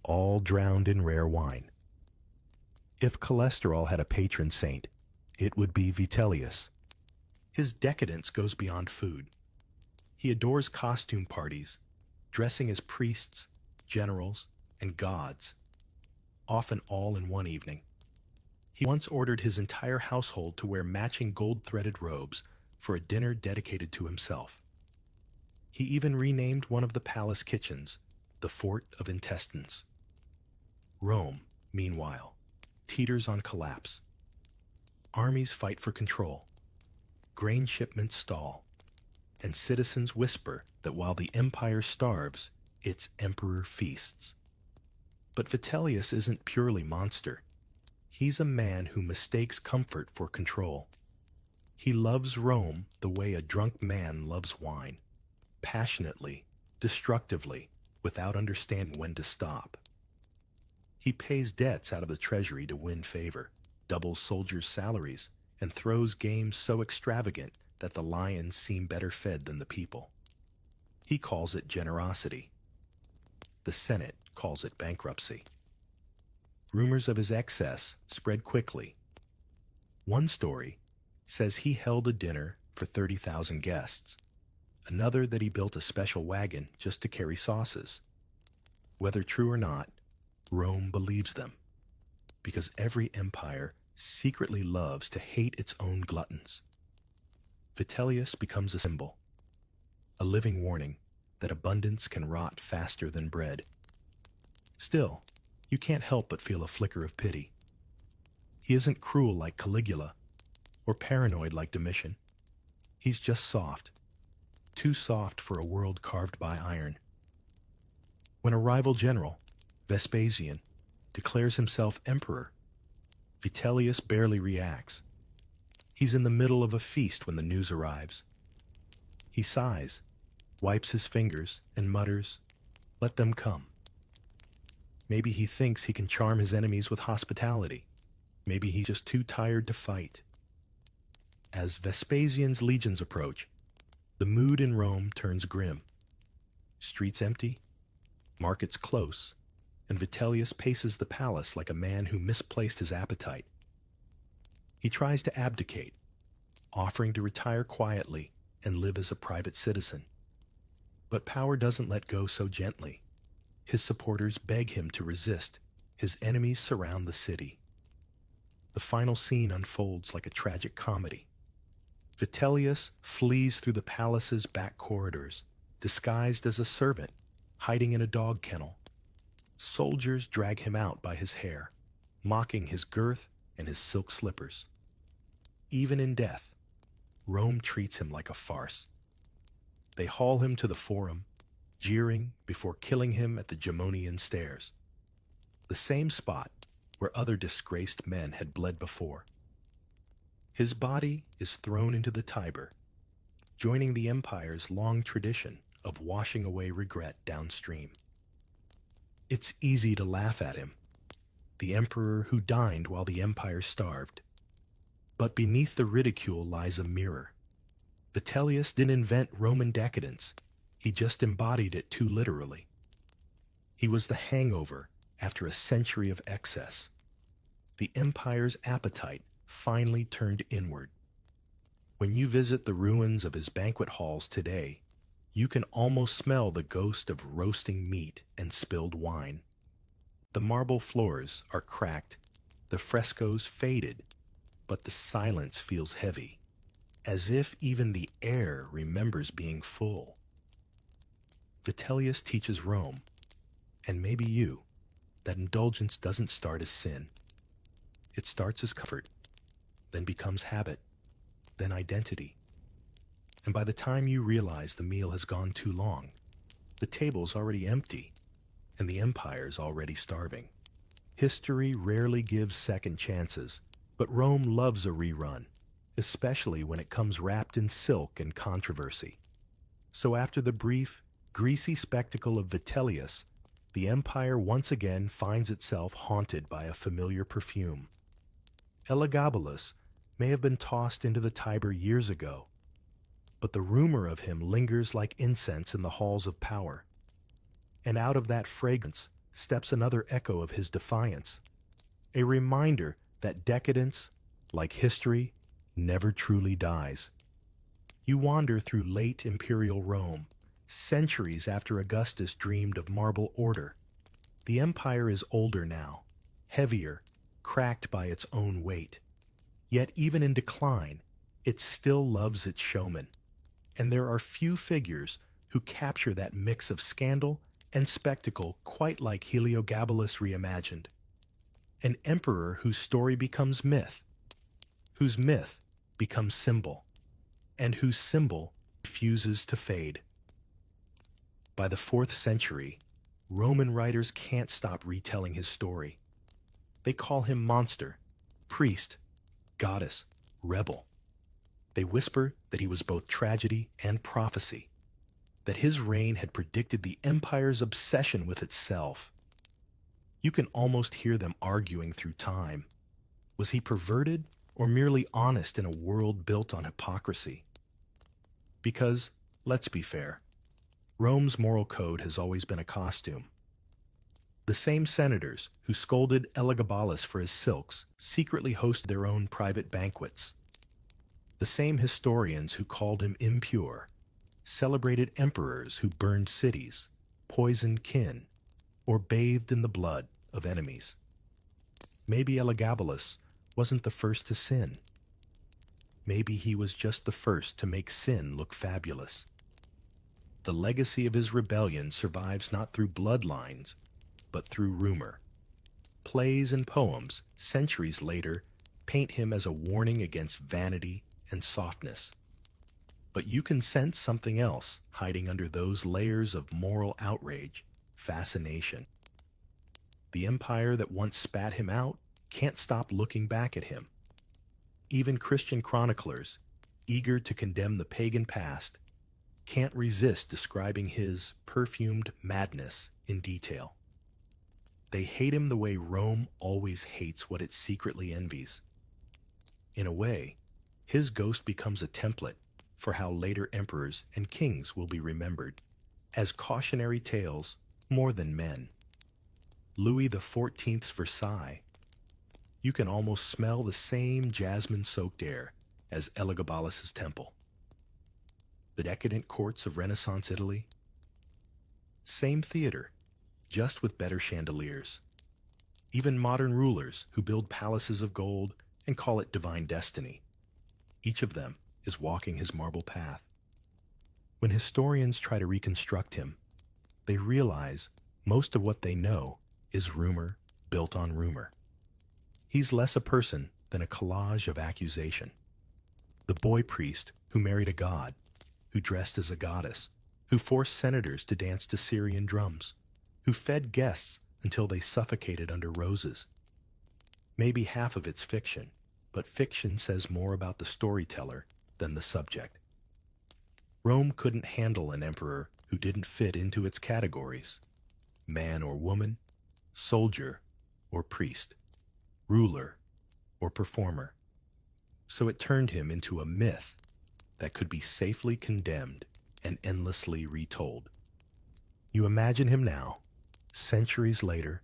all drowned in rare wine. If cholesterol had a patron saint, it would be Vitellius. His decadence goes beyond food. He adores costume parties, dressing as priests, generals, and gods, often all in one evening. He once ordered his entire household to wear matching gold-threaded robes for a dinner dedicated to himself. He even renamed one of the palace kitchens the Fort of Intestines. Rome, meanwhile, teeters on collapse. Armies fight for control. Grain shipments stall, and citizens whisper that while the empire starves, its emperor feasts. But Vitellius isn't purely monster. He's a man who mistakes comfort for control. He loves Rome the way a drunk man loves wine, passionately, destructively, without understanding when to stop. He pays debts out of the treasury to win favor, doubles soldiers' salaries, and throws games so extravagant that the lions seem better fed than the people. He calls it generosity. The Senate calls it bankruptcy. Rumors of his excess spread quickly. One story says he held a dinner for 30,000 guests. Another that he built a special wagon just to carry sauces. Whether true or not, Rome believes them, because every empire secretly loves to hate its own gluttons. Vitellius becomes a symbol, a living warning that abundance can rot faster than bread. Still, you can't help but feel a flicker of pity. He isn't cruel like Caligula, or paranoid like Domitian. He's just soft, too soft for a world carved by iron. When a rival general, Vespasian, declares himself emperor, Vitellius barely reacts. He's in the middle of a feast when the news arrives. He sighs, wipes his fingers, and mutters, "Let them come." Maybe he thinks he can charm his enemies with hospitality. Maybe he's just too tired to fight. As Vespasian's legions approach, the mood in Rome turns grim. Streets empty, markets close, and Vitellius paces the palace like a man who misplaced his appetite. He tries to abdicate, offering to retire quietly and live as a private citizen. But power doesn't let go so gently. His supporters beg him to resist. His enemies surround the city. The final scene unfolds like a tragic comedy. Vitellius flees through the palace's back corridors, disguised as a servant, hiding in a dog kennel. Soldiers drag him out by his hair, mocking his girth and his silk slippers. Even in death, Rome treats him like a farce. They haul him to the Forum, jeering before killing him at the Gemonian stairs, the same spot where other disgraced men had bled before. His body is thrown into the Tiber, joining the empire's long tradition of washing away regret downstream. It's easy to laugh at him, the emperor who dined while the empire starved. But beneath the ridicule lies a mirror. Vitellius didn't invent Roman decadence, he just embodied it too literally. He was the hangover after a century of excess. The empire's appetite finally turned inward. When you visit the ruins of his banquet halls today, you can almost smell the ghost of roasting meat and spilled wine. The marble floors are cracked, the frescoes faded, but the silence feels heavy, as if even the air remembers being full. Vitellius teaches Rome, and maybe you, that indulgence doesn't start as sin. It starts as comfort, then becomes habit, then identity. And by the time you realize the meal has gone too long, the table's already empty, and the empire's already starving. History rarely gives second chances, but Rome loves a rerun, especially when it comes wrapped in silk and controversy. So after the brief, greasy spectacle of Vitellius, the empire once again finds itself haunted by a familiar perfume. Elagabalus may have been tossed into the Tiber years ago, but the rumor of him lingers like incense in the halls of power. And out of that fragrance steps another echo of his defiance, a reminder that decadence, like history, never truly dies. You wander through late Imperial Rome, centuries after Augustus dreamed of marble order. The empire is older now, heavier, cracked by its own weight. Yet even in decline, it still loves its showmen. And there are few figures who capture that mix of scandal and spectacle quite like Heliogabalus reimagined. An emperor whose story becomes myth, whose myth becomes symbol, and whose symbol refuses to fade. By the 4th century, Roman writers can't stop retelling his story. They call him monster, priest, goddess, rebel. They whisper that he was both tragedy and prophecy, that his reign had predicted the empire's obsession with itself. You can almost hear them arguing through time. Was he perverted or merely honest in a world built on hypocrisy? Because, let's be fair, Rome's moral code has always been a costume. The same senators who scolded Elagabalus for his silks secretly hosted their own private banquets. The same historians who called him impure celebrated emperors who burned cities, poisoned kin, or bathed in the blood of enemies. Maybe Elagabalus wasn't the first to sin. Maybe he was just the first to make sin look fabulous. The legacy of his rebellion survives not through bloodlines, but through rumor. Plays and poems, centuries later, paint him as a warning against vanity and softness. But you can sense something else hiding under those layers of moral outrage, fascination. The empire that once spat him out can't stop looking back at him. Even Christian chroniclers, eager to condemn the pagan past, can't resist describing his perfumed madness in detail. They hate him the way Rome always hates what it secretly envies. In a way, his ghost becomes a template for how later emperors and kings will be remembered, as cautionary tales more than men. Louis XIV's Versailles. You can almost smell the same jasmine-soaked air as Elagabalus's temple. The decadent courts of Renaissance Italy. Same theater, just with better chandeliers. Even modern rulers who build palaces of gold and call it divine destiny. Each of them is walking his marble path. When historians try to reconstruct him, they realize most of what they know is rumor built on rumor. He's less a person than a collage of accusation. The boy priest who married a god, who dressed as a goddess, who forced senators to dance to Syrian drums, who fed guests until they suffocated under roses. Maybe half of it's fiction, but fiction says more about the storyteller than the subject. Rome couldn't handle an emperor who didn't fit into its categories: man or woman, soldier or priest, ruler or performer. So it turned him into a myth that could be safely condemned and endlessly retold. You imagine him now, centuries later,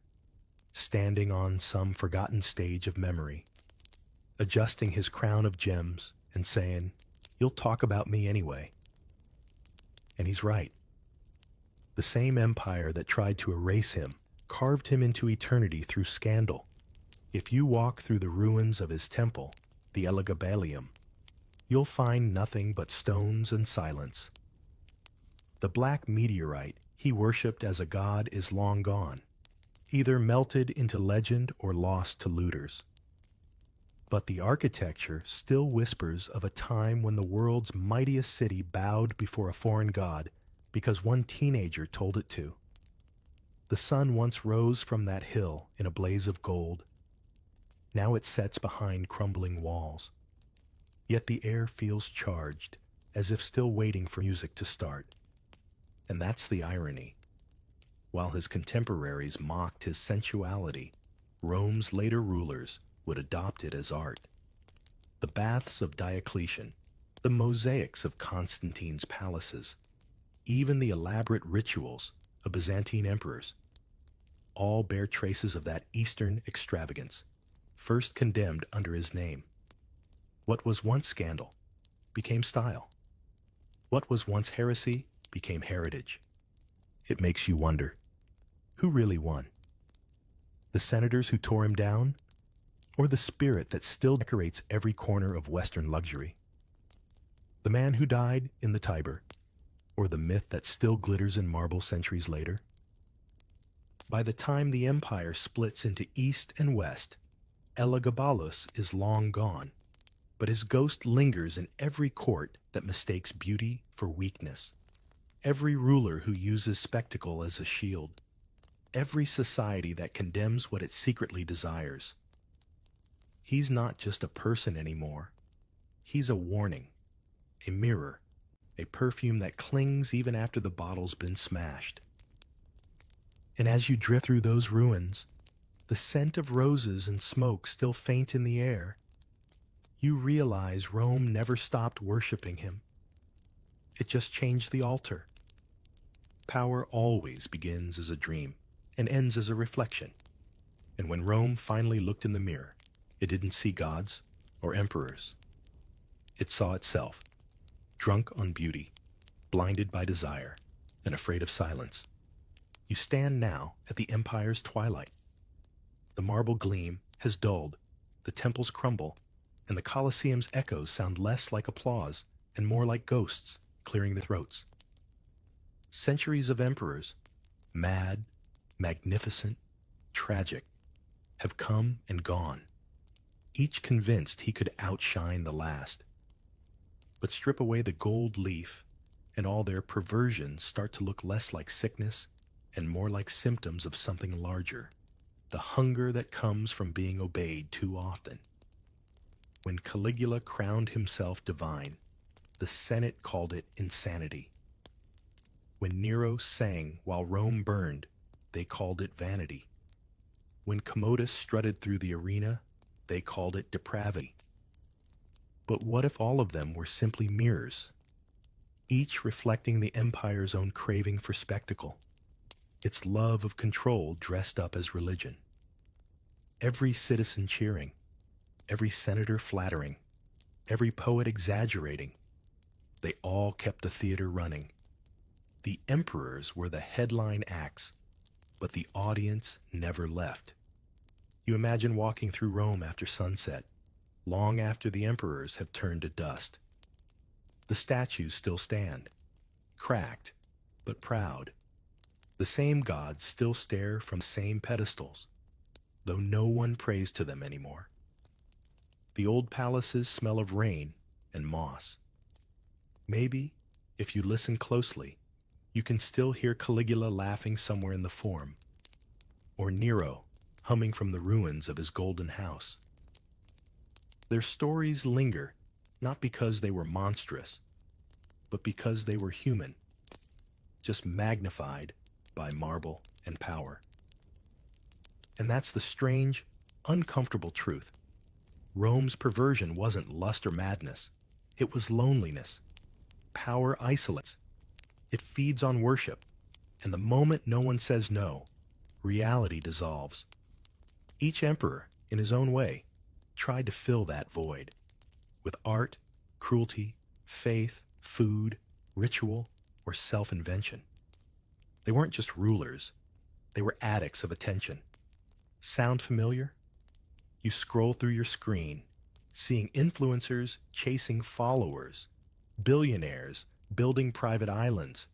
standing on some forgotten stage of memory, adjusting his crown of gems and saying, "You'll talk about me anyway." And he's right. The same empire that tried to erase him carved him into eternity through scandal. If you walk through the ruins of his temple, the Elagabalium, you'll find nothing but stones and silence. The black meteorite he worshipped as a god is long gone, either melted into legend or lost to looters. But the architecture still whispers of a time when the world's mightiest city bowed before a foreign god because one teenager told it to. The sun once rose from that hill in a blaze of gold. Now it sets behind crumbling walls. Yet the air feels charged, as if still waiting for music to start. And that's the irony. While his contemporaries mocked his sensuality, Rome's later rulers would adopt it as art. The baths of Diocletian, the mosaics of Constantine's palaces, even the elaborate rituals of Byzantine emperors, all bear traces of that Eastern extravagance, first condemned under his name. What was once scandal became style. What was once heresy became heritage. It makes you wonder, who really won? The senators who tore him down, or the spirit that still decorates every corner of Western luxury? The man who died in the Tiber, or the myth that still glitters in marble centuries later? By the time the empire splits into East and West, Elagabalus is long gone, but his ghost lingers in every court that mistakes beauty for weakness, every ruler who uses spectacle as a shield, every society that condemns what it secretly desires. He's not just a person anymore. He's a warning, a mirror, a perfume that clings even after the bottle's been smashed. And as you drift through those ruins, the scent of roses and smoke still faint in the air, you realize Rome never stopped worshiping him. It just changed the altar. Power always begins as a dream and ends as a reflection. And when Rome finally looked in the mirror, it didn't see gods or emperors. It saw itself, drunk on beauty, blinded by desire, and afraid of silence. You stand now at the empire's twilight. The marble gleam has dulled, the temples crumble, and the Colosseum's echoes sound less like applause and more like ghosts clearing their throats. Centuries of emperors, mad, magnificent, tragic, have come and gone, each convinced he could outshine the last. But strip away the gold leaf, and all their perversions start to look less like sickness and more like symptoms of something larger, the hunger that comes from being obeyed too often. When Caligula crowned himself divine, the Senate called it insanity. When Nero sang while Rome burned, they called it vanity. When Commodus strutted through the arena, they called it depravity. But what if all of them were simply mirrors, each reflecting the empire's own craving for spectacle, its love of control dressed up as religion? Every citizen cheering, every senator flattering, every poet exaggerating, they all kept the theater running. The emperors were the headline acts, but the audience never left. You imagine walking through Rome after sunset, long after the emperors have turned to dust. The statues still stand, cracked but proud. The same gods still stare from the same pedestals, though no one prays to them anymore. The old palaces smell of rain and moss. Maybe, if you listen closely, you can still hear Caligula laughing somewhere in the Forum, or Nero humming from the ruins of his golden house. Their stories linger, not because they were monstrous, but because they were human, just magnified by marble and power. And that's the strange, uncomfortable truth. Rome's perversion wasn't lust or madness. It was loneliness. Power isolates. It feeds on worship. And the moment no one says no, reality dissolves. Each emperor, in his own way, tried to fill that void with art, cruelty, faith, food, ritual, or self-invention. They weren't just rulers. They were addicts of attention. Sound familiar? You scroll through your screen, seeing influencers chasing followers, billionaires building private islands,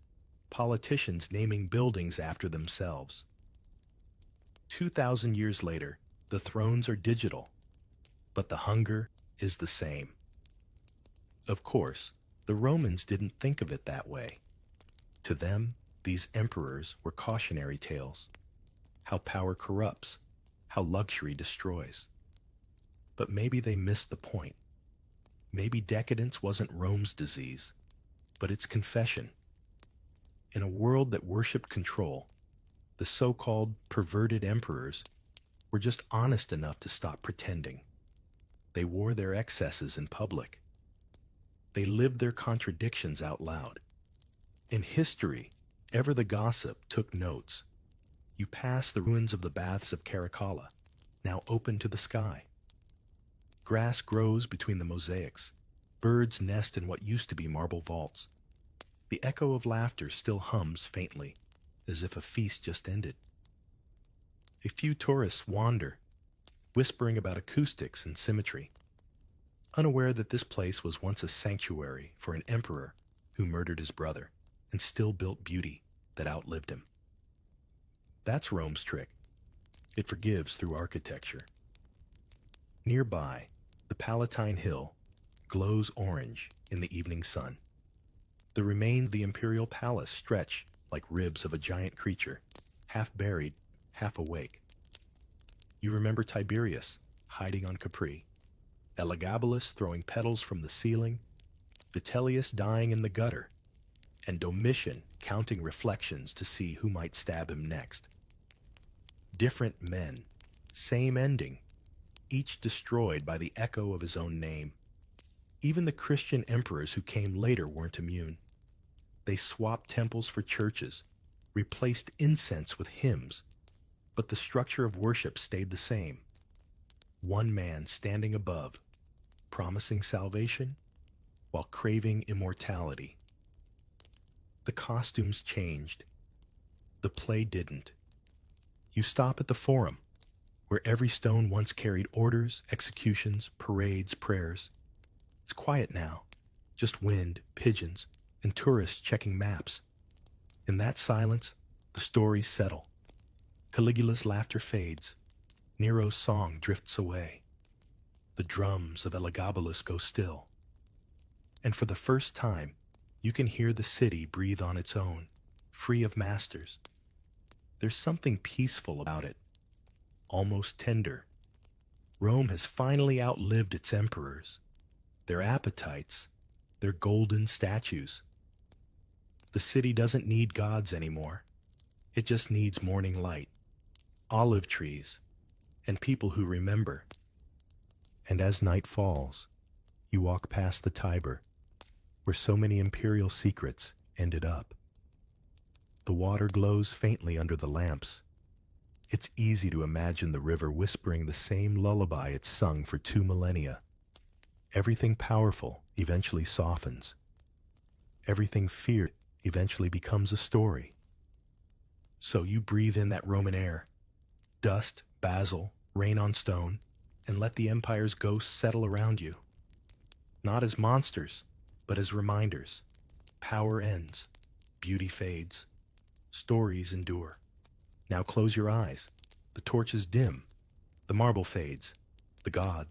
politicians naming buildings after themselves. 2,000 years later, the thrones are digital, but the hunger is the same. Of course, the Romans didn't think of it that way. To them, these emperors were cautionary tales. How power corrupts, how luxury destroys. But maybe they missed the point. Maybe decadence wasn't Rome's disease, but its confession. In a world that worshipped control, the so-called perverted emperors were just honest enough to stop pretending. They wore their excesses in public. They lived their contradictions out loud. In history, ever the gossip took notes. You pass the ruins of the baths of Caracalla, now open to the sky. Grass grows between the mosaics. Birds nest in what used to be marble vaults. The echo of laughter still hums faintly, as if a feast just ended. A few tourists wander, whispering about acoustics and symmetry, unaware that this place was once a sanctuary for an emperor who murdered his brother and still built beauty that outlived him. That's Rome's trick. It forgives through architecture. Nearby, the Palatine Hill glows orange in the evening sun. The remains of the Imperial Palace stretch like ribs of a giant creature, half buried, half awake. You remember Tiberius hiding on Capri, Elagabalus throwing petals from the ceiling, Vitellius dying in the gutter, and Domitian counting reflections to see who might stab him next. Different men, same ending, each destroyed by the echo of his own name. Even the Christian emperors who came later weren't immune. They swapped temples for churches, replaced incense with hymns, but the structure of worship stayed the same. One man standing above, promising salvation while craving immortality. The costumes changed. The play didn't. You stop at the Forum, where every stone once carried orders, executions, parades, prayers. It's quiet now, just wind, pigeons, and tourists checking maps. In that silence, the stories settle. Caligula's laughter fades. Nero's song drifts away. The drums of Elagabalus go still. And for the first time, you can hear the city breathe on its own, free of masters. There's something peaceful about it, almost tender. Rome has finally outlived its emperors, their appetites, their golden statues. The city doesn't need gods anymore. It just needs morning light, olive trees, and people who remember. And as night falls, you walk past the Tiber, where so many imperial secrets ended up. The water glows faintly under the lamps. It's easy to imagine the river whispering the same lullaby it's sung for 2 millennia. Everything powerful eventually softens. Everything feared eventually becomes a story. So you breathe in that Roman air, dust, basil, rain on stone, and let the empire's ghosts settle around you. Not as monsters, but as reminders. Power ends, beauty fades, stories endure. Now close your eyes. The torches dim, the marble fades, the gods